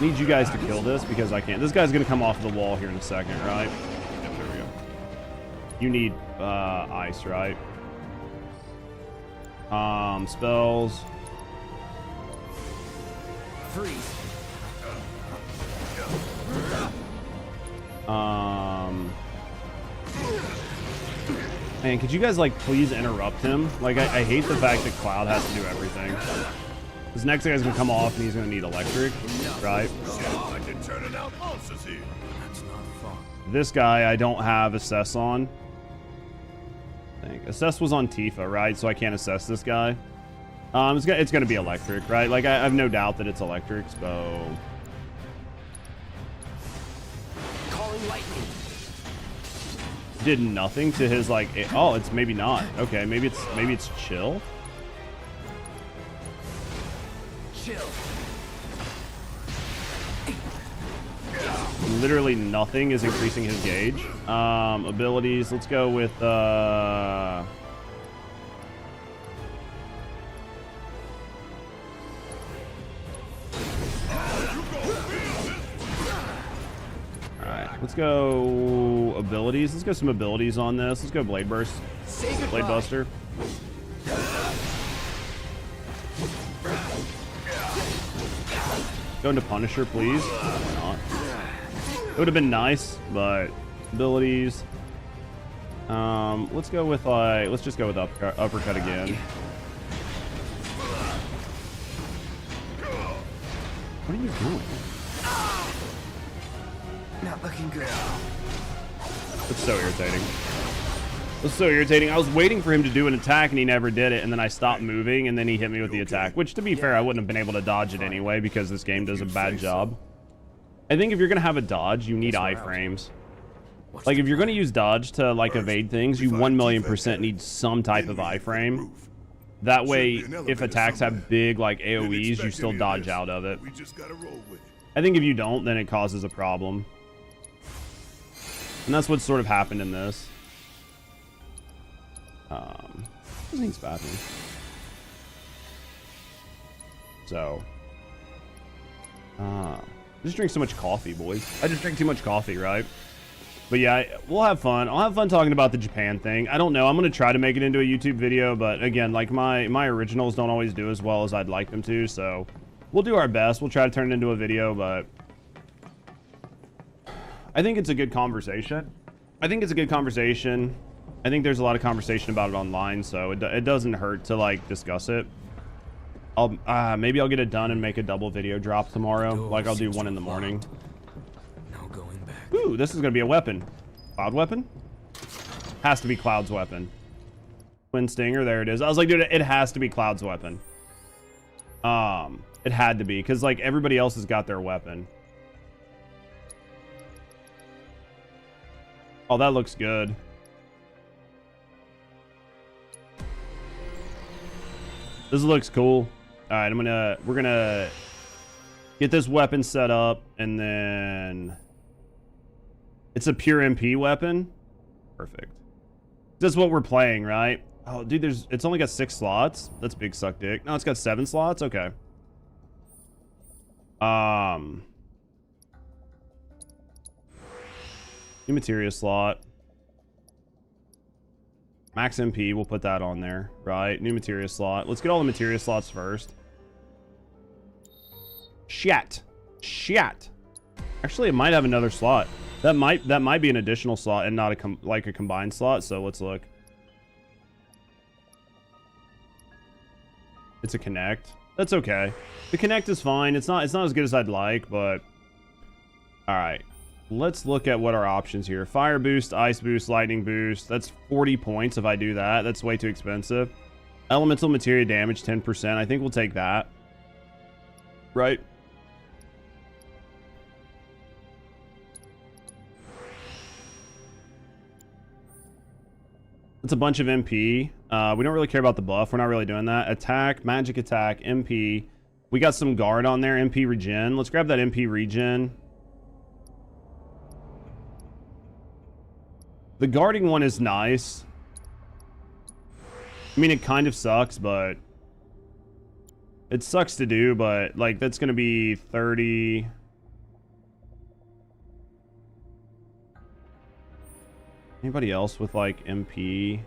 Need you guys to kill this because I can't. This guy's gonna come off the wall here in a second, right? Yep, there we go. You need ice, right? Spells. Freeze. Man, could you guys like please interrupt him? Like I hate the fact that Cloud has to do everything. This next guy's gonna come off and he's gonna need electric, right? This guy I don't have assess on. I think assess was on Tifa, right? So I can't assess this guy. It's gonna be electric, right? Like I have no doubt that it's electric, so. Calling lightning. Did nothing to his like. Oh, it's maybe not. Okay, maybe it's chill. Chill. Literally nothing is increasing his gauge. Abilities. Let's go with Alright, let's go abilities. Let's go some abilities on this. Let's go Blade Burst. Blade Buster. Go into Punisher, please. Why not? It would have been nice, but abilities. Let's go with like. Let's just go with uppercut again. What are you doing? Not looking good. It's so irritating. It's so irritating. I was waiting for him to do an attack and he never did it, and then I stopped moving and then he hit me with the attack, which to be fair, I wouldn't have been able to dodge it anyway because this game does a bad job. I think if you're going to have a dodge, you need iframes. Like if you're going to use dodge to like evade things, you 1,000,000% need some type of iframe. That way, if attacks have big like AoEs, you still dodge out of it. I think if you don't, then it causes a problem. And that's what sort of happened in this. This needs bathroom. So, I just drink so much coffee, boys. I just drink too much coffee, right? But yeah, we'll have fun. I'll have fun talking about the Japan thing. I don't know. I'm going to try to make it into a YouTube video, but again, like my originals don't always do as well as I'd like them to, so we'll do our best. We'll try to turn it into a video, but I think it's a good conversation. I think there's a lot of conversation about it online, so it doesn't hurt to like discuss it. Maybe I'll get it done and make a double video drop tomorrow. Like I'll do one in the morning. No going back. Ooh, this is gonna be a weapon. Cloud weapon? Has to be Cloud's weapon. Twin Stinger, there it is. I was like, dude, it has to be Cloud's weapon. It had to be, because like everybody else has got their weapon. Oh, that looks good. This looks cool. All right, we're gonna get this weapon set up, and then it's a pure MP weapon. Perfect. That's what we're playing, right? Oh, dude, it's only got 6 slots. That's big suck dick. No, it's got 7 slots. Okay. New materia slot. Max MP, we'll put that on there, right? New materia slot. Let's get all the materia slots first. Shit. Actually, it might have another slot. That might be an additional slot and not a combined slot. So let's look. It's a connect. That's okay. The connect is fine. It's not as good as I'd like, but all right. Let's look at what our options here. Fire boost, ice boost, lightning boost. That's 40 points if I do that. That's way too expensive. Elemental materia damage 10%. I think we'll take that. Right. It's a bunch of MP. We don't really care about the buff. We're not really doing that. Attack, magic attack, MP. We got some guard on there. MP regen. Let's grab that MP regen. The guarding one is nice. I mean, it kind of sucks, but it sucks to do, but like that's going to be 30. Anybody else with like MP?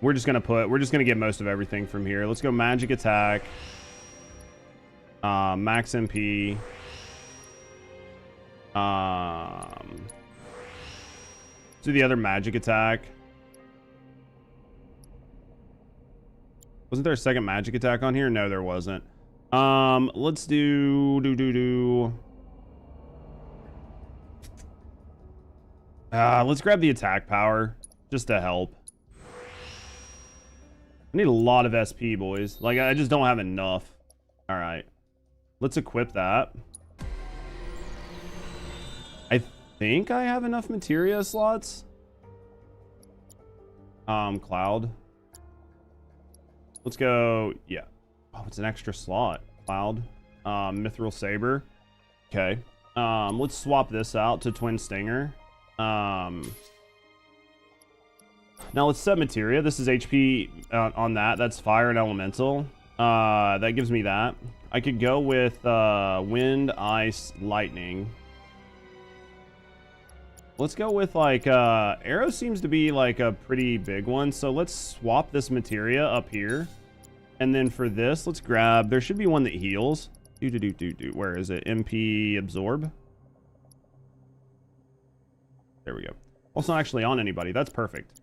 We're just going to get most of everything from here. Let's go magic attack. Max MP. Let's do the other magic attack. Wasn't there a second magic attack on here? No, there wasn't. Let's do let's grab the attack power just to help. I need a lot of SP, boys. Like, I just don't have enough. All right. Let's equip that. I think I have enough materia slots. Cloud. Let's go. Yeah. Oh, it's an extra slot. Cloud. Mithril Saber. Okay. Let's swap this out to Twin Stinger. Now let's set materia. This is HP on that. That's fire and elemental. That gives me that. I could go with wind, ice, lightning. Let's go with like arrow seems to be like a pretty big one. So let's swap this materia up here. And then for this, let's grab, there should be one that heals. Where is it? MP absorb. There we go. Well, it's not actually on anybody. That's perfect.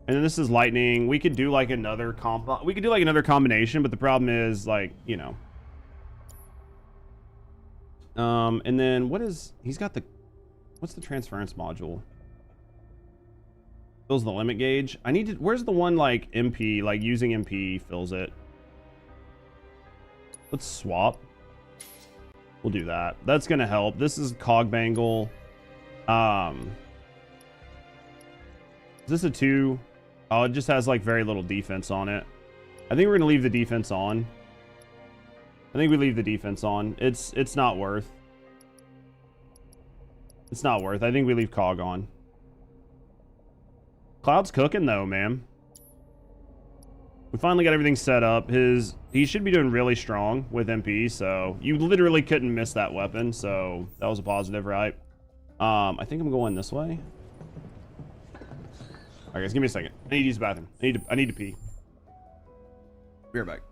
And then this is lightning. We could do like another combination, but the problem is like, you know. And then what is, he's got the, what's the transference module? Fills the limit gauge. I need to, where's the one like MP, like using MP fills it? Let's swap. We'll do that. That's going to help. This is cog bangle. Is this a 2? Oh, it just has like very little defense on it. I think we're gonna leave the defense on. I think we leave the defense on. It's not worth. It's not worth. I think we leave cog on. Cloud's cooking though, man. We finally got everything set up. He should be doing really strong with MP, so you literally couldn't miss that weapon, so that was a positive, right? I think I'm going this way. All right, guys, give me a second. I need to use the bathroom. I need to pee. Be right back.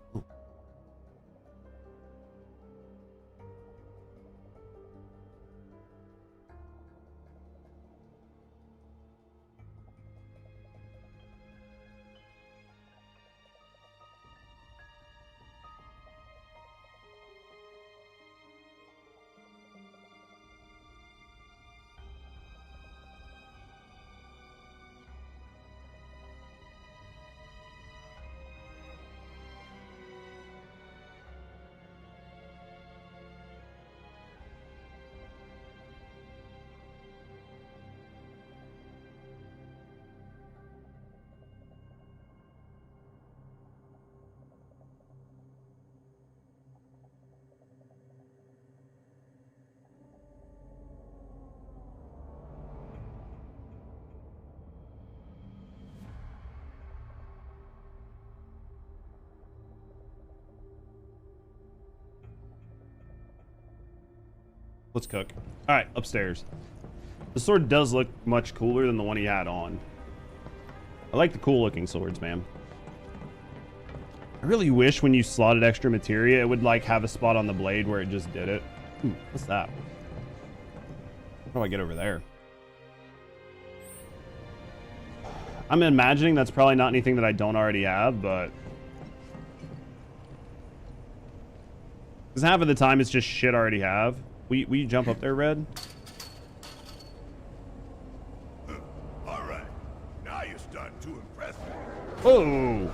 Let's cook. All right, upstairs. The sword does look much cooler than the one he had on. I like the cool looking swords, man. I really wish when you slotted extra materia, it would like have a spot on the blade where it just did it. Ooh, what's that? How do I get over there? I'm imagining that's probably not anything that I don't already have, but... because half of the time it's just shit I already have. Will you jump up there, Red? All right. Now you're starting to impress me. Oh!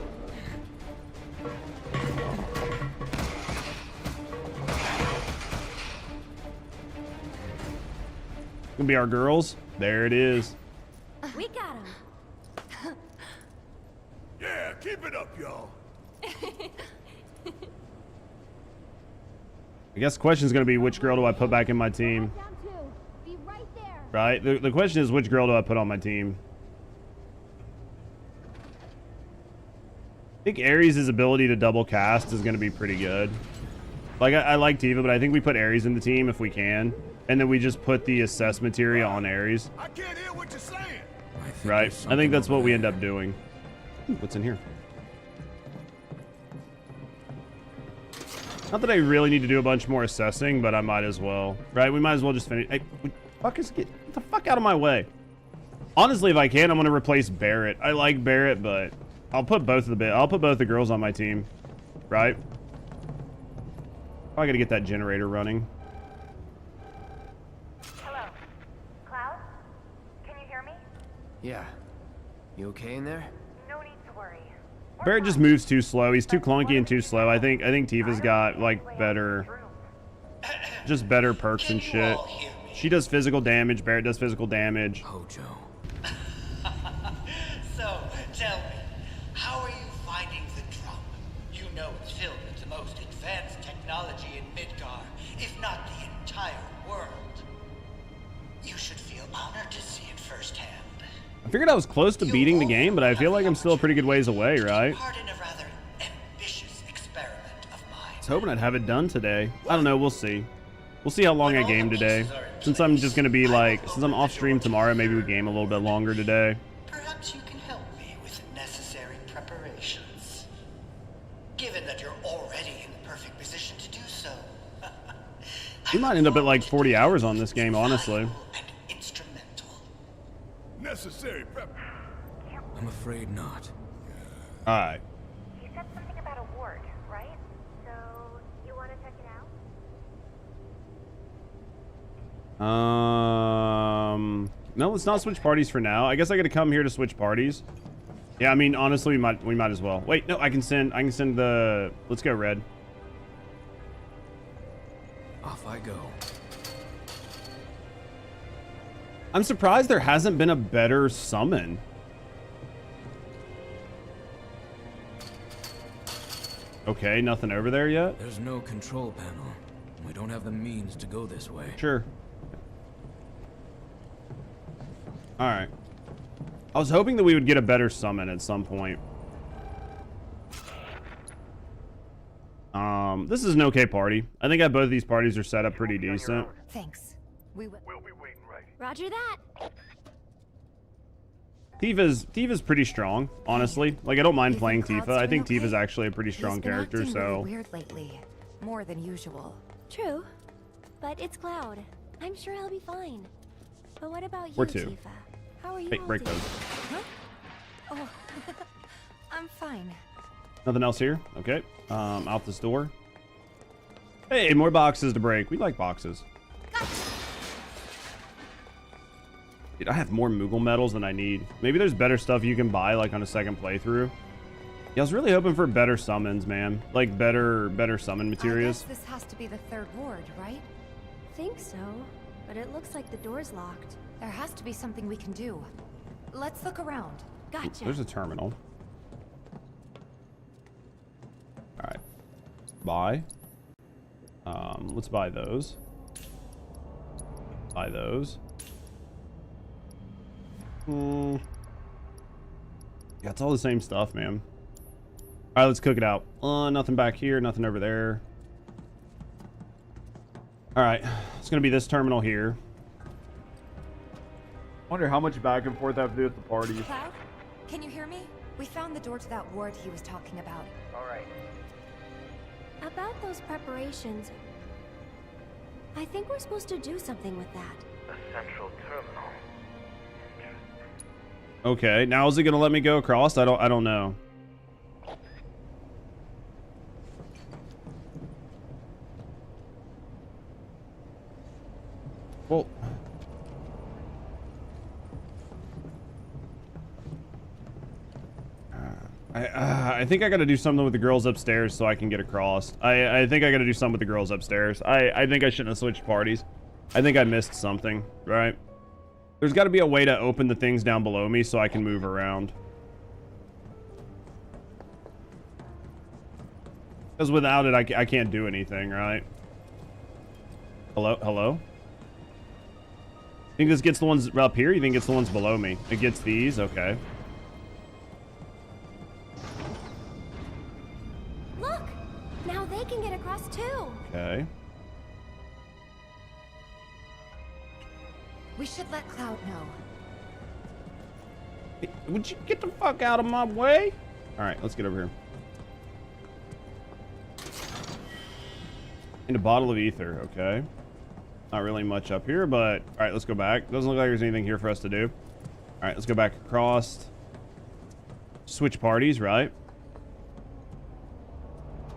Gonna be our girls. There it is. We got him. Yeah, keep it up, y'all. I guess the question is going to be, which girl do I put back in my team? Right? The question is, which girl do I put on my team? I think Ares' ability to double cast is going to be pretty good. Like, I like Tifa, but I think we put Ares in the team if we can. And then we just put the assess materia on Ares. I can't hear what you're saying. Right? I think that's what we end up doing. Ooh, what's in here? Not that I really need to do a bunch more assessing, but I might as well. Right? We might as well just finish. Hey, get the fuck out of my way. Honestly, if I can, I'm going to replace Barrett. I like Barrett, but I'll put both the girls on my team. Right? I got to get that generator running. Hello. Cloud? Can you hear me? Yeah. You okay in there? No need to worry. Barrett just moves too slow. He's too clunky and too slow. I think Tifa's got like better perks and shit. She does physical damage. Barrett does physical damage. Hojo. So, tell me, how are you finding the drum? You know it's filled with the most advanced technology in Midgar, if not the entire world. You should feel honored to see it firsthand. I figured I was close to beating the game, but I feel like I'm still a pretty good ways away, right? I was hoping I'd have it done today. I don't know, we'll see. We'll see how long I game today. Since I'm just gonna be like, since I'm off stream tomorrow, maybe we game a little bit longer today. Perhaps you can help me with necessary preparations. Given that you're already in the perfect position to do so. We might end up at like 40 hours on this game, honestly. Necessary prep. I'm afraid not. Alright. You said something about a ward, right? So, you want to check it out? No, let's not switch parties for now. I guess I gotta come here to switch parties. Yeah, I mean, honestly, we might as well. Wait, no, I can send the, let's go Red. Off I go. I'm surprised there hasn't been a better summon. Okay, nothing over there yet? There's no control panel. We don't have the means to go this way. Sure. Alright. I was hoping that we would get a better summon at some point. This is an okay party. I think both of these parties are set up pretty decent. Thanks. We'll be waiting right. Roger that. Tifa's pretty strong, honestly. Like, I don't mind playing Tifa. I think Tifa's actually a pretty strong character, He's been so... acting really weird lately. More than usual. True. But it's Cloud. I'm sure he'll be fine. But what about you, Where to? Tifa? How are you Hey, break holding? those. Huh? Oh, I'm fine. Nothing else here? Okay. Out this door. Hey, more boxes to break. We like boxes. Dude, I have more Moogle medals than I need. Maybe there's better stuff you can buy, like, on a second playthrough. Yeah, I was really hoping for better summons, man. Like, better summon materials. I guess this has to be the third ward, right? Think so, but it looks like the door's locked. There has to be something we can do. Let's look around. Gotcha. There's a terminal. Alright. Buy. Let's buy those. Buy those. Yeah, it's all the same stuff, man. Alright, let's cook it out. Nothing back here, nothing over there. Alright, it's gonna be this terminal here. Wonder how much back and forth I have to do with the parties. Cloud, can you hear me? We found the door to that ward he was talking about. Alright. About those preparations, I think we're supposed to do something with that. A central terminal. Okay, now is it gonna let me go across? I don't know. Well, I think I gotta do something with the girls upstairs so I can get across. I think I gotta do something with the girls upstairs. I think I shouldn't have switched parties. I think I missed something, right? There's got to be a way to open the things down below me so I can move around. Because without it, I can't do anything, right? Hello? Hello? You think this gets the ones up here? You think it's the ones below me? It gets these? Okay. Look! Now they can get across too. Okay. We should let Cloud know. Hey, would you get the fuck out of my way? All right, let's get over here. And a bottle of ether, okay. Not really much up here, but all right, let's go back. Doesn't look like there's anything here for us to do. All right, let's go back across. Switch parties, right?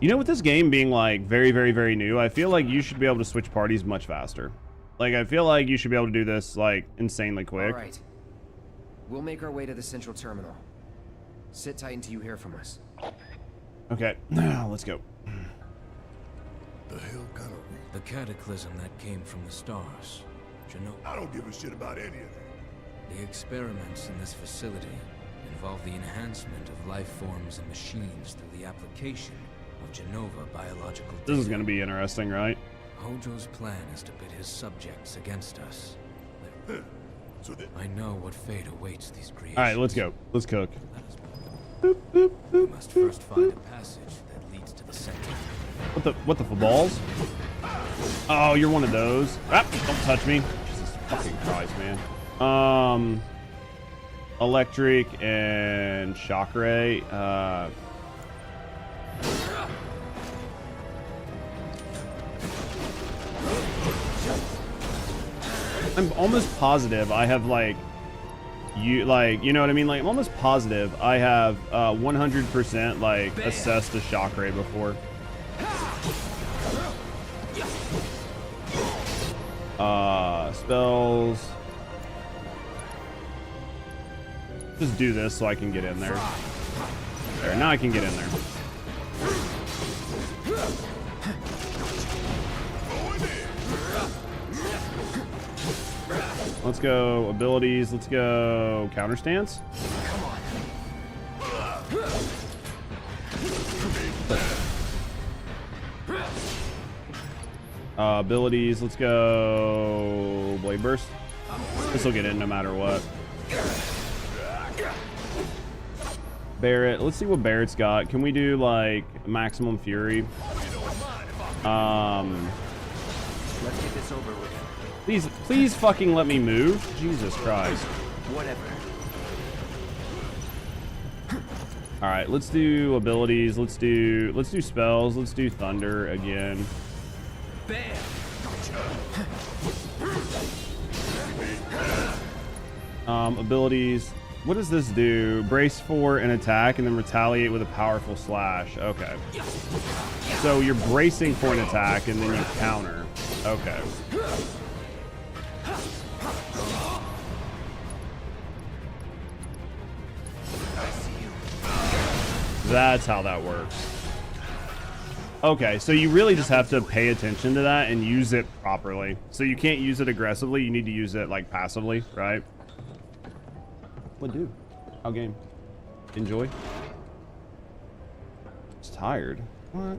You know, with this game being like very, very, very new, I feel like you should be able to switch parties much faster. Like, I feel like you should be able to do this, like, insanely quick. All right. We'll make our way to the central terminal. Sit tight until you hear from us. Okay, now let's go. The hell kind of... The cataclysm that came from the stars. I don't give a shit about any of that. The experiments in this facility involve the enhancement of life forms and machines through the application of Genova biological data. This is going to be interesting, right? Hojo's plan is to pit his subjects against us. So I know what fate awaits these creations. All right, let's go. Let's cook. We must first find a passage that leads to the center. What the balls? Oh, you're one of those. Ah, don't touch me. Jesus fucking Christ, man. Electric and shock ray. I'm almost positive I have you know what I mean? Like, I'm almost positive I have 100% like assessed the shock ray before. Spells. Just do this so I can get in there. There, now I can get in there. Let's go abilities. Let's go counter stance. Abilities. Let's go blade burst. This will get in no matter what. Barrett. Let's see what Barrett's got. Can we do like maximum fury? Let's get this over with. Please fucking let me move. Jesus Christ. Whatever. All right, let's do abilities. Let's do spells. Let's do thunder again. Bam. Abilities. What does this do? Brace for an attack and then retaliate with a powerful slash. Okay. So you're bracing for an attack and then you counter. Okay. That's how that works. Okay, so you really just have to pay attention to that and use it properly. So you can't use it aggressively. You need to use it like passively, right? What do? How game? Enjoy? It's tired. What?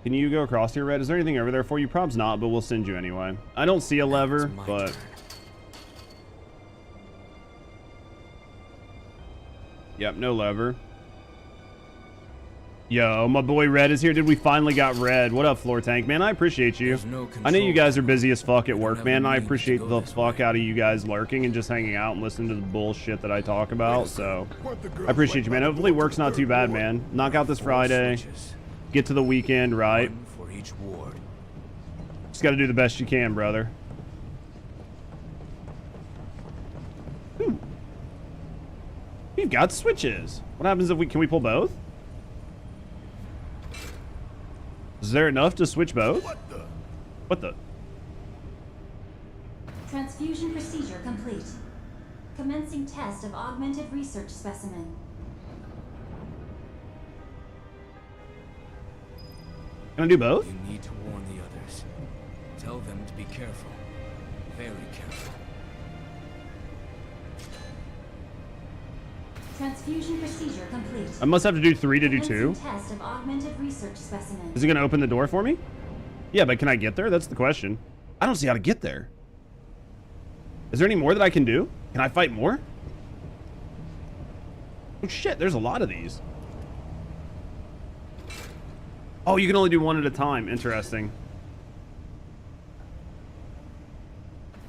Can you go across here, Red? Is there anything over there for you? Prob's not, but we'll send you anyway. I don't see a lever, but... Yep, no lever. Yo, my boy Red is here. Dude, we finally got Red. What up, Floor Tank? Man, I appreciate you. I know you guys are busy as fuck at work, man. I appreciate the fuck out of you guys lurking and just hanging out and listening to the bullshit that I talk about. So, I appreciate you, man. Hopefully work's not too bad, man. Knock out this Friday. Get to the weekend, right? For each ward. Just got to do the best you can, brother. We've got switches. What happens if can we pull both? Is there enough to switch both? What the? Transfusion procedure complete. Commencing test of augmented research specimen. Can I do both? You need to warn the others. Tell them to be careful. Very careful. Transfusion procedure complete. I must have to do 3 to do 2. Test of augmented research specimen. Is it going to open the door for me? Yeah, but can I get there? That's the question. I don't see how to get there. Is there any more that I can do? Can I fight more? Oh shit, there's a lot of these. Oh, you can only do 1 at a time. Interesting.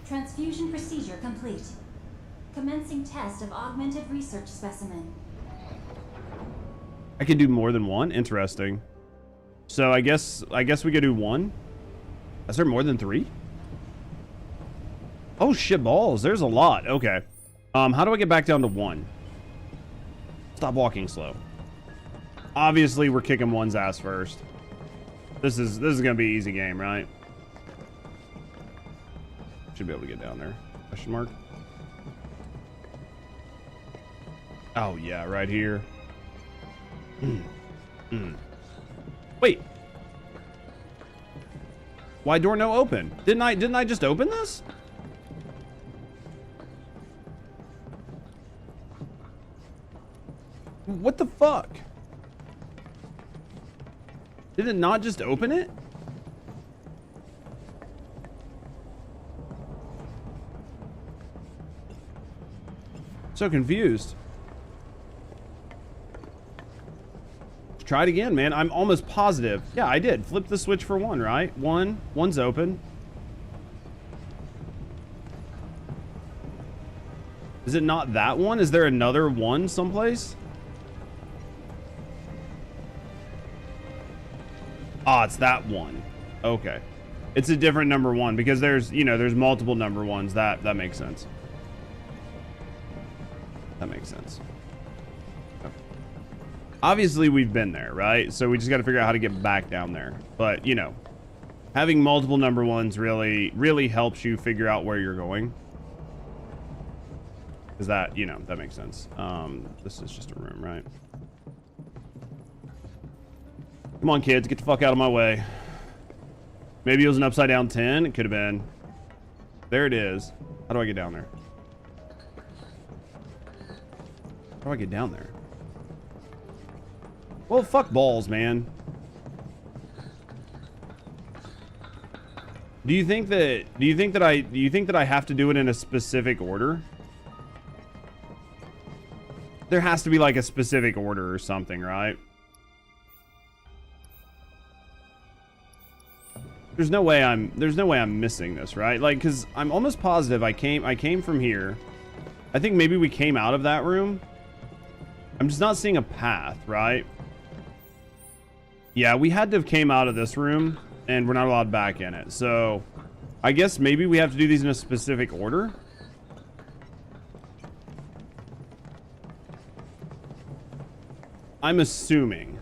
Transfusion procedure complete. Commencing test of augmented research specimen. I can do more than 1? Interesting. So I guess we could do 1. Is there more than 3? Oh shit balls, there's a lot. Okay. How do I get back down to 1? Stop walking slow. Obviously we're kicking 1's ass first. This is gonna be an easy game, right? Should be able to get down there. Question mark. Oh yeah, right here. Wait. Why door no open? Didn't I just open this? What the fuck? Did it not just open it? So confused. Try it again, man. I'm almost positive. Yeah, I did. Flip the switch for 1, right? 1's open. Is it not that one? Is there another 1 someplace? Ah, it's that 1. Okay. It's a different number 1 because there's, you know, there's multiple number 1s. That makes sense. That makes sense. Okay. Obviously, we've been there, right? So we just got to figure out how to get back down there. But, you know, having multiple number 1s really helps you figure out where you're going. Because that, you know, that makes sense. This is just a room, right? Come on, kids, get the fuck out of my way. Maybe it was an upside down 10. It could have been. There it is. How do I get down there? How do I get down there? Well, fuck balls, man. Do you think that I have to do it in a specific order? There has to be like a specific order or something, right? There's no way I'm missing this, right? Like, cause I'm almost positive I came from here. I think maybe we came out of that room. I'm just not seeing a path, right? Yeah, we had to have came out of this room and we're not allowed back in it. So I guess maybe we have to do these in a specific order. I'm assuming.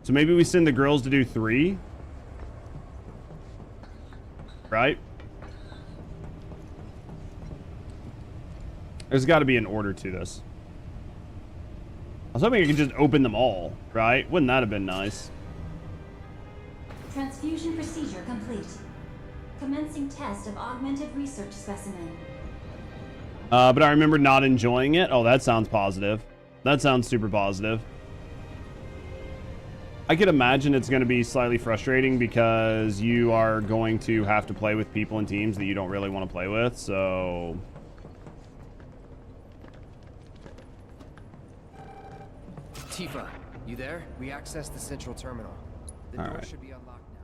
So maybe we send the girls to do 3. Right? There's got to be an order to this. I was hoping I could just open them all, right? Wouldn't that have been nice? Transfusion procedure complete. Commencing test of augmented research specimen. But I remember not enjoying it. Oh, that sounds positive. That sounds super positive. I could imagine it's going to be slightly frustrating because you are going to have to play with people and teams that you don't really want to play with, so... Tifa, you there? We accessed the central terminal. The door should be unlocked now.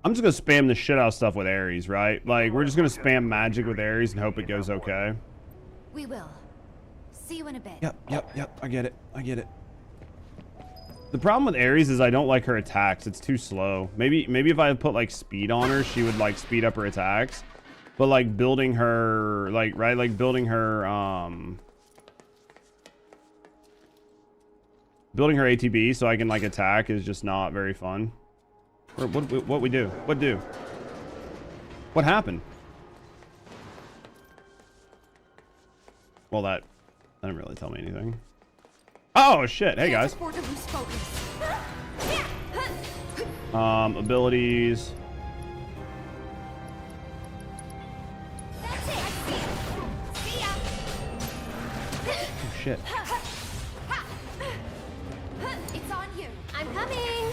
I'm just going to spam the shit out of stuff with Ares, right? Like, we're just going to spam magic with Ares and hope it goes okay. We will. See you in a bit. Yep. I get it. The problem with Ares is I don't like her attacks. It's too slow. Maybe if I put like speed on her, she would like speed up her attacks. But like building her, like, right? Like building her ATB so I can like attack is just not very fun. Or what we do? What happened? Well, that didn't really tell me anything. Oh shit! Hey guys. Abilities. Oh shit. It's on you. I'm coming.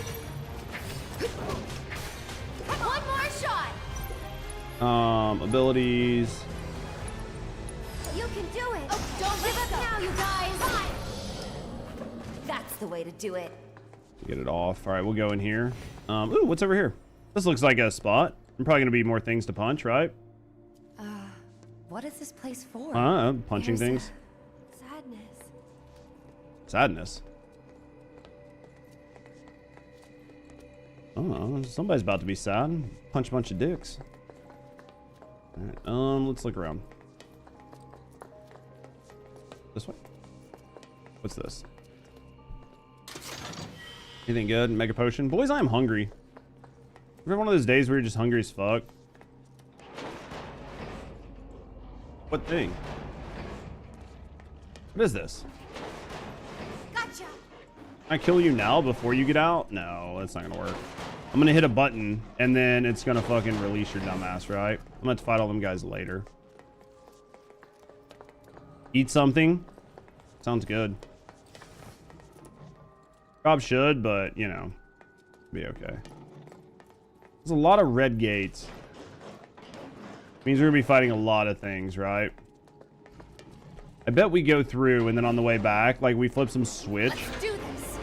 One more shot. Abilities. You can do it. Oh, don't give up now, you guys. That's the way to do it. Get it off. All right, we'll go in here. Ooh, what's over here? This looks like a spot. I'm probably gonna be more things to punch, right? What is this place for? Punching things. Sadness. Oh, somebody's about to be sad. Punch a bunch of dicks. All right, let's look around. This way? What's this? Anything good? Mega potion? Boys, I am hungry. Remember one of those days where you're just hungry as fuck? What thing? What is this? Gotcha. Can I kill you now before you get out? No, that's not gonna work. I'm gonna hit a button and then it's gonna fucking release your dumbass, right? I'm gonna have to fight all them guys later. Eat something? Sounds good. Probably should, but you know, be okay. There's a lot of red gates. Means we're gonna be fighting a lot of things, right? I bet we go through and then on the way back, like we flip some switch. Let's do this.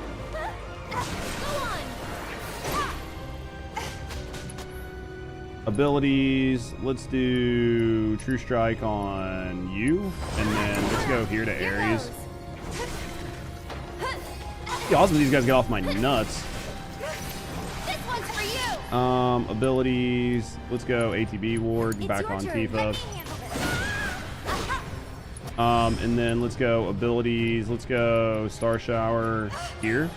Abilities. Let's do True Strike on you, and then let's go here to Ares. It'd be awesome if these guys get off my nuts. This one's for you. Abilities. Let's go ATB ward back on Tifa. And then let's go abilities. Let's go Star Shower here.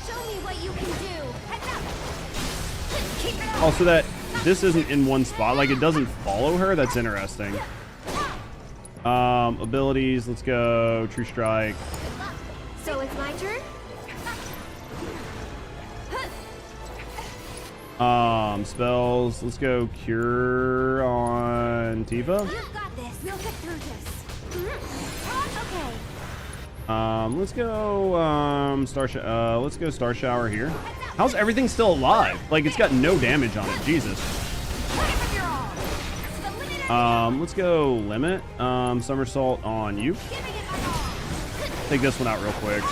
Show me what you can do. Heads up. Keep it up. Also, that this isn't in one spot. Like it doesn't follow her. That's interesting. Abilities. Let's go True Strike. So it's my turn? Spells. Let's go Cure on Tifa. You've got this. We'll get through this. Okay. Let's go let's go Star Shower here. How's everything still alive? Like it's got no damage on it. Jesus. Give it your all. To the limit Let's go limit. Somersault on you. Take this one out real quick.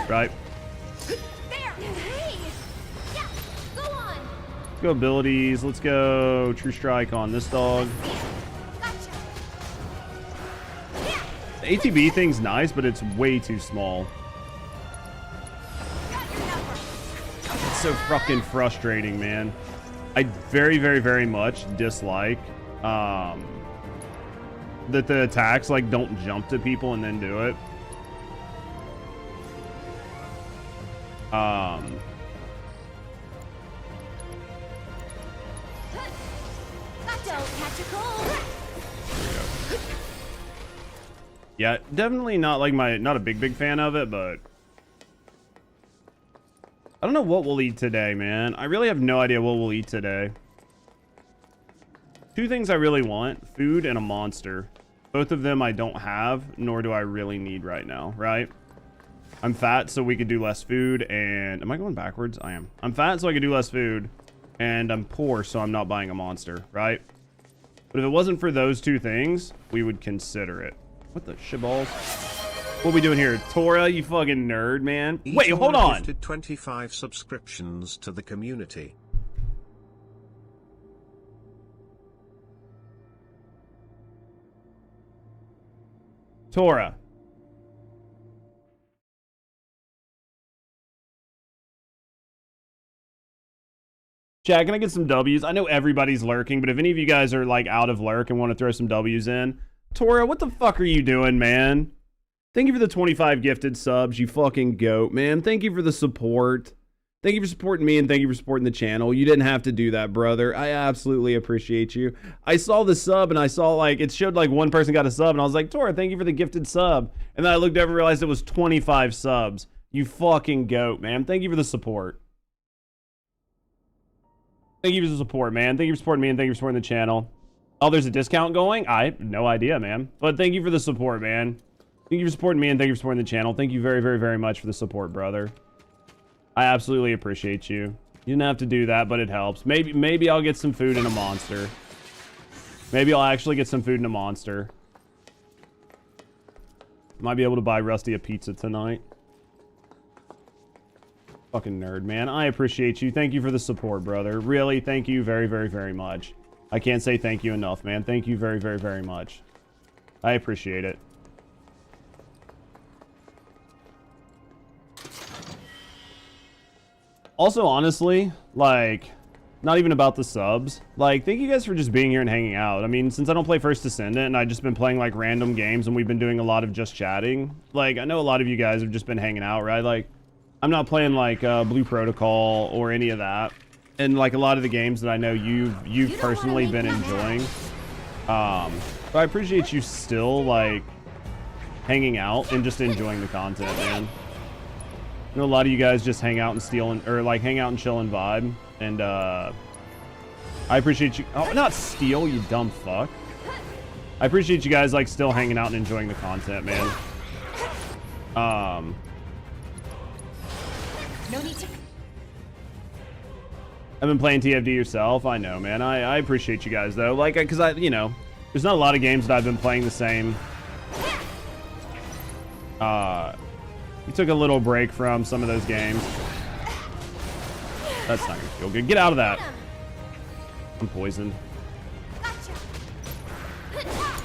Right. Let's go abilities. Let's go True Strike on this dog. The ATB thing's nice, but it's way too small. It's so fucking frustrating, man. I very, very, very much dislike that the attacks like don't jump to people and then do it. Yeah, definitely not like not a big fan of it, but I don't know what we'll eat today, man. I really have no idea what we'll eat today. Two things I really want, food and a monster. Both of them I don't have, nor do I really need right now, right? I'm fat, so we could do less food, and... Am I going backwards? I am. I'm fat, so I could do less food, and I'm poor, so I'm not buying a monster, right? But if it wasn't for those two things, we would consider it. What the shitballs? What are we doing here? Tora, you fucking nerd, man. Wait, hold on. 25 subscriptions to the community. Tora. Chat, can I get some W's? I know everybody's lurking, but if any of you guys are like out of lurk and want to throw some W's in, Tora, what the fuck are you doing, man? Thank you for the 25 gifted subs, you fucking goat, man. Thank you for the support. Thank you for supporting me, and thank you for supporting the channel. You didn't have to do that, brother. I absolutely appreciate you. I saw the sub, and I saw, like, it showed, like, one person got a sub, and I was like, Tora, thank you for the gifted sub. And then I looked over and realized it was 25 subs. You fucking goat, man. Thank you for the support. Thank you for the support, man. Thank you for supporting me, and thank you for supporting the channel. Oh, there's a discount going? I have no idea, man. But thank you for the support, man. Thank you for supporting me, and thank you for supporting the channel. Thank you very, very, very much for the support, brother. I absolutely appreciate you. You didn't have to do that, but it helps. Maybe I'll get some food and a monster. Maybe I'll actually get some food and a monster. Might be able to buy Rusty a pizza tonight. Fucking nerd, man. I appreciate you. Thank you for the support, brother. Really, thank you very, very, very much. I can't say thank you enough, man. Thank you very, very, very much. I appreciate it. Also, honestly, like, not even about the subs. Like, thank you guys for just being here and hanging out. I mean, since I don't play First Descendant and I've just been playing, like, random games and we've been doing a lot of just chatting, like, I know a lot of you guys have just been hanging out, right? Like, I'm not playing, like, Blue Protocol or any of that. And, like, a lot of the games that I know you've personally been enjoying. But I appreciate you still, like, hanging out and just enjoying the content, man. I know a lot of you guys just hang out and steal and, or like hang out and chill and vibe, and I appreciate you. Oh, not steal, you dumb fuck. I appreciate you guys like still hanging out and enjoying the content, man. No need to. I've been playing TFD yourself. I know, man. I appreciate you guys though, like, cause you know, there's not a lot of games that I've been playing the same. We took a little break from some of those games. That's not gonna feel good. Get out of that. I'm poisoned. Gotcha.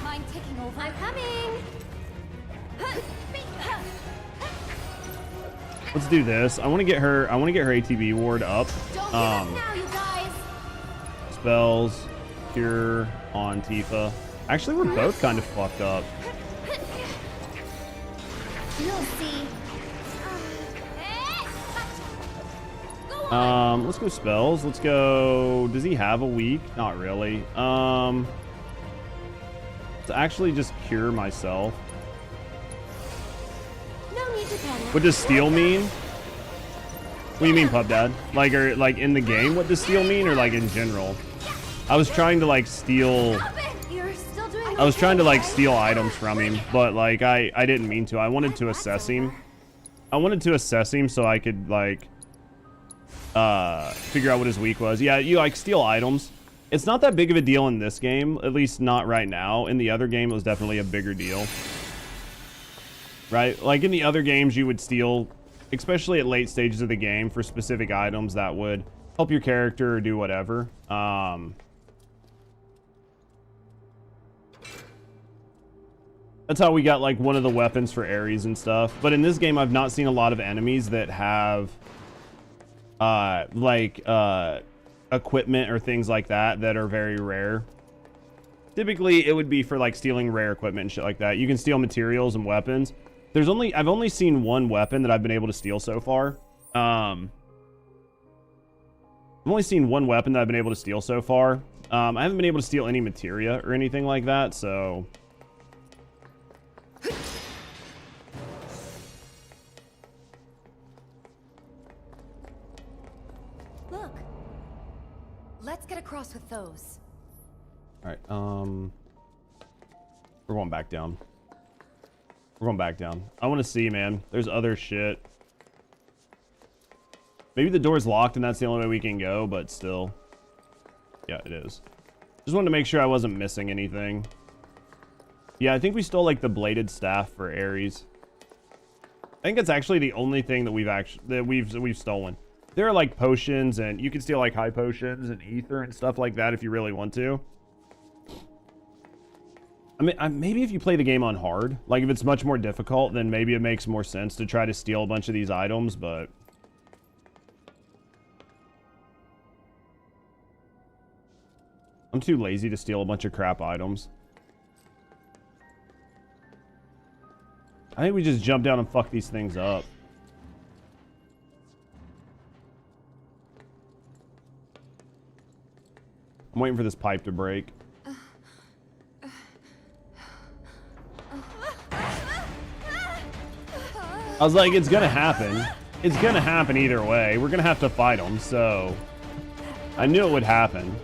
Mind taking over. I'm coming. Let's do this. I want to get her ATB ward up. Don't give up now, you guys. Spells, cure on Tifa. Actually, we're both kind of fucked up. You'll see. Let's go spells. Let's go. Does he have a weak? Not really. To actually just cure myself. No need to panic. What does steal mean? What do you mean, Pub Dad? Like, or like in the game, what does steal mean, or like in general? I was trying to like steal. I was trying to like steal items from him, but like I didn't mean to. I wanted to assess him. I wanted to assess him so I could like figure out what his weak was. Yeah, you like steal items. It's not that big of a deal in this game, at least not right now. In the other game, it was definitely a bigger deal. Right? Like in the other games, you would steal, especially at late stages of the game, for specific items that would help your character or do whatever. That's how we got like one of the weapons for Ares and stuff. But in this game, I've not seen a lot of enemies that have equipment or things like that that are very rare. Typically, it would be for like stealing rare equipment and shit like that. You can steal materials and weapons. I've only seen one weapon that I've been able to steal so far. I've only seen one weapon that I've been able to steal so far. I haven't been able to steal any materia or anything like that, so... Look. Let's get across with those. Alright, we're going back down. We're going back down. I want to see, man. There's other shit. Maybe the door's locked and that's the only way we can go, but still. Yeah, it is. Just wanted to make sure I wasn't missing anything. Yeah, I think we stole like the bladed staff for Ares. I think it's actually the only thing that we've stolen. There are like potions, and you can steal like high potions and ether and stuff like that if you really want to. I mean, maybe if you play the game on hard, like if it's much more difficult, then maybe it makes more sense to try to steal a bunch of these items, but... I'm too lazy to steal a bunch of crap items. I think we just jump down and fuck these things up. I'm waiting for this pipe to break. I was like, it's gonna happen. It's gonna happen either way. We're gonna have to fight them, so... I knew it would happen.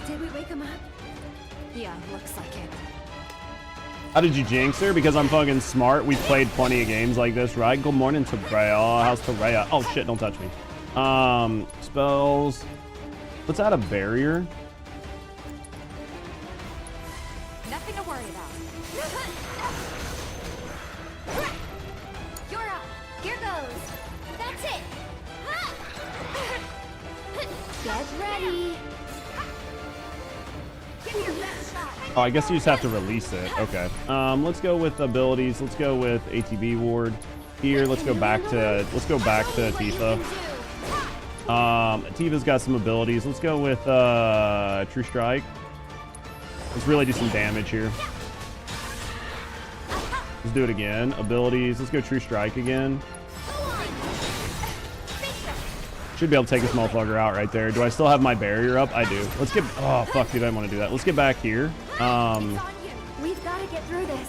Did we wake him up? Yeah, looks like it. How did you jinx her? Because I'm fucking smart. We've played plenty of games like this, right? Good morning, Tabrea. How's Tabrea? Oh shit, don't touch me. Spells. Let's add a barrier. Nothing to worry about. You're up. Here goes. That's it. Get ready. Give me your best shot. Oh, I guess you just have to release it. Okay. Let's go with abilities. Let's go with ATB ward. Here, let's go back to Tifa. Tifa's got some abilities. Let's go with True Strike. Let's really do some damage here. Let's do it again. Abilities. Let's go True Strike again. Should be able to take this motherfucker out right there. Do I still have my barrier up? I do. Let's get... Oh, fuck, dude. I didn't want to do that. Let's get back here. We've got to get through this.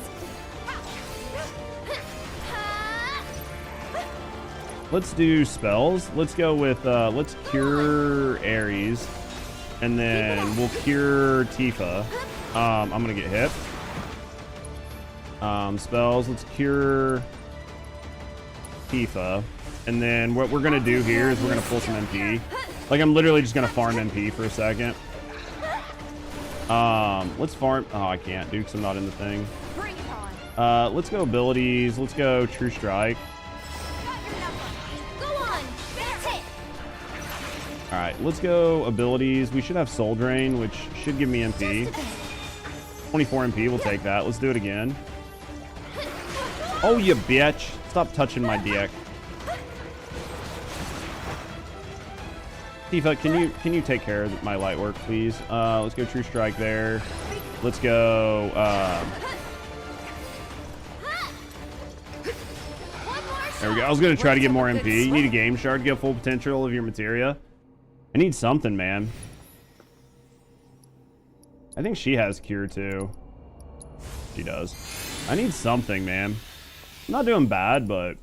Let's do spells. Let's go with... let's cure Ares. And then we'll cure Tifa. I'm going to get hit. Spells. Let's cure Tifa. And then what we're going to do here is we're going to pull some MP. Like, I'm literally just going to farm MP for a second. Let's farm... Oh, I can't, dude, because I'm not in the thing. Let's go abilities. Let's go True Strike. Alright, let's go abilities. We should have Soul Drain, which should give me MP. 24 MP, we'll take that. Let's do it again. Oh, you bitch. Stop touching my dick. Tifa, can you take care of my light work, please? Let's go True Strike there. Let's go, there we go. I was going to try to get more MP. You need a game shard to get full potential of your materia. I need something, man. I think she has cure, too. She does. I need something, man. I'm not doing bad, but...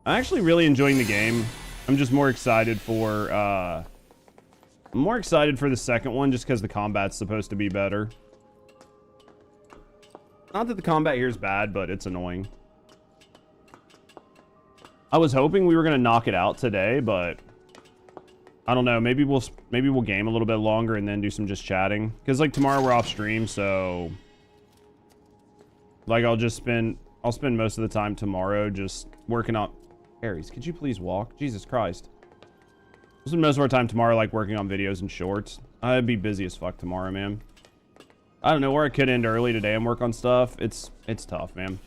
I'm actually really enjoying the game. I'm just more excited for, I'm more excited for the second one just because the combat's supposed to be better. Not that the combat here is bad, but it's annoying. I was hoping we were going to knock it out today, but I don't know. Maybe we'll game a little bit longer and then do some just chatting. Because like tomorrow we're off stream, so like I'll spend most of the time tomorrow just working on. Aries, could you please walk? Jesus Christ. We'll spend most of our time tomorrow like working on videos and shorts. I'd be busy as fuck tomorrow, man. I don't know where I could end early today and work on stuff. It's tough, man.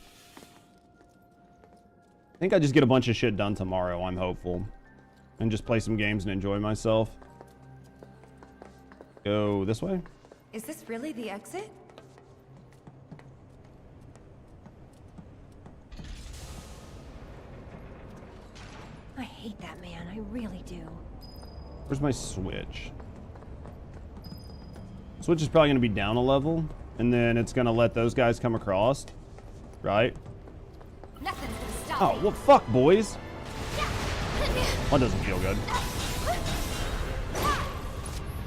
I think I just get a bunch of shit done tomorrow. I'm hopeful. And just play some games and enjoy myself. Go this way? Is this really the exit? I hate that man, I really do. Where's my switch? Switch is probably going to be down a level. And then it's going to let those guys come across. Right? Nothing's gonna stop Oh, well, fuck, boys. That doesn't feel good.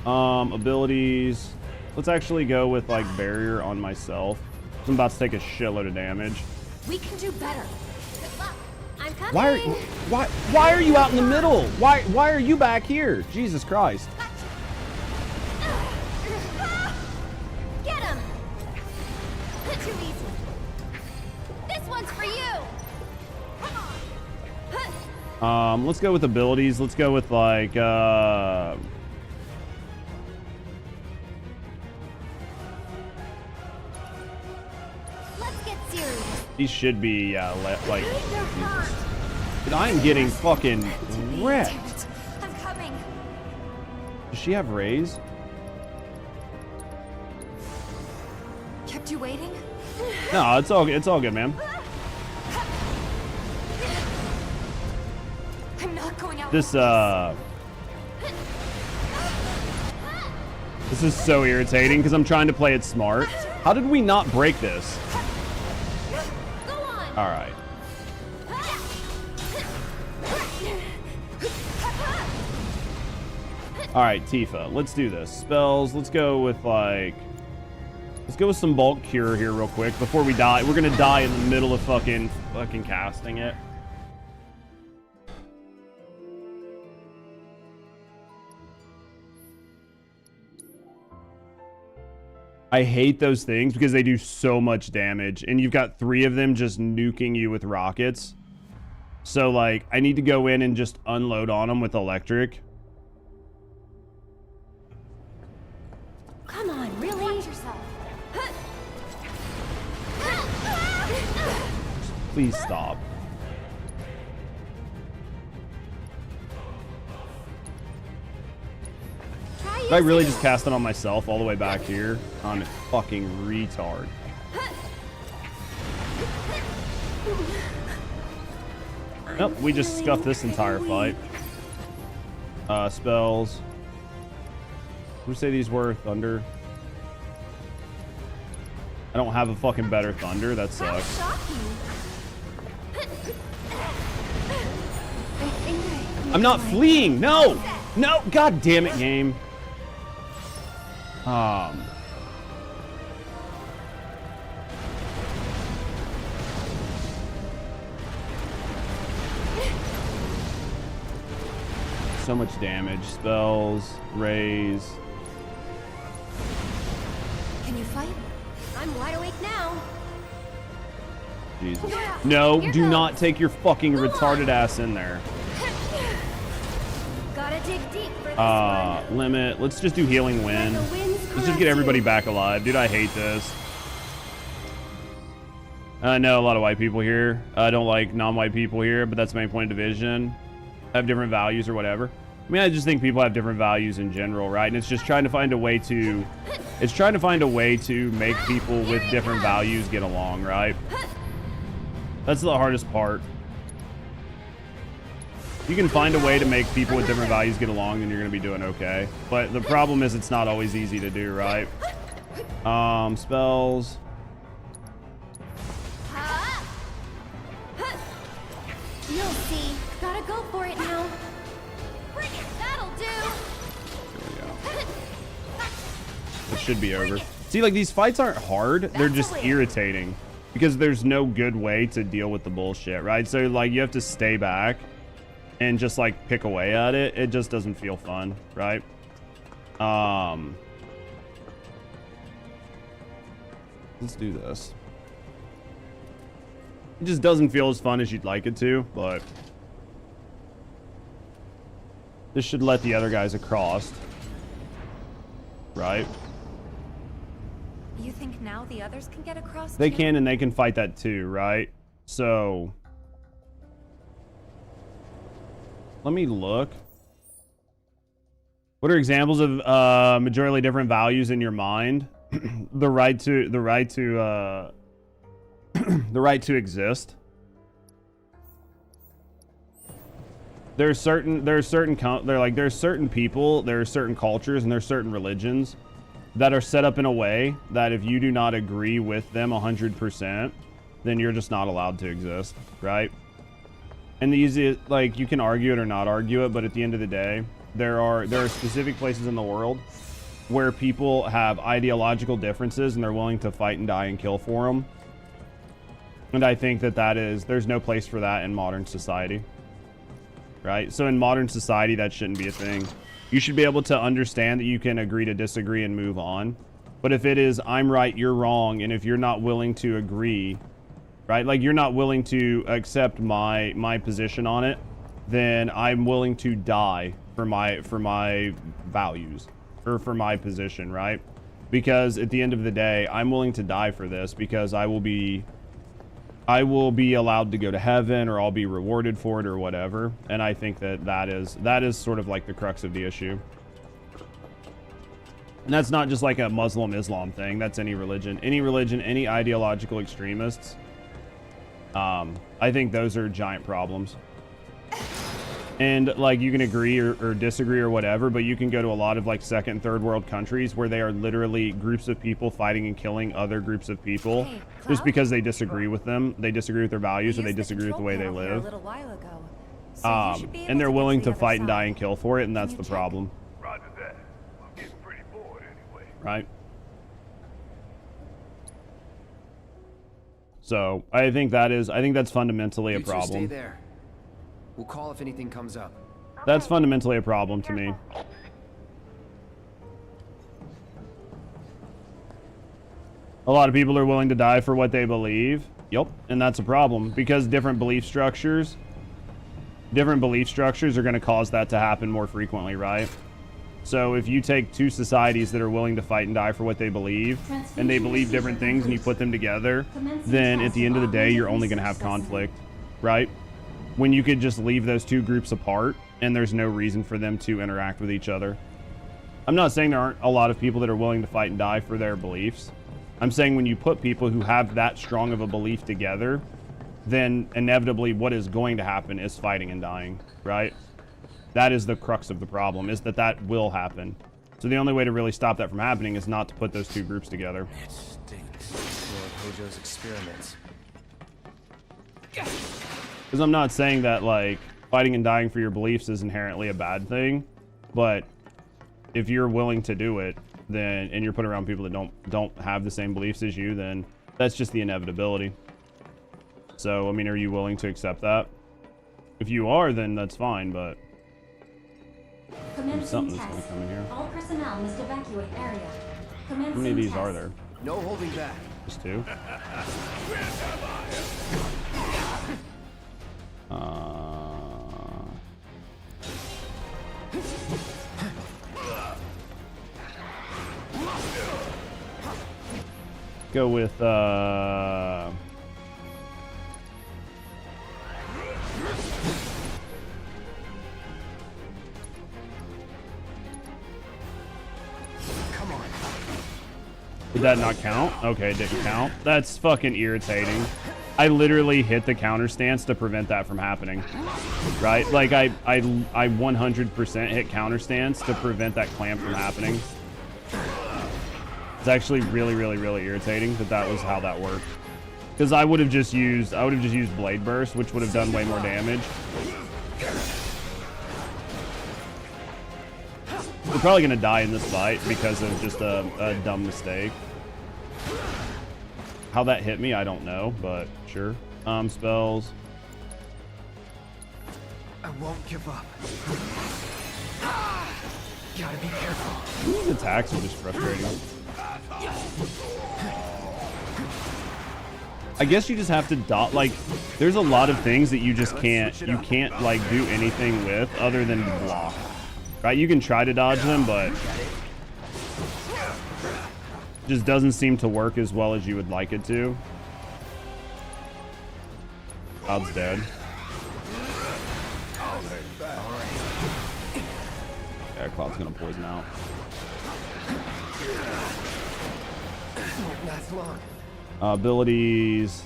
Abilities. Let's actually go with, like, barrier on myself. I'm about to take a shitload of damage. We can do better. Good luck. I'm coming. Why are you out in the middle? Why are you back here? Jesus Christ. Get him. Too easy. This one's for you. Let's go with abilities. Let's go with like Let's get serious. these should be like Jesus. Dude, I am getting fucking wrecked. I'm coming. Does she have raise? Kept you waiting? No, it's all good, man. I'm not going out. This is so irritating because I'm trying to play it smart. How did we not break this? All right. All right, Tifa, let's do this. Spells, let's go with some bulk cure here real quick before we die. We're gonna die in the middle of fucking casting it. I hate those things because they do so much damage and you've got 3 of them just nuking you with rockets. So like I need to go in and just unload on them with electric. Come on, really? Watch yourself. Please stop. Did I really just cast it on myself all the way back here? I'm a fucking retard. Nope, we just scuffed this entire fight. Spells. Who say these were? Thunder. I don't have a fucking better thunder. That sucks. I'm not fleeing. No. No. God damn it, game. So much damage. Spells, raise. Can you fight? I'm wide awake now. Jesus. No, do not take your fucking retarded ass in there. Gotta dig deep for this one. Limit. Let's just do healing wind. Let's just get everybody back alive. Dude, I hate this. I know a lot of white people here. I don't like non-white people here, but that's the main point of division. Have different values or whatever. I mean, I just think people have different values in general, right? And it's just trying to find a way to... It's trying to find a way to make people with different values get along, right? That's the hardest part. You can find a way to make people with different values get along, then you're going to be doing okay. But the problem is it's not always easy to do, right? Spells. You'll see. Gotta go for it now. Bring it. That'll do. There we go. It should be over. See, like, these fights aren't hard. They're just irritating. Because there's no good way to deal with the bullshit, right? So, like, you have to stay back. and just like pick away at it, it just doesn't feel fun, right? Let's do this. It just doesn't feel as fun as you'd like it to, but this should let the other guys across, right? You think now the others can get across? They too? can, and they can fight that too, right? So let me look. What are examples of majorly different values in your mind? the right to exist. There's certain people, there are certain cultures, and there's certain religions that are set up in a way that if you do not agree with them 100%, then you're just not allowed to exist, right? And the easiest, like, you can argue it or not argue it, but at the end of the day, there are specific places in the world where people have ideological differences and they're willing to fight and die and kill for them. And I think there's no place for that in modern society, right? So in modern society, that shouldn't be a thing. You should be able to understand that you can agree to disagree and move on. But if it is, I'm right, you're wrong, and if you're not willing to agree, right? Like, you're not willing to accept my position on it, then I'm willing to die for my values, or for my position, right? Because at the end of the day, I'm willing to die for this because I will be allowed to go to heaven, or I'll be rewarded for it, or whatever. And I think that is sort of like the crux of the issue. And that's not just like a Muslim Islam thing. That's any religion, any ideological extremists. I think those are giant problems. And like, you can agree or disagree or whatever, but you can go to a lot of like second and third world countries where they are literally groups of people fighting and killing other groups of people just because they disagree with them. They disagree with their values, or they disagree with the way they live. And they're willing to fight and die and kill for it, and that's the problem. Roger that. I'm getting pretty bored anyway. Right? So I think that's fundamentally a problem. Stay there. We'll call if anything comes up. That's fundamentally a problem to me. A lot of people are willing to die for what they believe. Yep, and that's a problem because different belief structures are going to cause that to happen more frequently, right? So if you take two societies that are willing to fight and die for what they believe, and they believe different things, and you put them together, then at the end of the day, you're only going to have conflict, right? When you could just leave those two groups apart and there's no reason for them to interact with each other. I'm not saying there aren't a lot of people that are willing to fight and die for their beliefs. I'm saying when you put people who have that strong of a belief together, then inevitably what is going to happen is fighting and dying, right? That is the crux of the problem, is that will happen. So the only way to really stop that from happening is not to put those two groups together. It stinks. Lord Hojo's experiments. Because I'm not saying that, like, fighting and dying for your beliefs is inherently a bad thing, but if you're willing to do it, then, and you're put around people that don't have the same beliefs as you, then that's just the inevitability. So, I mean, are you willing to accept that? If you are, then that's fine, but something's gonna come in here. All personnel must evacuate area. How many of these are there? No holding back. Just two? Go with Come on. Did that not count? Okay, it didn't count. That's fucking irritating. I literally hit the counter stance to prevent that from happening. Right? Like, I 100% hit counter stance to prevent that clamp from happening. It's actually really, really, really irritating that was how that worked. Because I would have just used Blade Burst, which would have done way more damage. We're probably gonna die in this fight because of just a dumb mistake. How that hit me, I don't know, but sure. Spells. I won't give up. Gotta be careful. These attacks are just frustrating. I guess you just have to dot, like, there's a lot of things that you just can't like do anything with other than block. Right? You can try to dodge them, but just doesn't seem to work as well as you would like it to. Cloud's dead. Yeah, Cloud's gonna poison out. Won't last long. Abilities.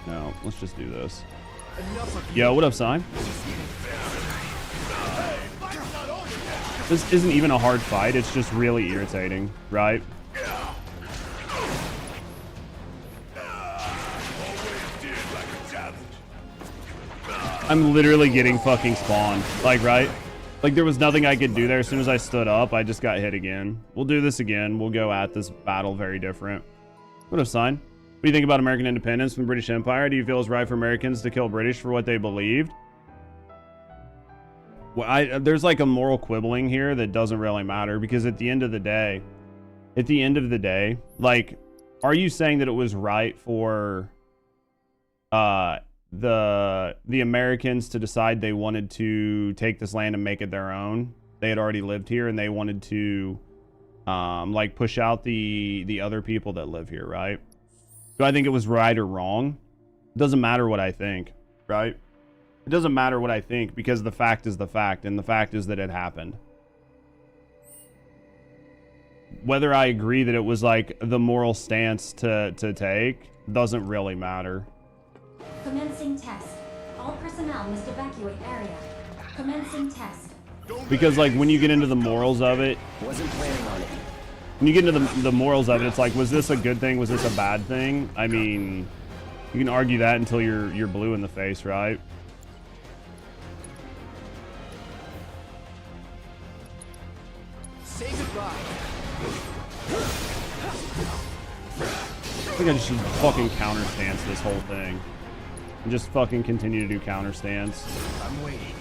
No, let's just do this. Yo, what up, Sign? This isn't even a hard fight. It's just really irritating, right? I'm literally getting fucking spawned. Like, right? Like, there was nothing I could do there. As soon as I stood up, I just got hit again. We'll do this again. We'll go at this battle very different. What up, Sign? What do you think about American independence from the British Empire? Do you feel it's right for Americans to kill British for what they believed? Well, there's like a moral quibbling here that doesn't really matter, because at the end of the day, like, are you saying that it was right for the Americans to decide they wanted to take this land and make it their own? They had already lived here and they wanted to like push out the other people that live here, right? Do I think it was right or wrong? It doesn't matter what I think, right? It doesn't matter what I think, because the fact is the fact, and the fact is that it happened. Whether I agree that it was like the moral stance to take doesn't really matter. Commencing test. All personnel must evacuate area. Commencing test. Because like when you get into the morals of it, Wasn't planning on it. when you get into the morals of it, it's like, was this a good thing? Was this a bad thing? I mean, you can argue that until you're blue in the face, right? Say goodbye. I think I just should fucking counter stance this whole thing. And just fucking continue to do counter stance. I'm waiting.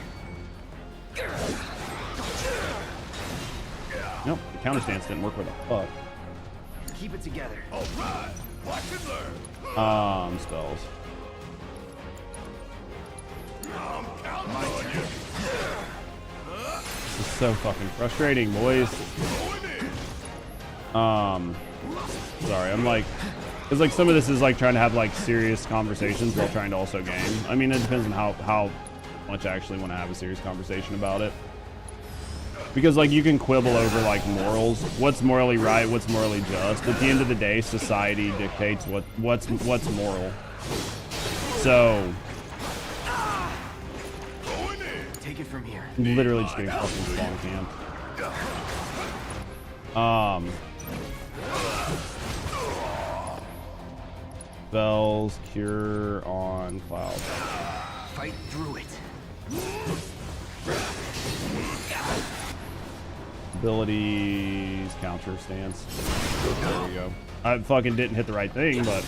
Nope, the counter stance didn't work. Where the fuck? Keep it together. All right. Watch and learn. Spells. I'm counting on you. This is so fucking frustrating, boys. Sorry, I'm like, it's like some of this is like trying to have like serious conversations while trying to also game. I mean, it depends on how much I actually want to have a serious conversation about it. Because like you can quibble over like morals, what's morally right, what's morally just. At the end of the day, society dictates what's moral. So Take it from here. I'm literally just getting fucking spawn camped. Spells, cure on Cloud. Fight through it. Abilities, counter stance. There we go. I fucking didn't hit the right thing, but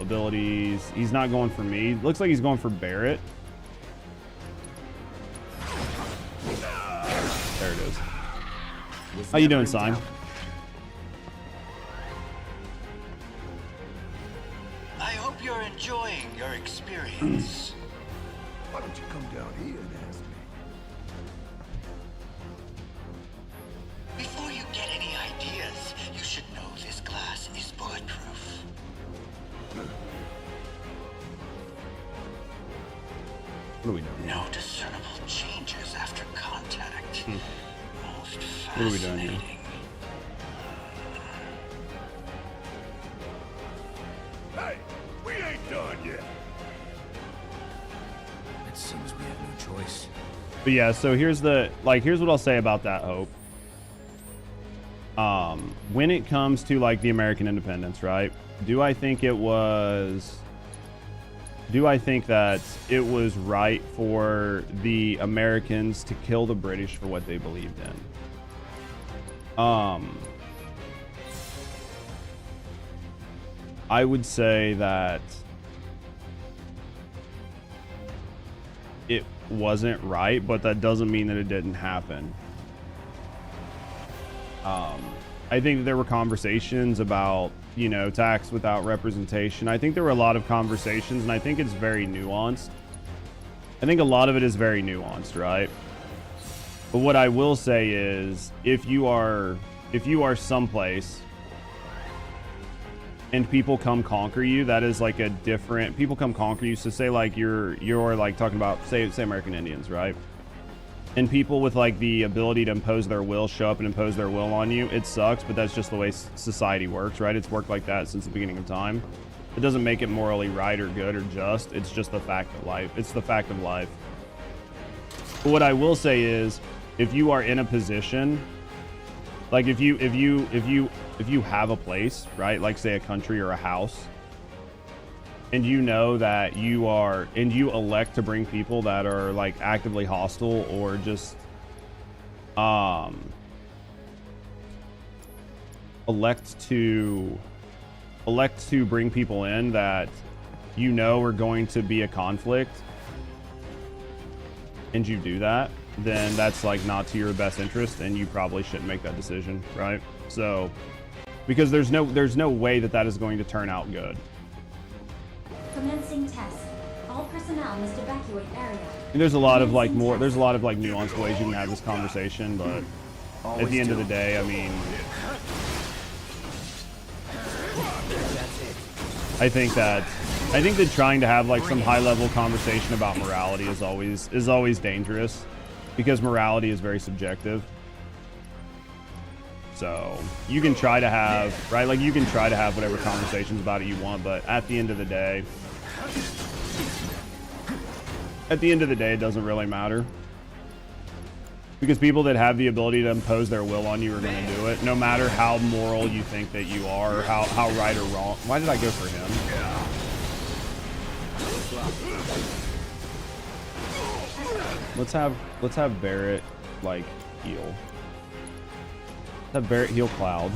abilities. He's not going for me. Looks like he's going for Barrett. There it is. How you doing, Sign? I hope you're enjoying your experience. Why don't you come down here and ask me? Before you get any ideas, you should know this glass is bulletproof. What are we doing? No discernible changes after contact. Most What are we doing here? Hey, we ain't done yet. It seems we have no choice. But yeah, so here's what I'll say about that, Hope. When it comes to like the American independence, right? Do I think that it was right for the Americans to kill the British for what they believed in? I would say that it wasn't right, but that doesn't mean that it didn't happen. I think there were conversations about, you know, tax without representation. I think there were a lot of conversations, and I think it's very nuanced. I think a lot of it is very nuanced, right? But what I will say is, if you are someplace and people come conquer you, that is like a different, people come conquer you. So say like you're like talking about say American Indians, right? And people with like the ability to impose their will show up and impose their will on you. It sucks, but that's just the way society works, right? It's worked like that since the beginning of time. It doesn't make it morally right or good or just. It's just the fact of life. It's the fact of life. But what I will say is, if you are in a position, like if you have a place, right? Like say a country or a house, and you know that you elect to bring people that are like actively hostile or just elect to bring people in that you know are going to be a conflict, and you do that, then that's like not to your best interest, and you probably shouldn't make that decision, right? So because there's no way that is going to turn out good. Commencing test. All personnel must evacuate area. And there's a lot of like nuanced ways you can have this conversation, but at the end of the day, I mean, I think that trying to have like some high level conversation about morality is always dangerous, because morality is very subjective. So you can try to have, right? Like you can try to have whatever conversations about it you want, but at the end of the day, it doesn't really matter. Because people that have the ability to impose their will on you are going to do it, no matter how moral you think that you are, or how right or wrong. Why did I go for him? Let's have Barrett like heal. Let's have Barrett heal Cloud.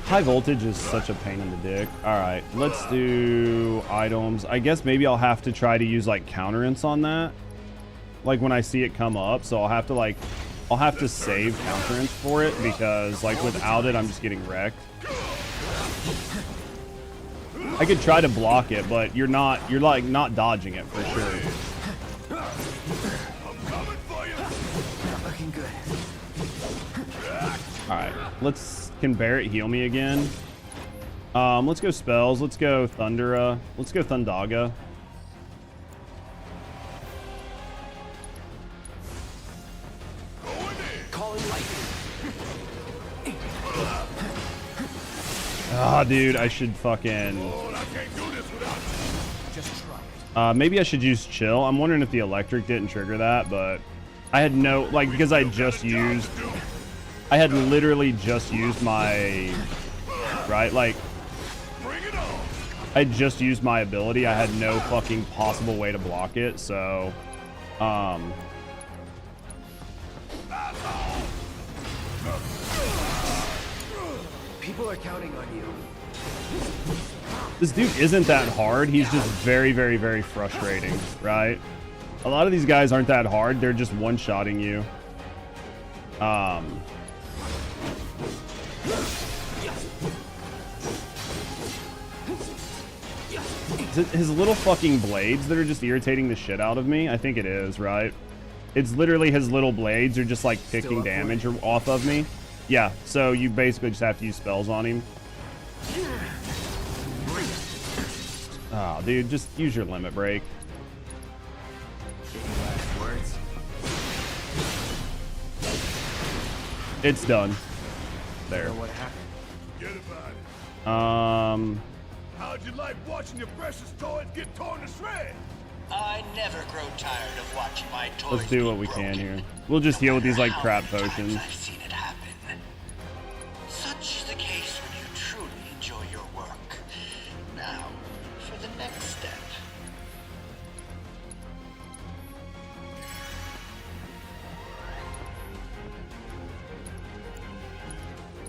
High voltage is such a pain in the dick. All right, let's do items. I guess maybe I'll have to try to use like counterance on that, like when I see it come up. So I'll have to save counterance for it, because like without it, I'm just getting wrecked. I could try to block it, but you're like not dodging it for sure. Looking good. All right, can Barrett heal me again? Let's go spells. Let's go Thundera. Let's go Thundaga. Ah, dude, I should fucking. Maybe I should use chill. I'm wondering if the electric didn't trigger that, but I had no, like, because I had literally just used my, right, like, I just used my ability. I had no fucking possible way to block it, so, People are counting on you. This dude isn't that hard. He's just very, very, very frustrating, right? A lot of these guys aren't that hard. They're just one-shotting you. His little fucking blades that are just irritating the shit out of me. I think it is, right? It's literally his little blades are just like picking damage off of me. Yeah, so you basically just have to use spells on him. Oh, dude, just use your limit break. It's done. There. What happened? Forget about it. How'd you like watching your precious toys get torn to shreds? I never grow tired of watching my toys. Let's do what we can here. We'll just heal with these like crap potions. I've seen it happen. Such is the case when you truly enjoy your work. Now, for the next step.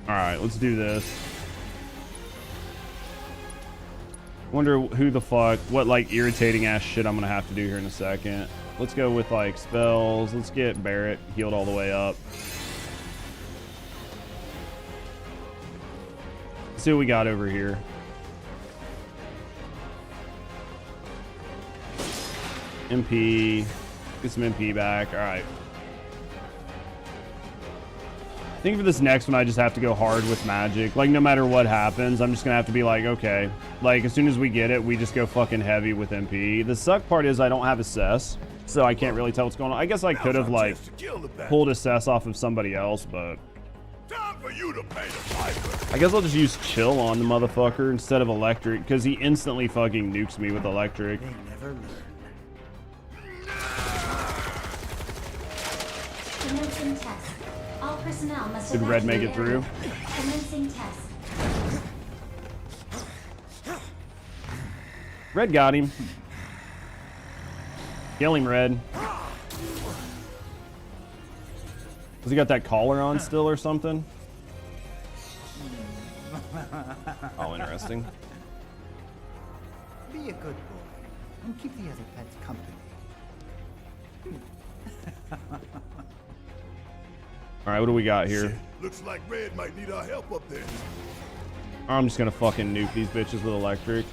All right, let's do this. Wonder who the fuck, what like irritating ass shit I'm gonna have to do here in a second. Let's go with like spells. Let's get Barrett healed all the way up. Let's see what we got over here. MP. Get some MP back. All right. I think for this next one, I just have to go hard with magic. Like, no matter what happens, I'm just going to have to be like, okay. Like, as soon as we get it, we just go fucking heavy with MP. The suck part is I don't have assess, so I can't really tell what's going on. I guess I could have, like, pulled assess off of somebody else, but... I guess I'll just use chill on the motherfucker instead of electric, because he instantly fucking nukes me with electric. They never learn. Commencing test. All personnel must Did Red make it evacuate through? area. Commencing test. Red got him. Kill him, Red. Has he got that collar on still or something? Oh, interesting. Be a good boy and keep the other pets company. All right, what do we got here? Shit, looks like Red might need our help up there. I'm just gonna fucking nuke these bitches with electric.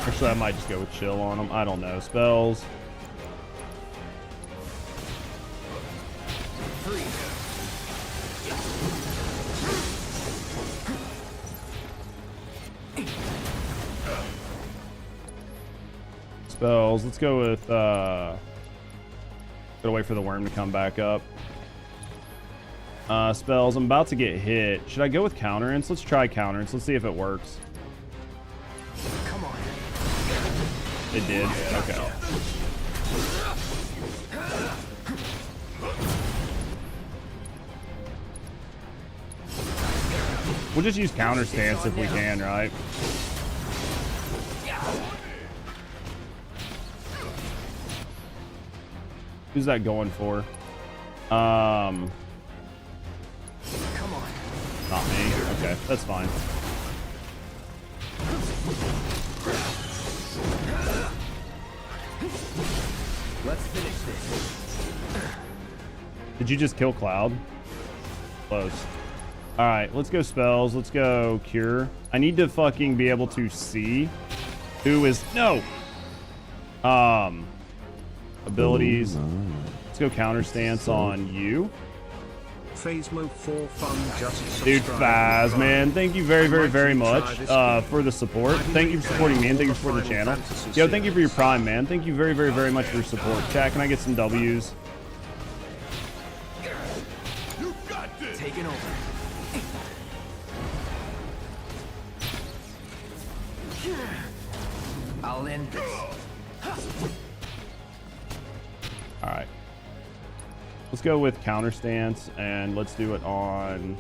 Actually, I might just go with chill on them. I don't know. Spells. Spells. Let's go with gotta wait for the worm to come back up. Spells. I'm about to get hit. Should I go with counterance? Let's try counterance. Let's see if it works. Come on. It did. Okay. We'll just use counter stance if we can, right? Who's that going for? Come on. Not me. Okay, that's fine. Let's finish this. Did you just kill Cloud? Close. All right, let's go spells. Let's go cure. I need to fucking be able to see who is no. Abilities. Let's go counter stance on you. Phasmo 4 Fun just Dude, Faz, man, thank you very, very, very much for the support. Thank you for supporting me and thank you for supporting the channel. Yo, thank you for your prime, man. Thank you very, very, very much for your support. Chat, can I get some W's? Taking over. I'll end this. All right. Let's go with counter stance and let's do it on.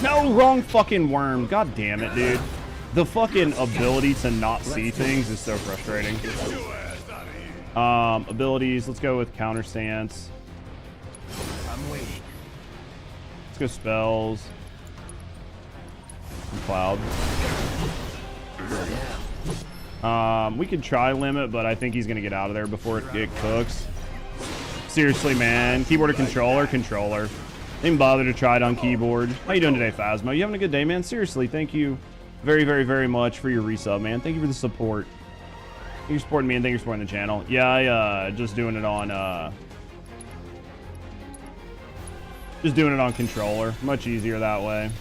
No, wrong fucking worm. God damn it, dude. The fucking ability to not see things is so frustrating. Abilities. Let's go with counter stance. I'm waiting. Let's go spells. And Cloud. We could try limit, but I think he's gonna get out of there before it cooks. Seriously, man. Keyboard or controller? Controller. Didn't bother to try it on keyboard. How you doing today, Phasmo? You having a good day, man? Seriously, thank you very, very, very much for your resub, man. Thank you for the support. Thank you for supporting me and thank you for supporting the channel. Yeah, I just doing it on controller. Much easier that way.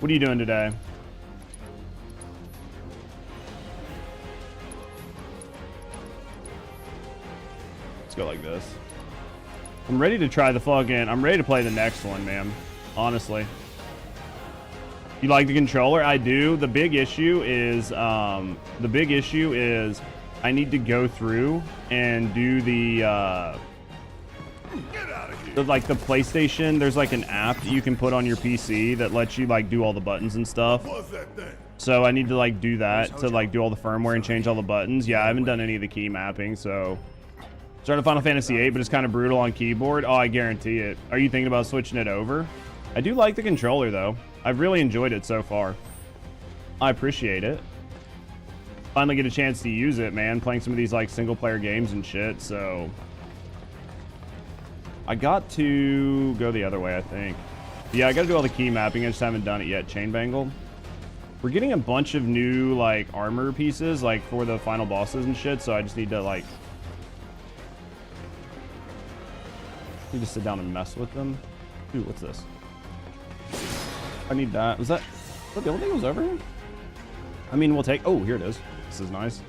What are you doing today? Let's go like this. I'm ready to try the fucking... I'm ready to play the next one, man. Honestly. You like the controller? I do. The big issue is... I need to go through and do the... like the PlayStation, there's like an app that you can put on your PC that lets you like do all the buttons and stuff. So I need to like do that to like do all the firmware and change all the buttons. Yeah, I haven't done any of the key mapping, so started Final Fantasy VIII, but it's kind of brutal on keyboard. Oh, I guarantee it. Are you thinking about switching it over? I do like the controller though. I've really enjoyed it so far. I appreciate it. Finally get a chance to use it, man, playing some of these like single player games and shit. So I got to go the other way, I think. Yeah, I got to do all the key mapping. I just haven't done it yet. Chain bangle. We're getting a bunch of new like armor pieces like for the final bosses and shit. So I just need to like sit down and mess with them. Dude, what's this? I need that. Was that the only thing that was over here? I mean, we'll take... Oh, here it is. This is nice.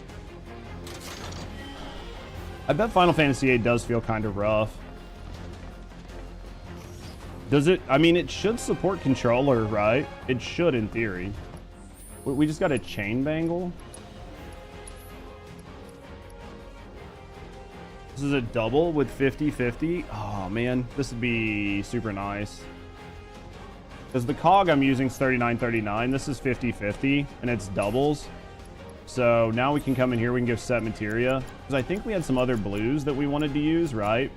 I bet Final Fantasy VIII does feel kind of rough. Does it? I mean, it should support controller, right? It should, in theory. We just got a chain bangle. This is a double with 50-50. Oh, man. This would be super nice. Because the cog I'm using is 39-39. This is 50-50, and it's doubles. So now we can come in here. We can give set materia. Because I think we had some other blues that we wanted to use, right?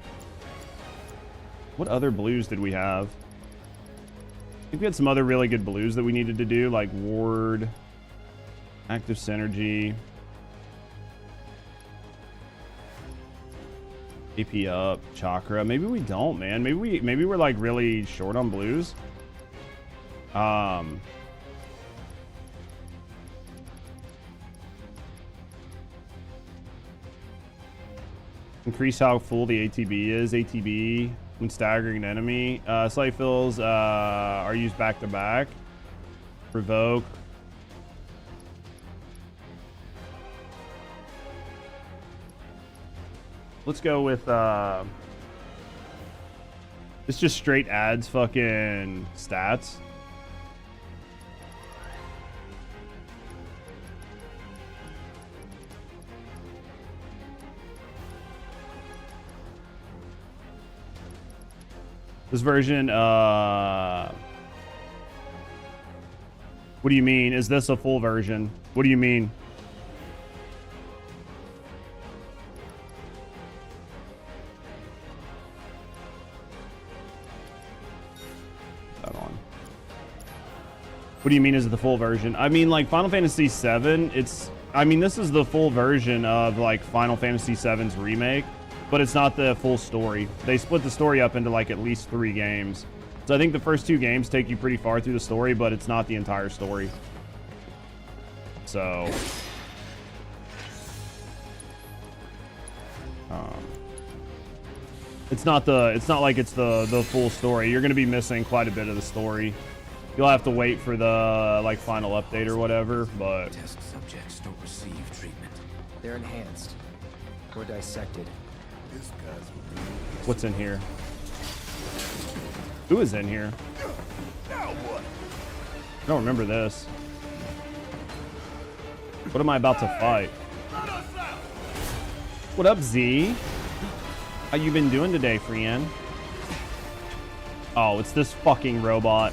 What other blues did we have? I think we had some other really good blues that we needed to do, like ward, active synergy, AP up, chakra. Maybe we don't, man. Maybe we're like really short on blues. Increase how full the ATB is. ATB when staggering an enemy. Slight fills are used back to back. Provoke. Let's go with this just straight adds fucking stats. This version, what do you mean? Is this a full version? What do you mean? What do you mean is it the full version? I mean, like Final Fantasy VII, I mean, this is the full version of like Final Fantasy VII's remake, but it's not the full story. They split the story up into like at least 3 games. So I think the first 2 games take you pretty far through the story, but it's not the entire story. So it's not like it's the full story. You're going to be missing quite a bit of the story. You'll have to wait for the like final update or whatever, but test subjects don't receive treatment. They're enhanced or dissected. What's in here? Who is in here? I don't remember this. What am I about to fight? What up, Z? How you been doing today, friend? Oh, it's this fucking robot.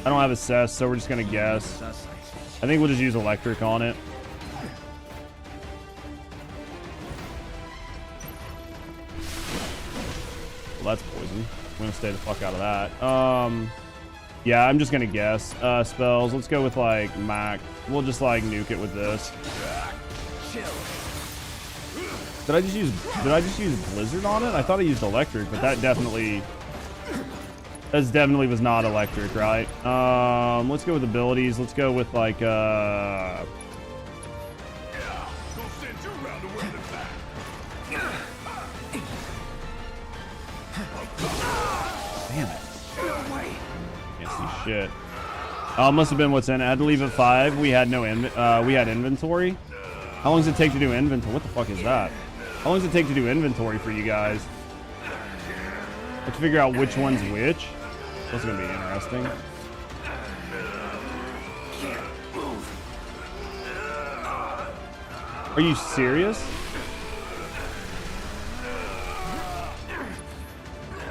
I don't have assess, so we're just gonna guess. I think we'll just use electric on it. Well, that's poison. I'm gonna stay the fuck out of that. Yeah, I'm just gonna guess. Spells. Let's go with like Mac. We'll just like nuke it with this. Did I just use Blizzard on it? I thought I used electric, but that definitely was not electric, right? Let's go with abilities. Let's go with like damn it. Can't see shit. Must have been what's in it. I had to leave at 5. We had no we had inventory. How long does it take to do inventory? What the fuck is that? How long does it take to do inventory for you guys? Let's figure out which one's which. That's gonna be interesting. Are you serious?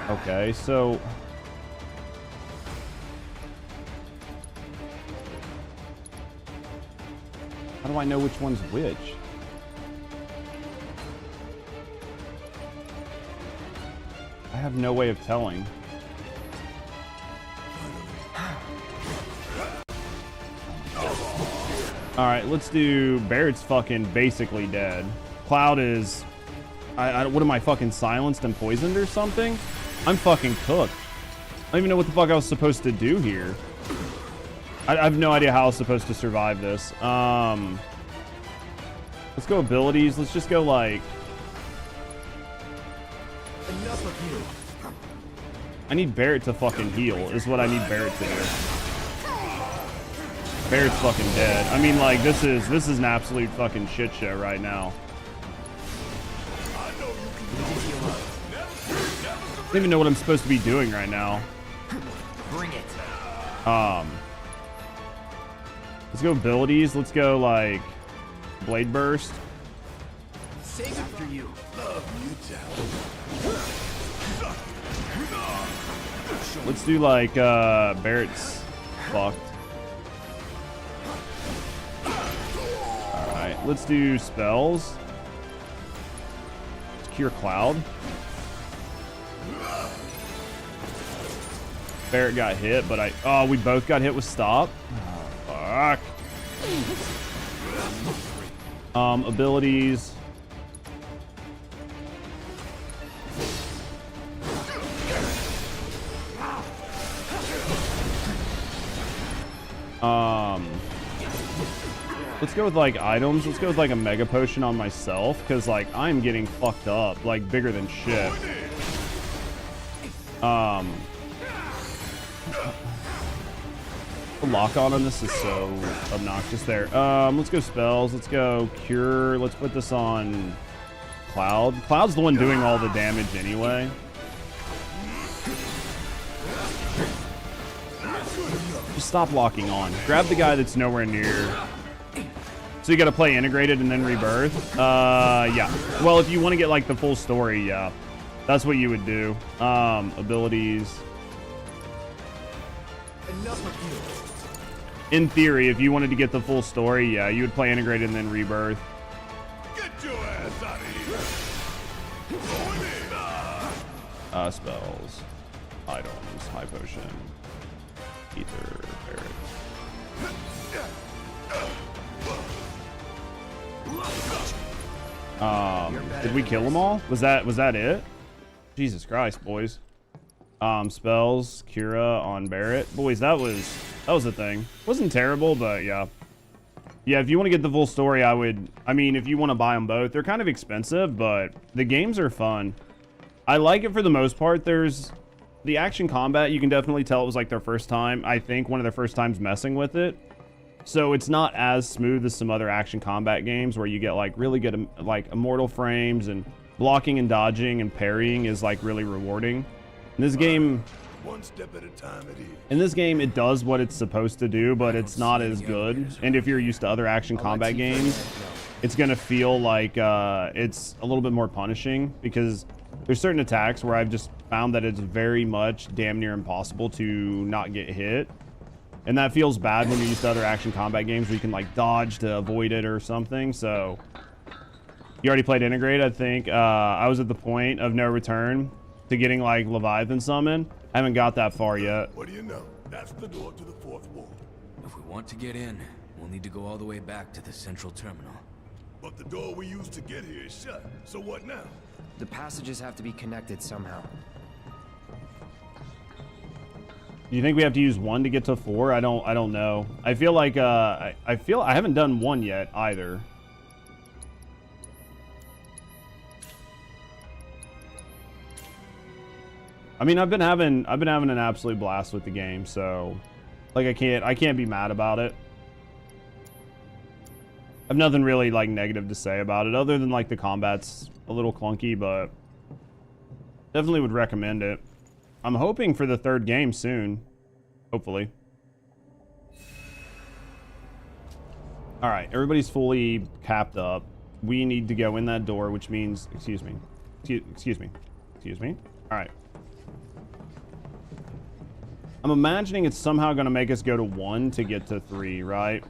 Okay, so how do I know which one's which? I have no way of telling. Alright, let's do... Barrett's fucking basically dead. Cloud is... what am I, fucking silenced and poisoned or something? I'm fucking cooked. I don't even know what the fuck I was supposed to do here. I have no idea how I was supposed to survive this. Let's go abilities. Let's just go like... Enough of you. I need Barrett to fucking heal, is what I need Barrett to do. Barrett's fucking dead. I mean, like, this is an absolute fucking shit show right now. I don't even know what I'm supposed to be doing right now. Bring it. Let's go abilities. Let's go like Blade Burst. Save it for you. Let's do like Barrett's fucked. Alright, let's do spells. Let's cure Cloud. Barrett got hit, but we both got hit with stop. Oh, fuck. Abilities. Let's go with like items. Let's go with like a mega potion on myself, because like I'm getting fucked up, like bigger than shit. The lock on this is so obnoxious there. Let's go spells. Let's go cure. Let's put this on Cloud. Cloud's the one doing all the damage anyway. Just stop locking on. Grab the guy that's nowhere near. So you got to play integrated and then rebirth. Yeah. Well, if you want to get like the full story, yeah, that's what you would do. Abilities. Enough of you. In theory, if you wanted to get the full story, yeah, you would play integrated and then rebirth. Get your ass out of here. Spells, items, high potion, ether, Barrett. Did we kill them all? Was that it? Jesus Christ, boys. Spells, Cura on Barrett. Boys, that was a thing. Wasn't terrible, but yeah. Yeah, if you want to get the full story, I mean, if you want to buy them both, they're kind of expensive, but the games are fun. I like it for the most part. There's the action combat, you can definitely tell it was like their first time. I think one of their first times messing with it. So it's not as smooth as some other action combat games where you get like really good like immortal frames, and blocking and dodging and parrying is like really rewarding. In this game, one step at a time it is. In this game, it does what it's supposed to do, but it's not as good. And if you're used to other action combat games, it's gonna feel like it's a little bit more punishing, because there's certain attacks where I've just found that it's very much damn near impossible to not get hit. And that feels bad when you're used to other action combat games where you can like dodge to avoid it or something. So you already played Intergrade, I think. I was at the point of no return to getting like Leviathan summon. I haven't got that far yet. What do you know? That's the door to the fourth wall. If we want to get in, we'll need to go all the way back to the central terminal. But the door we used to get here is shut. So what now? The passages have to be connected somehow. Do you think we have to use 1 to get to 4? I don't know. I feel like I haven't done 1 yet either. I mean, I've been having an absolute blast with the game, so like I can't be mad about it. I've nothing really like negative to say about it, other than like the combat's a little clunky, but definitely would recommend it. I'm hoping for the 3rd game soon, hopefully. All right, everybody's fully capped up. We need to go in that door, which means, excuse me. All right. I'm imagining it's somehow going to make us go to 1 to get to 3, right?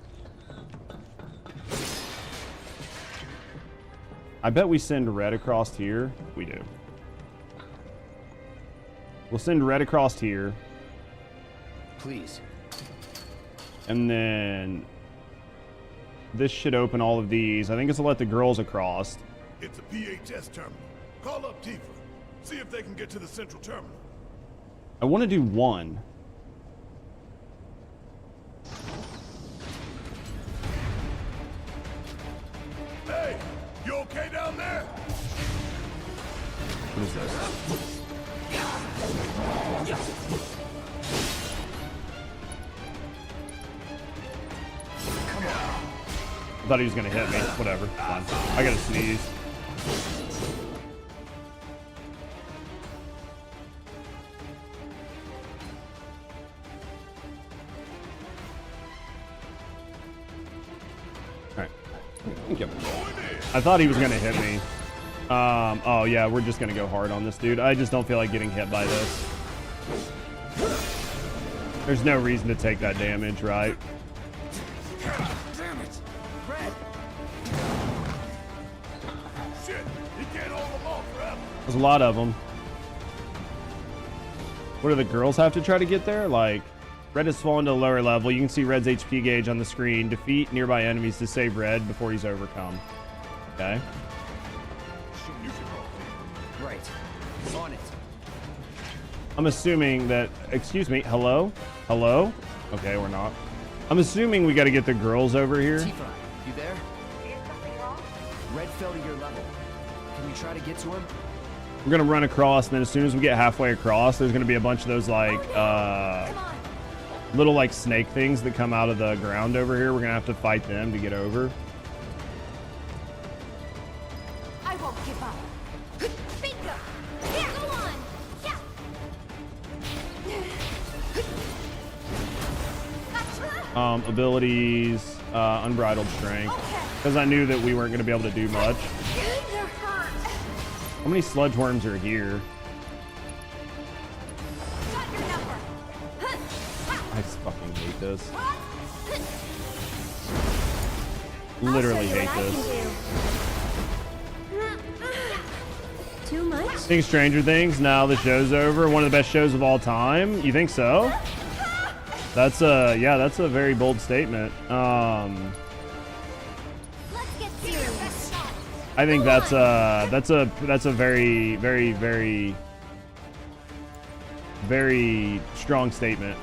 I bet we send red across here. We do. We'll send red across here. Please. And then this should open all of these. I think it's to let the girls across. It's a PHS terminal. Call up Tifa. See if they can get to the central terminal. I want to do 1. Hey, you okay down there? What is this? I thought he was gonna hit me. Whatever. Fine. I gotta sneeze. Alright. Thank you. I thought he was gonna hit me. Oh yeah, we're just gonna go hard on this dude. I just don't feel like getting hit by this. There's no reason to take that damage, right? Damn it! Red! Shit, he can't hold them all forever. There's a lot of them. What do the girls have to try to get there? Like, red has fallen to a lower level. You can see red's HP gauge on the screen. Defeat nearby enemies to save red before he's overcome. Okay. Right. On it. I'm assuming that, excuse me, hello? Hello? Okay, we're not. I'm assuming we got to get the girls over here. Tifa, you there? Red fell to your level. Can you try to get to him? We're going to run across, and then as soon as we get halfway across, there's going to be a bunch of those, like, little, like, snake things that come out of the ground over here. We're going to have to fight them to get over. I won't give up. Bingo! Here, go on! Yeah. Abilities, unbridled strength. Because I knew that we weren't going to be able to do much. How many sludge worms are here? I fucking hate this. Literally hate this. Too much? Think Stranger Things, now the show's over. One of the best shows of all time. You think so? That's a, yeah, that's a very bold statement. I think that's a very, very, very, very strong statement.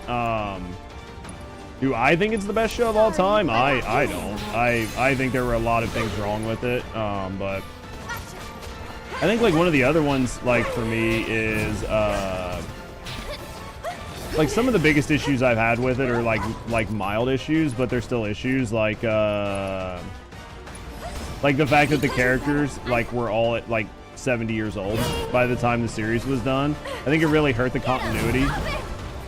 Do I think it's the best show of all time? I don't. I think there were a lot of things wrong with it. But I think like one of the other ones, like for me, is like some of the biggest issues I've had with it are like mild issues, but they're still issues. Like the fact that the characters like were all at like 70 years old by the time the series was done. I think it really hurt the continuity.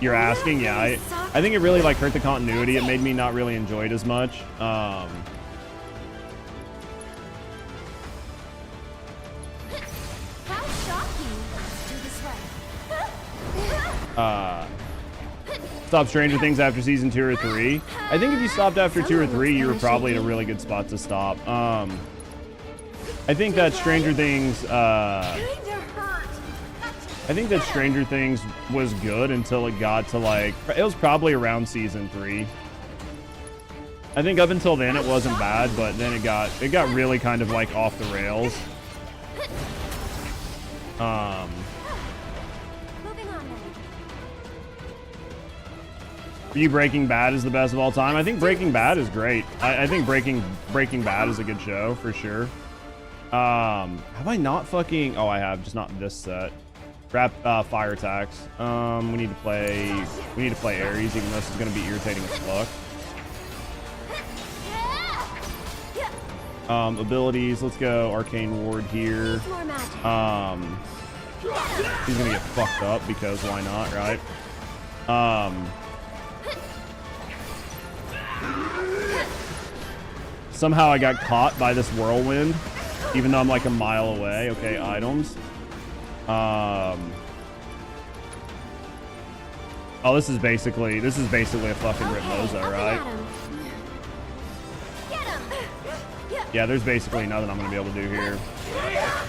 You're asking? Yeah, I think it really like hurt the continuity. It made me not really enjoy it as much. How shocking. Do this way. Stop Stranger Things after season 2 or 3. I think if you stopped after 2 or 3, you were probably in a really good spot to stop. I think that Stranger Things, I think that Stranger Things was good until it got to like, it was probably around season 3. I think up until then it wasn't bad, but then it got really kind of like off the rails. For you, Breaking Bad is the best of all time. I think Breaking Bad is great. I think Breaking Bad is a good show for sure. Have I not fucking? Oh, I have, just not this set. Fire attacks. We need to play Ares, even though this is gonna be irritating as fuck. Abilities. Let's go Arcane Ward here. He's gonna get fucked up because why not, right? Somehow I got caught by this whirlwind, even though I'm like a mile away. Okay, items. Oh, this is basically a fucking Ritmoza, right? Yeah, there's basically nothing I'm gonna be able to do here.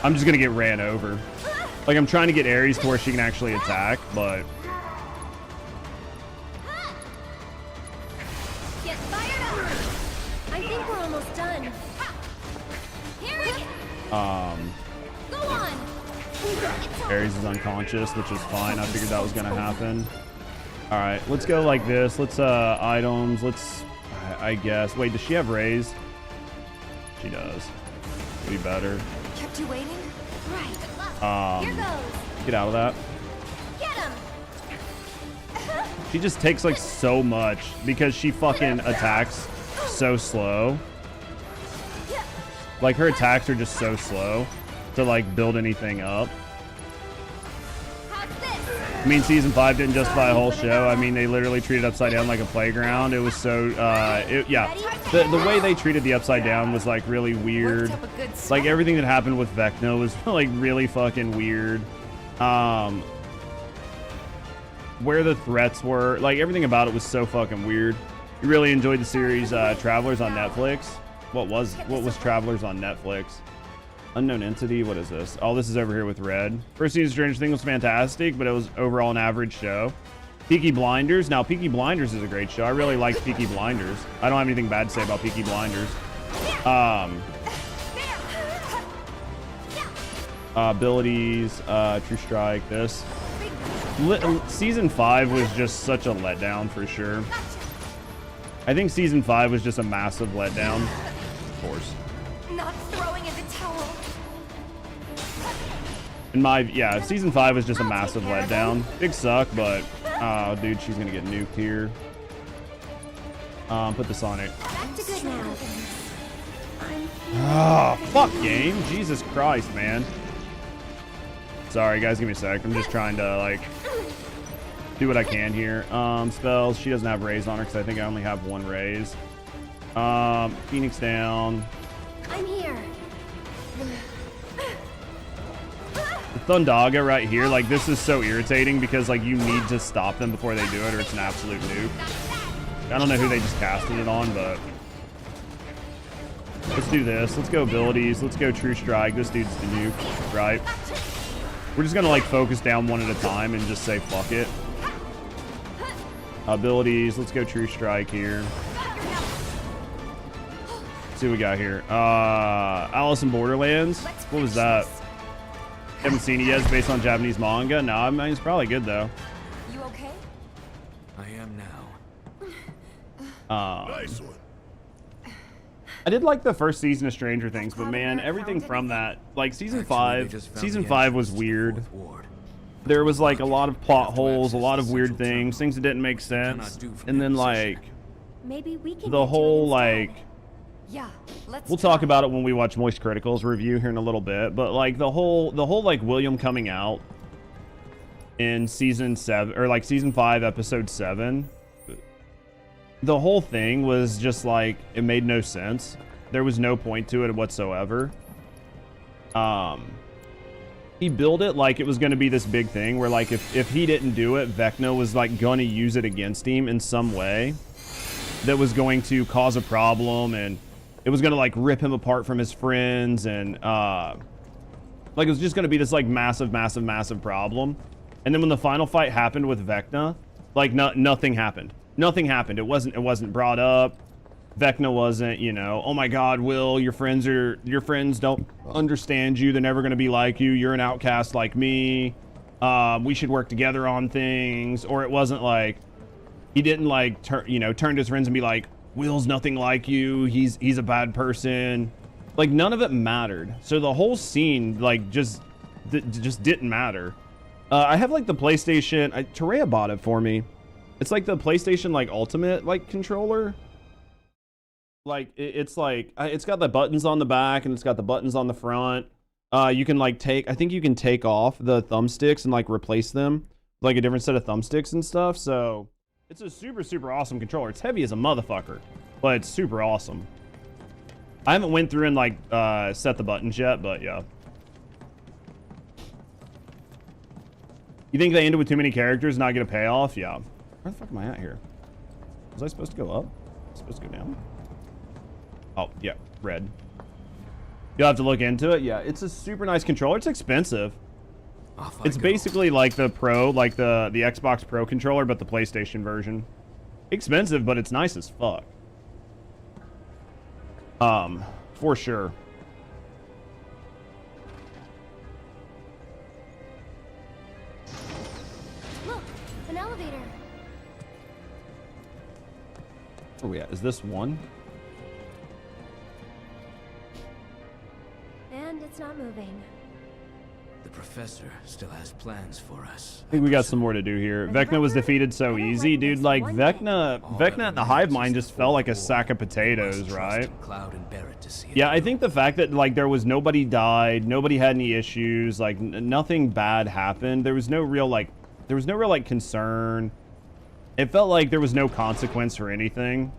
I'm just gonna get ran over. Like, I'm trying to get Ares to where she can actually attack, but Get fired up. I think we're almost done. Here we go on. Ares is unconscious, which is fine. I figured that was gonna happen. All right, let's go like this. Let's items. Let's, I guess. Wait, does she have raise? She does. Be better. Kept you waiting? Right. Here goes. Get out of that. Get him. She just takes like so much because she fucking attacks so slow. Like, her attacks are just so slow to like build anything up. I mean, season 5 didn't justify a whole show. I mean, they literally treated Upside Down like a playground. It was so, yeah. The way they treated the Upside Down was like really weird. Like, everything that happened with Vecna was like really fucking weird. Where the threats were, like, everything about it was so fucking weird. You really enjoyed the series Travelers on Netflix. What was Travelers on Netflix? Unknown Entity, what is this? Oh, this is over here with Red. First season of Stranger Things was fantastic, but it was overall an average show. Peaky Blinders. Now, Peaky Blinders is a great show. I really liked Peaky Blinders. I don't have anything bad to say about Peaky Blinders. Abilities, True Strike, this. Season 5 was just such a letdown for sure. I think season 5 was just a massive letdown. Of course. Not throwing in the towel. Yeah, season 5 was just a massive letdown. Big suck, but oh, dude, she's gonna get nuked here. Put this on it. Back to good now. Ah, fuck game. Jesus Christ, man. Sorry, guys, give me a sec. I'm just trying to like do what I can here. Spells. She doesn't have raise on her because I think I only have one raise. Phoenix down. I'm here. Thundaga right here, like, this is so irritating because like you need to stop them before they do it or it's an absolute nuke. I don't know who they just casted it on, but let's do this. Let's go abilities. Let's go True Strike. This dude's the nuke, right? We're just gonna like focus down one at a time and just say fuck it. Abilities. Let's go True Strike here. Let's see what we got here. Alice in Borderlands. What was that? Haven't seen it yet. It's based on Japanese manga. No, I mean, it's probably good though. You okay? I am now. Nice one. I did like the first season of Stranger Things, but man, everything from that, like season 5 was weird. There was like a lot of plot holes, a lot of weird things that didn't make sense, and then like maybe we can the whole like. Yeah, let's We'll talk about it when we watch Moist Critical's review here in a little bit, but like the whole like William coming out in season 7 or like season 5 episode 7, the whole thing was just like it made no sense. There was no point to it whatsoever. He built it like it was going to be this big thing where like if he didn't do it, Vecna was like going to use it against him in some way that was going to cause a problem, and it was gonna like rip him apart from his friends, and like it was just gonna be this like massive problem. And then when the final fight happened with Vecna, like nothing happened. Nothing happened. It wasn't brought up. Vecna wasn't, you know, oh my God, Will, your friends don't understand you. They're never gonna be like you. You're an outcast like me. We should work together on things. Or it wasn't like he didn't like turn to his friends and be like, Will's nothing like you. He's a bad person. Like none of it mattered. So the whole scene like just didn't matter. I have like the PlayStation. Terea bought it for me. It's like the PlayStation like Ultimate like controller. Like it's like it's got the buttons on the back and it's got the buttons on the front. You can like I think you can take off the thumbsticks and like replace them like a different set of thumbsticks and stuff. So it's a super awesome controller. It's heavy as a motherfucker, but it's super awesome. I haven't went through and like set the buttons yet, but yeah. You think they ended with too many characters and not get a payoff? Yeah. Where the fuck am I at here? Was I supposed to go up? Supposed to go down? Oh, yeah, red. You'll have to look into it. Yeah, it's a super nice controller. It's expensive. It's basically like the Pro, like the Xbox Pro controller, but the PlayStation version. Expensive, but it's nice as fuck. For sure. Look, an elevator. Where are we at? Is this one? And it's not moving. The professor still has plans for us. I think we got some more to do here. Vecna was defeated so easy, dude. Like Vecna and the Hive Mind just felt like a sack of potatoes, right? Yeah, I think the fact that like there was nobody died, nobody had any issues, like nothing bad happened. There was no real like concern. It felt like there was no consequence for anything.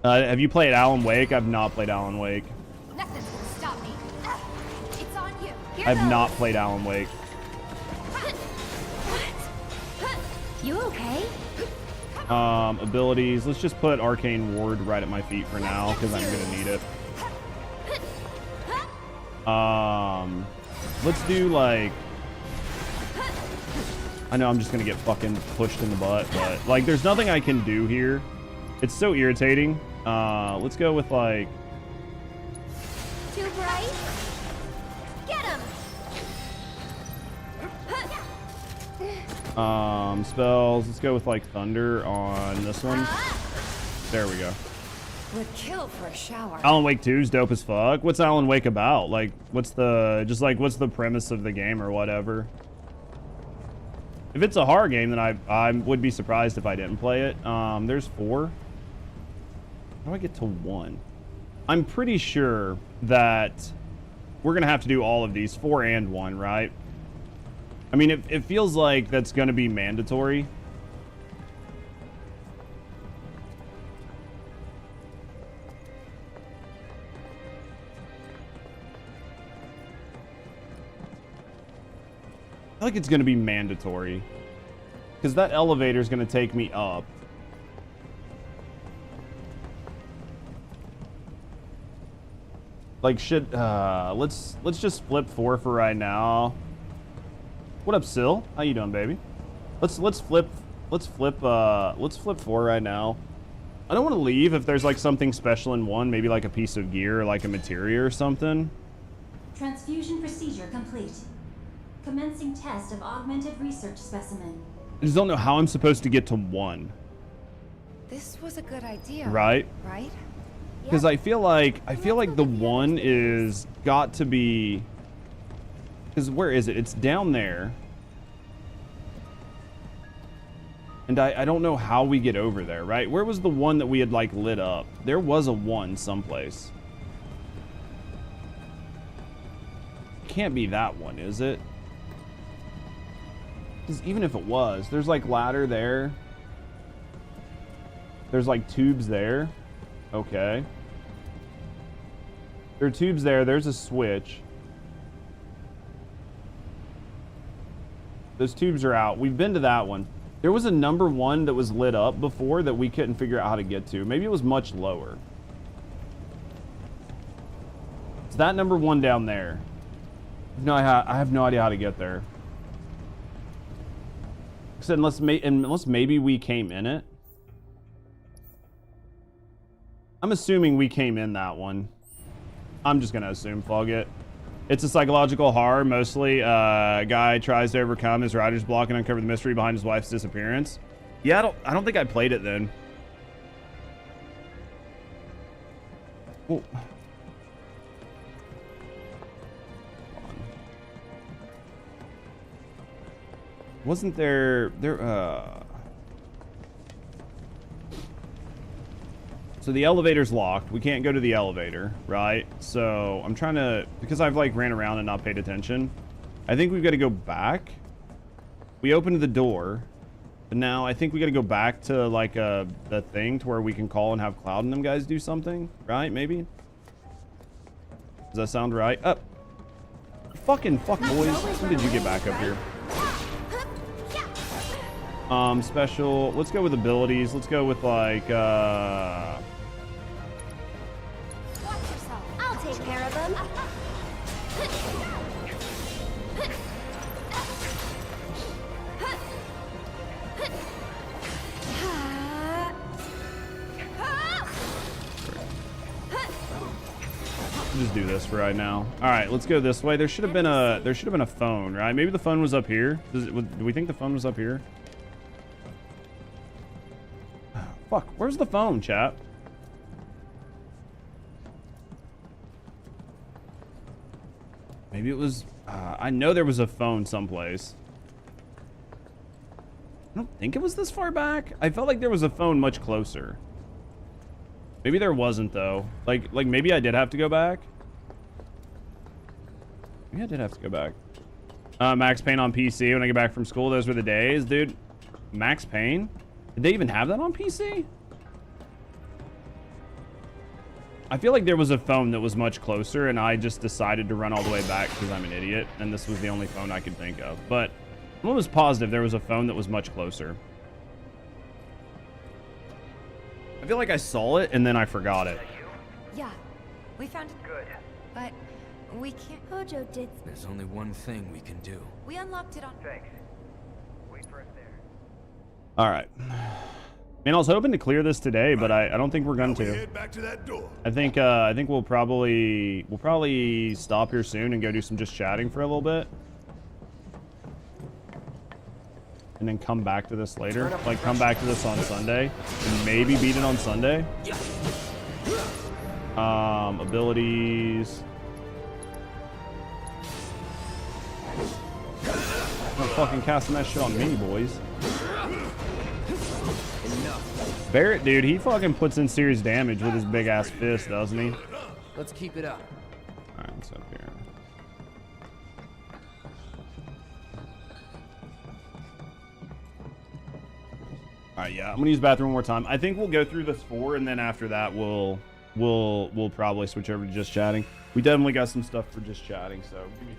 Have you played Alan Wake? I've not played Alan Wake. Nothing's gonna stop me. It's on you. I've not played Alan Wake. You okay? Abilities. Let's just put Arcane Ward right at my feet for now, because I'm gonna need it. Let's do like... I know I'm just gonna get fucking pushed in the butt, but like there's nothing I can do here. It's so irritating. Let's go with like... Too bright? Get him! Spells. Let's go with like Thunder on this one. There we go. Would kill for a shower. Alan Wake 2 is dope as fuck. What's Alan Wake about? Like, what's the premise of the game or whatever? If it's a horror game, then I would be surprised if I didn't play it. There's 4. How do I get to 1? I'm pretty sure that we're gonna have to do all of these, 4 and 1, right? I mean, it feels like that's gonna be mandatory. I feel like it's gonna be mandatory. Because that elevator is gonna take me up. Like, let's just flip 4 for right now. What up, Sil? How you doing, baby? Let's flip 4 right now. I don't want to leave if there's like something special in 1, maybe like a piece of gear or like a materia or something. Transfusion procedure complete. Commencing test of augmented research specimen. I just don't know how I'm supposed to get to 1. This was a good idea. Right? Right? Because I feel like the 1 is got to be... Because where is it? It's down there. And I don't know how we get over there, right? Where was the 1 that we had like lit up? There was a 1 someplace. Can't be that one, is it? Because even if it was, there's like ladder there. There's like tubes there. Okay. There are tubes there. There's a switch. Those tubes are out. We've been to that one. There was a number 1 that was lit up before that we couldn't figure out how to get to. Maybe it was much lower. It's that number 1 down there. No, I have no idea how to get there. Except unless maybe we came in it. I'm assuming we came in that one. I'm just gonna assume, fuck it. It's a psychological horror, mostly. A guy tries to overcome his writer's block and uncover the mystery behind his wife's disappearance. Yeah, I don't think I played it then. Oh. Wasn't there So the elevator's locked. We can't go to the elevator, right? So I'm trying to, because I've like ran around and not paid attention. I think we've got to go back. We opened the door, but now I think we got to go back to like the thing to where we can call and have Cloud and them guys do something, right? Maybe. Does that sound right? Up. Fucking fuck boys. When did you get back up here? Special. Let's go with abilities. Let's go with like Watch yourself. I'll take care of them. just do this for right now. All right, let's go this way. There should have been a phone, right? Maybe the phone was up here. Do we think the phone was up here? Fuck, where's the phone, chat? Maybe it was... I know there was a phone someplace. I don't think it was this far back. I felt like there was a phone much closer. Maybe there wasn't, though. Like maybe I did have to go back. Maybe I did have to go back. Max Payne on PC when I get back from school. Those were the days, dude. Max Payne? Did they even have that on PC? I feel like there was a phone that was much closer, and I just decided to run all the way back because I'm an idiot, and this was the only phone I could think of. But I'm almost positive there was a phone that was much closer. I feel like I saw it, and then I forgot it. Yeah, we found it. Good. But we can't... Hojo did... There's only one thing we can do. We unlocked it on... Thanks. Wait for us there. All right. Man, I was hoping to clear this today, but I don't think we're going to. Head back to that door. I think we'll probably stop here soon and go do some just chatting for a little bit. And then come back to this later. Like, come back to this on Sunday. And maybe beat it on Sunday. Abilities. I'm not fucking casting that shit on me, boys. Barrett, dude, he fucking puts in serious damage with his big ass fist, doesn't he? Let's keep it up. All right, what's up here? All right, yeah, I'm gonna use the bathroom one more time. I think we'll go through this 4, and then after that, we'll probably switch over to just chatting. We definitely got some stuff for just chatting, so give me.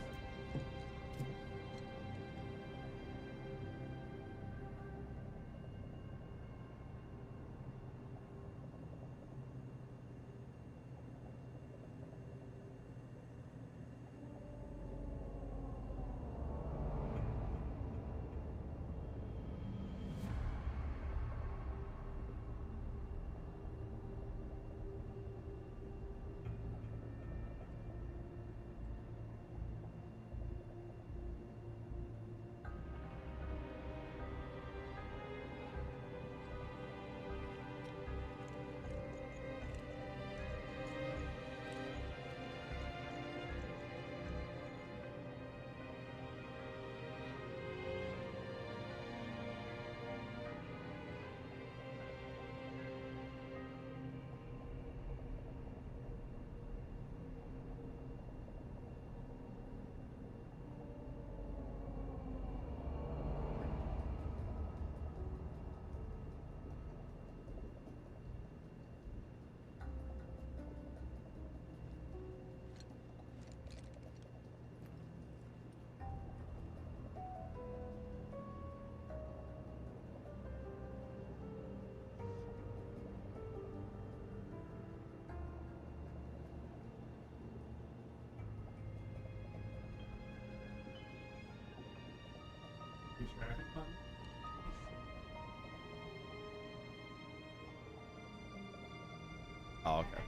Oh, okay.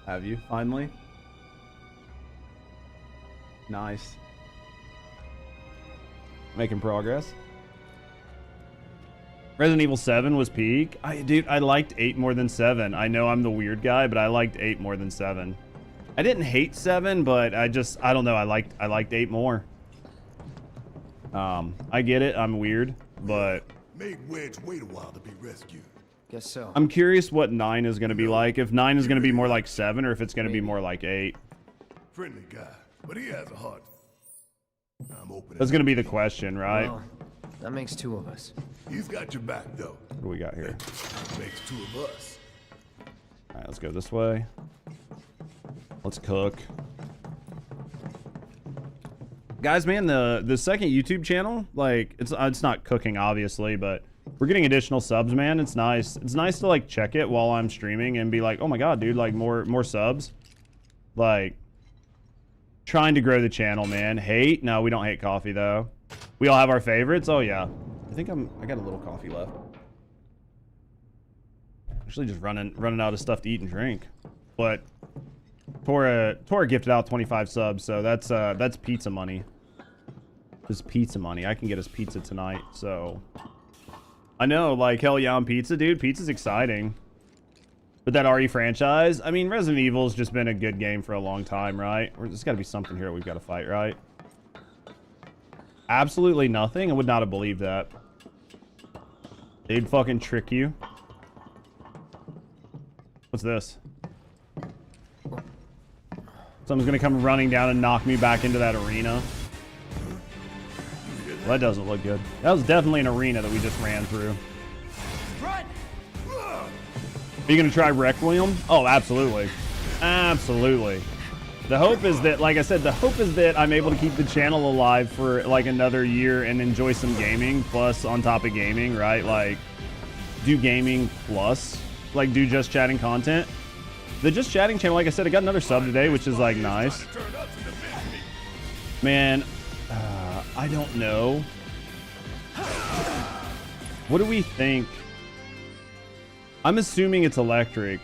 Have you finally? Nice. Making progress. Resident Evil 7 was peak. Dude, I liked 8 more than 7. I know I'm the weird guy, but I liked 8 more than 7. I didn't hate 7, but I don't know. I liked 8 more. I get it. I'm weird, but Made Wedge wait a while to be rescued. Guess so. I'm curious what 9 is going to be like. If 9 is going to be more like 7, or if it's going to be more like 8. Friendly guy, but he has a heart. I'm open. That's going to be the question, right? Well, that makes 2 of us. He's got your back, though. What do we got here? Makes 2 of us. All right, let's go this way. Let's cook. Guys, man, the second YouTube channel, like, it's not cooking, obviously, but we're getting additional subs, man. It's nice. It's nice to, like, check it while I'm streaming and be like, oh my god, dude, like, more subs. Like, trying to grow the channel, man. Hate? No, we don't hate coffee, though. We all have our favorites? Oh, yeah. I got a little coffee left. Actually, just running out of stuff to eat and drink. But Tora gifted out 25 subs, so that's pizza money. This pizza money. I can get us pizza tonight, so I know, like, hell yeah on pizza, dude. Pizza's exciting. But that RE franchise, I mean, Resident Evil's just been a good game for a long time, right? There's got to be something here we've got to fight, right? Absolutely nothing? I would not have believed that. They'd fucking trick you. What's this? Someone's gonna come running down and knock me back into that arena. Well, that doesn't look good. That was definitely an arena that we just ran through. Run! Are you gonna try Requiem? Oh, absolutely. Absolutely. The hope is that, like I said, the hope is that I'm able to keep the channel alive for like another year and enjoy some gaming, plus on top of gaming, right? Like, do gaming plus, like, do just chatting content. The just chatting channel, like I said, I got another sub today, which is like nice. Man, I don't know. What do we think? I'm assuming it's electric.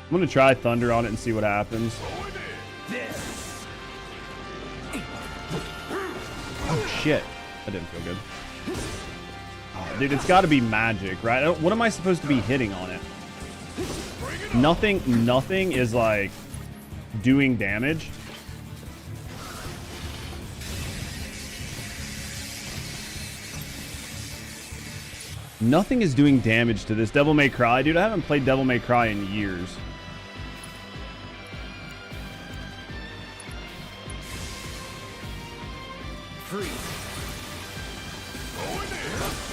I'm gonna try thunder on it and see what happens. Oh shit, that didn't feel good. Oh, dude, it's got to be magic, right? What am I supposed to be hitting on it? Nothing is like doing damage. Nothing is doing damage to this. Devil May Cry, dude. I haven't played Devil May Cry in years.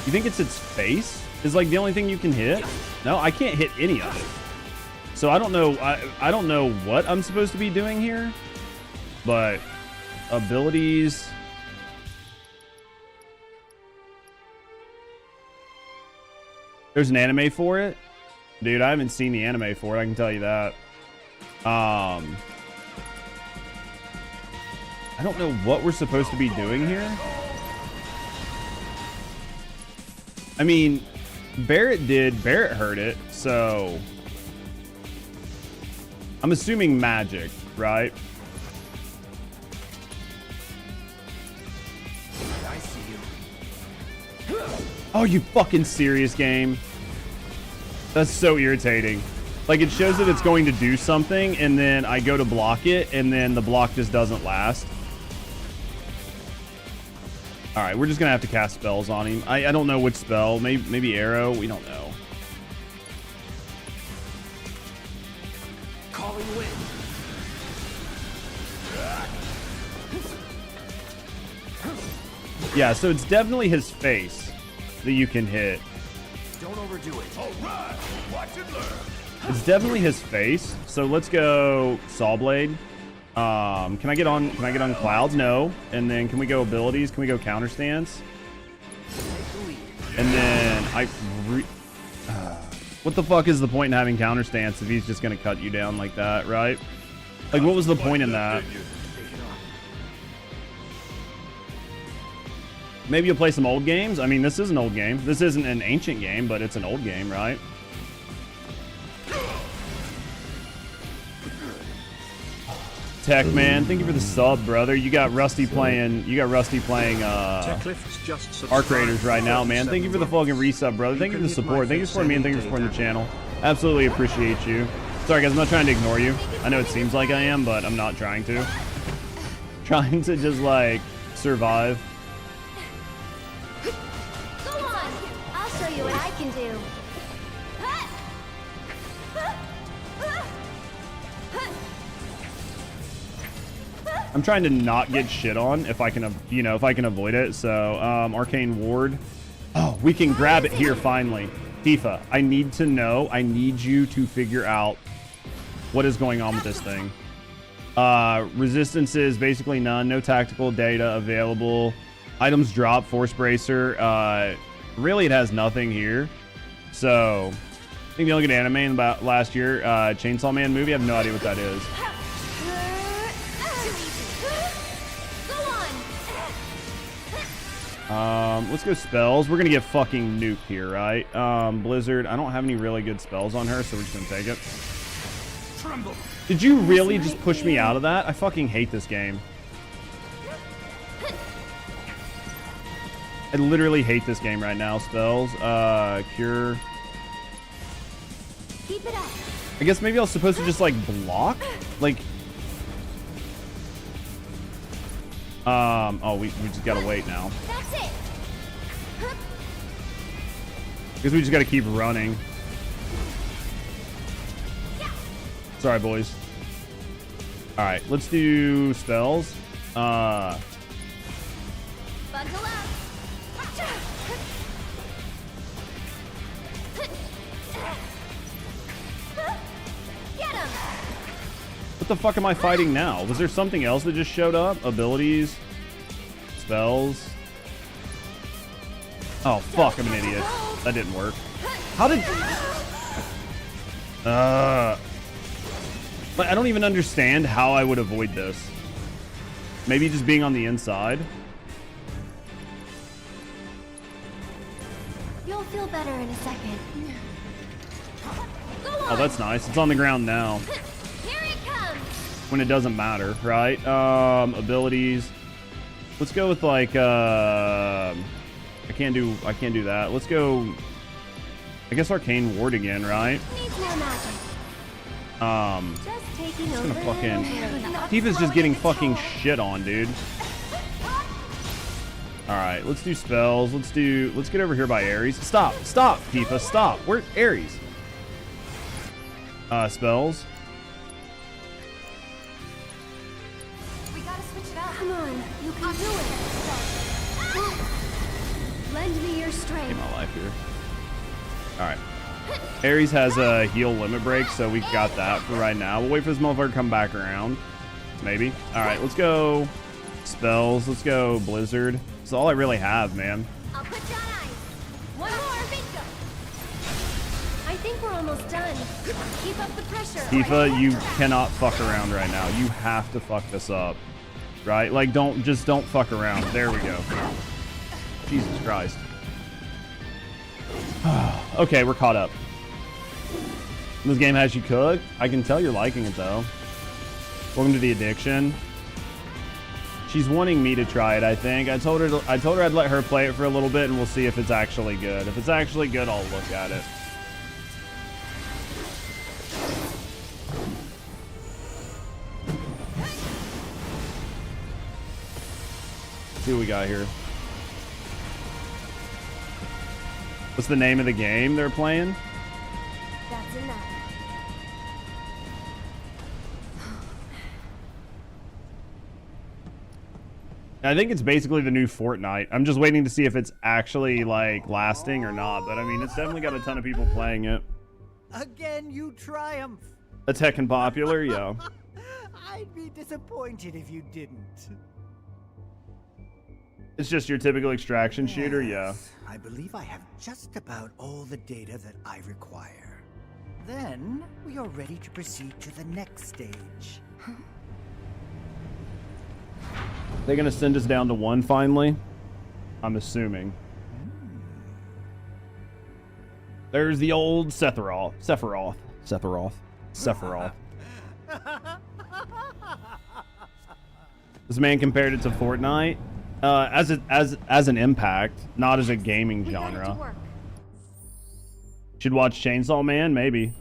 You think it's its face is like the only thing you can hit? No, I can't hit any of it. So I don't know. I don't know what I'm supposed to be doing here, but abilities. There's an anime for it, dude. I haven't seen the anime for it. I can tell you that. I don't know what we're supposed to be doing here. I mean, Barrett heard it, so I'm assuming magic, right? I see you. Oh, you fucking serious, game? That's so irritating. Like, it shows that it's going to do something, and then I go to block it, and then the block just doesn't last. All right, we're just gonna have to cast spells on him. I don't know which spell. Maybe arrow. We don't know. Calling wind. Yeah, so it's definitely his face that you can hit. Don't overdo it. All right, watch and learn. It's definitely his face. So let's go Saw Blade. Can I get on clouds? No. And then can we go abilities? Can we go counter stance? And then what the fuck is the point in having counter stance if he's just gonna cut you down like that, right? Like, what was the point in that? Maybe you'll play some old games. I mean, this is an old game. This isn't an ancient game, but it's an old game, right? Tech man, thank you for the sub, brother. You got Rusty playing. Arc Raiders right now, man. Thank you for the fucking resub, brother. Thank you for the support. Thank you for supporting me and thank you for supporting the channel. Absolutely appreciate you. Sorry guys, I'm not trying to ignore you. I know it seems like I am, but I'm not trying to. Trying to just like survive. Go on, I'll show you what I can do. I'm trying to not get shit on if I can, you know, if I can avoid it. So, Arcane Ward. Oh, we can grab it here finally. Tifa, I need to know. I need you to figure out what is going on with this thing. Resistance is basically none. No tactical data available. Items drop. Force bracer. Really, it has nothing here. So, I think the only good anime in about last year, Chainsaw Man movie. I have no idea what that is. Let's go spells. We're gonna get fucking nuked here, right? Blizzard. I don't have any really good spells on her, so we're just gonna take it. Tremble. Did you really just push me out of that? I fucking hate this game. I literally hate this game right now. Spells. Cure. Keep it up. I guess maybe I was supposed to just like block? Like. Oh, we just gotta wait now. That's it. Because we just gotta keep running. Sorry, boys. Alright, let's do spells. Bundle up. Get him. What the fuck am I fighting now? Was there something else that just showed up? Abilities? Spells? Oh, fuck, I'm an idiot. That didn't work. How did... But I don't even understand how I would avoid this. Maybe just being on the inside? You'll feel better in a second. Go on. Oh, that's nice. It's on the ground now. Here it comes. When it doesn't matter, right? Abilities. Let's go with like I can't do that. Let's go, I guess, Arcane Ward again, right? Needs more magic. Just taking gonna over. fucking Tifa's just getting fucking shit on, dude. Alright, let's do spells. Let's get over here by Ares. Stop, Tifa, stop. Where's Ares? Spells. We gotta switch it up. Come on, you can do it. Lend me your strength. Save my life here. Alright. Ares has a heal limit break, so we got that for right now. We'll wait for this motherfucker to come back around. Maybe. Alright, let's go spells. Let's go Blizzard. That's all I really have, man. I'll put you on ice. One more, bingo. I think we're almost done. Keep up the pressure. Tifa, you cannot fuck around right now. You have to fuck this up. Right? Like, don't fuck around. There we go. Jesus Christ. Okay, we're caught up. This game has you cooked. I can tell you're liking it, though. Welcome to the addiction. She's wanting me to try it, I think. I told her I'd let her play it for a little bit, and we'll see if it's actually good. If it's actually good, I'll look at it. Let's see what we got here. What's the name of the game they're playing? That's enough. I think it's basically the new Fortnite. I'm just waiting to see if it's actually like lasting or not. But I mean, it's definitely got a ton of people playing it. Again, you triumph. It's heckin' popular, yeah. I'd be disappointed if you didn't. It's just your typical extraction shooter, yeah. I believe I have just about all the data that I require. Then we are ready to proceed to the next stage. They're gonna send us down to 1 finally? I'm assuming. There's the old Sephiroth. This man compared it to Fortnite as an impact, not as a gaming genre. Should watch Chainsaw Man, maybe.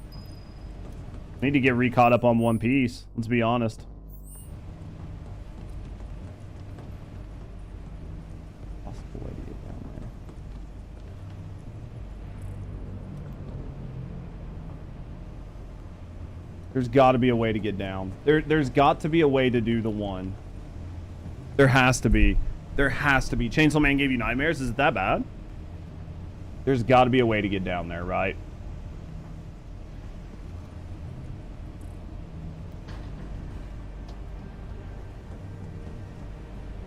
Need to get re-caught up on One Piece. Let's be honest. Possible way to get down there. There's got to be a way to get down. There's got to be a way to do the one. There has to be. There has to be. Chainsaw Man gave you nightmares? Is it that bad? There's got to be a way to get down there, right?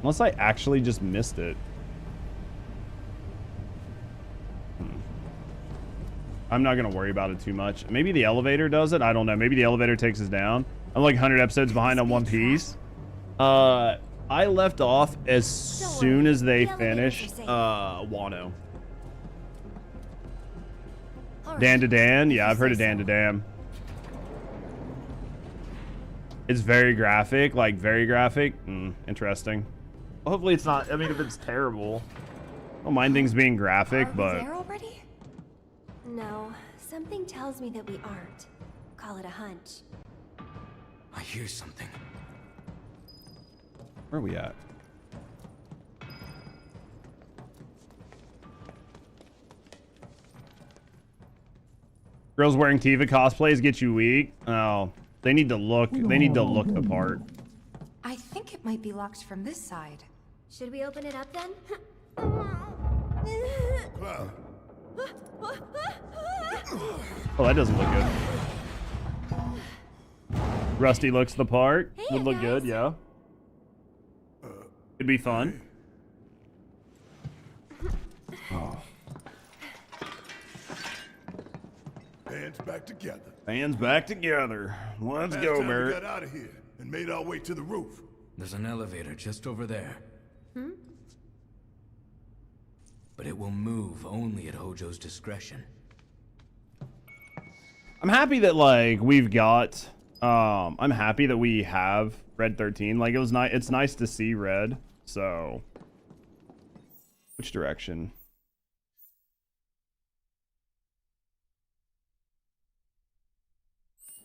Unless I actually just missed it. I'm not going to worry about it too much. Maybe the elevator does it. I don't know. Maybe the elevator takes us down. I'm like 100 episodes behind on One Piece. I left off as soon as they finished Wano. Dan to Dan? Yeah, I've heard of Dan to Dan. It's very graphic. Like, very graphic. Interesting. Well, hopefully it's not... I mean, if it's terrible... I don't mind things being graphic, but... Are we there already? No, something tells me that we aren't. Call it a hunch. I hear something. Where are we at? Girls wearing Tiva cosplays get you weak. Oh, they need to look. They need to look the part. I think it might be locked from this side. Should we open it up then? Oh, that doesn't look good. Rusty looks the part. Hey, Would look guys. good, yeah. It'd be fun. Oh. Hands back together. Hands back together. Let's Last go, time we Barrett. got out of here and made our way to the roof. There's an elevator just over there. But it will move only at Hojo's discretion. I'm happy that like we've got I'm happy that we have Red 13. Like it was nice. It's nice to see Red. So which direction?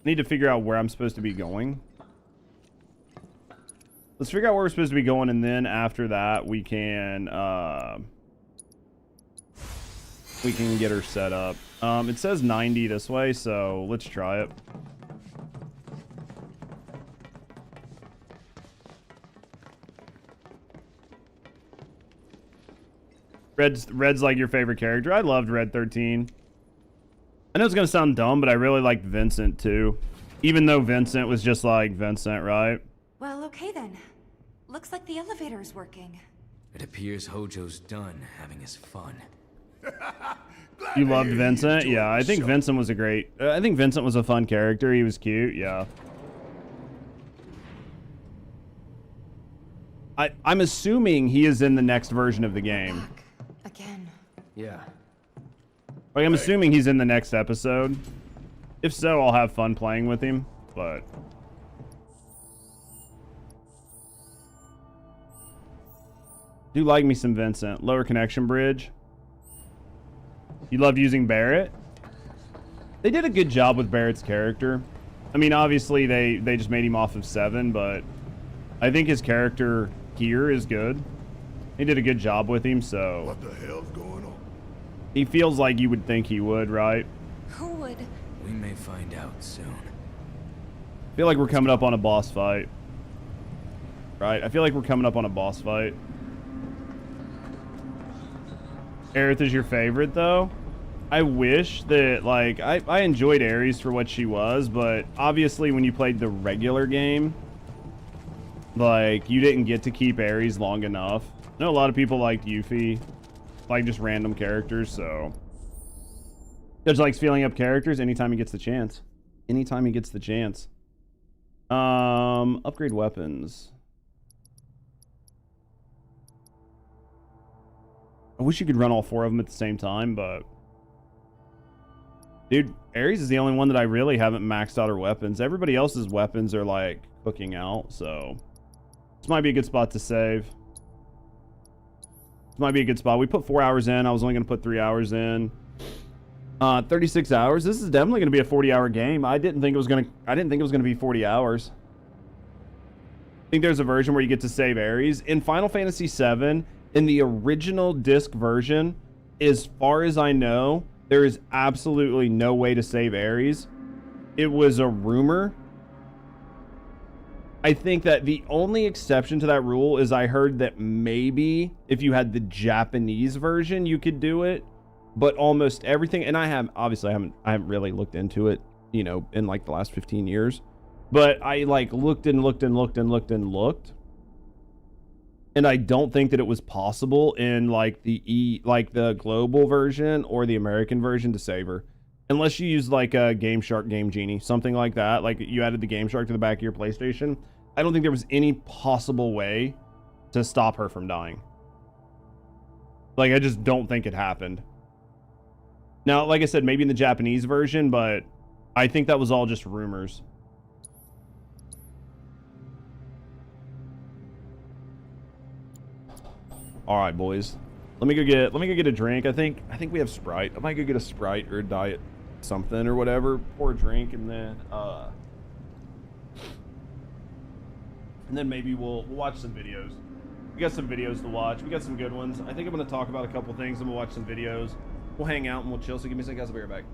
Need to figure out where I'm supposed to be going. Let's figure out where we're supposed to be going, and then after that we can get her set up. It says 90 this way, so let's try it. Red's like your favorite character. I loved Red 13. I know it's gonna sound dumb, but I really liked Vincent too. Even though Vincent was just like Vincent, right? Well, okay then. Looks like the elevator is working. It appears Hojo's done having his fun. You loved Vincent? Yeah, I think Vincent was a great... I think Vincent was a fun character. He was cute, yeah. I'm assuming he is in the next version of the game. Again. Yeah. Like, I'm assuming he's in the next episode. If so, I'll have fun playing with him, but... Do like me some Vincent. Lower connection bridge. You loved using Barrett? They did a good job with Barrett's character. I mean, obviously, they just made him off of 7, but I think his character here is good. They did a good job with him, so... What the hell's going on? He feels like you would think he would, right? Who would? We may find out soon. I feel like we're coming up on a boss fight. Right? I feel like we're coming up on a boss fight. Aerith is your favorite, though? I wish that, like, I enjoyed Ares for what she was, but obviously when you played the regular game, like, you didn't get to keep Ares long enough. I know a lot of people liked Yuffie, like just random characters, so... Judge likes feeling up characters anytime he gets the chance. Anytime he gets the chance. Upgrade weapons. I wish you could run all 4 of them at the same time, but... Dude, Ares is the only one that I really haven't maxed out her weapons. Everybody else's weapons are, like, cooking out, so... This might be a good spot to save. This might be a good spot. We put 4 hours in. I was only going to put 3 hours in. 36 hours. This is definitely going to be a 40-hour game. I didn't think it was going to be 40 hours. I think there's a version where you get to save Ares. In Final Fantasy VII... In the original disc version, as far as I know, there is absolutely no way to save Ares. It was a rumor. I think that the only exception to that rule is I heard that maybe if you had the Japanese version, you could do it. but almost everything, and I haven't really looked into it, you know, in like the last 15 years, but I like looked and looked and looked and looked and looked, and I don't think that it was possible in like the global version or the American version to save her, unless you use like a Game Shark Game Genie, something like that. Like you added the Game Shark to the back of your PlayStation. I don't think there was any possible way to stop her from dying. Like I just don't think it happened. Now, like I said, maybe in the Japanese version, but I think that was all just rumors. All right, boys. Let me go get a drink. I think we have Sprite. I might go get a Sprite or a Diet something or whatever. Pour a drink and then maybe we'll watch some videos. We got some videos to watch. We got some good ones. I think I'm going to talk about a couple things and we'll watch some videos. We'll hang out and we'll chill. So give me a second, guys. I'll be right back.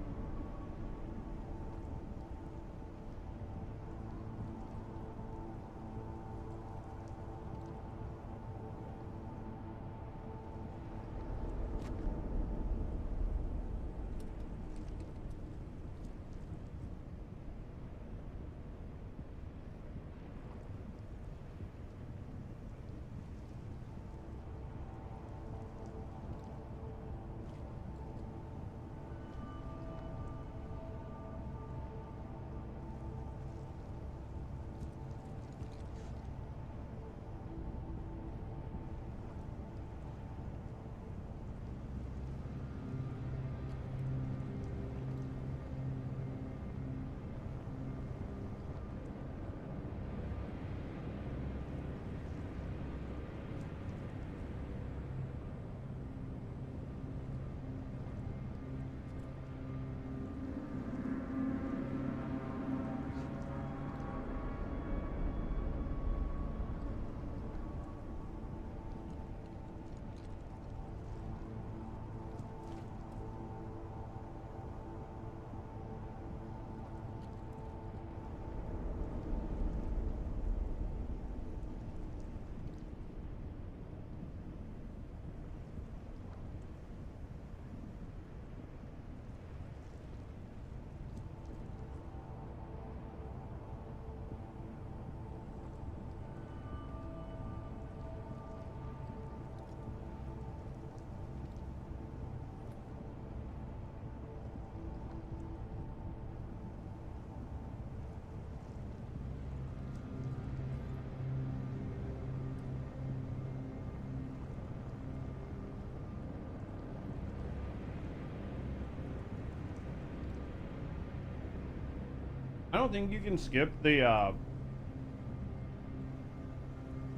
I don't think you can skip the I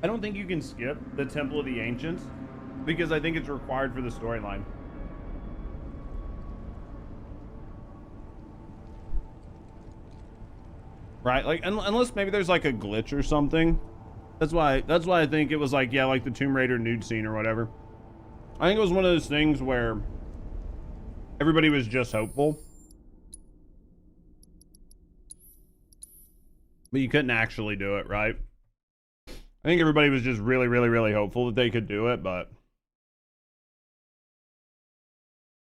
don't think you can skip the Temple of the Ancients because I think it's required for the storyline. Right? Like unless maybe there's like a glitch or something. That's why I think it was like, yeah, like the Tomb Raider nude scene or whatever. I think it was one of those things where everybody was just hopeful. But you couldn't actually do it, right? I think everybody was just really, really, really hopeful that they could do it, but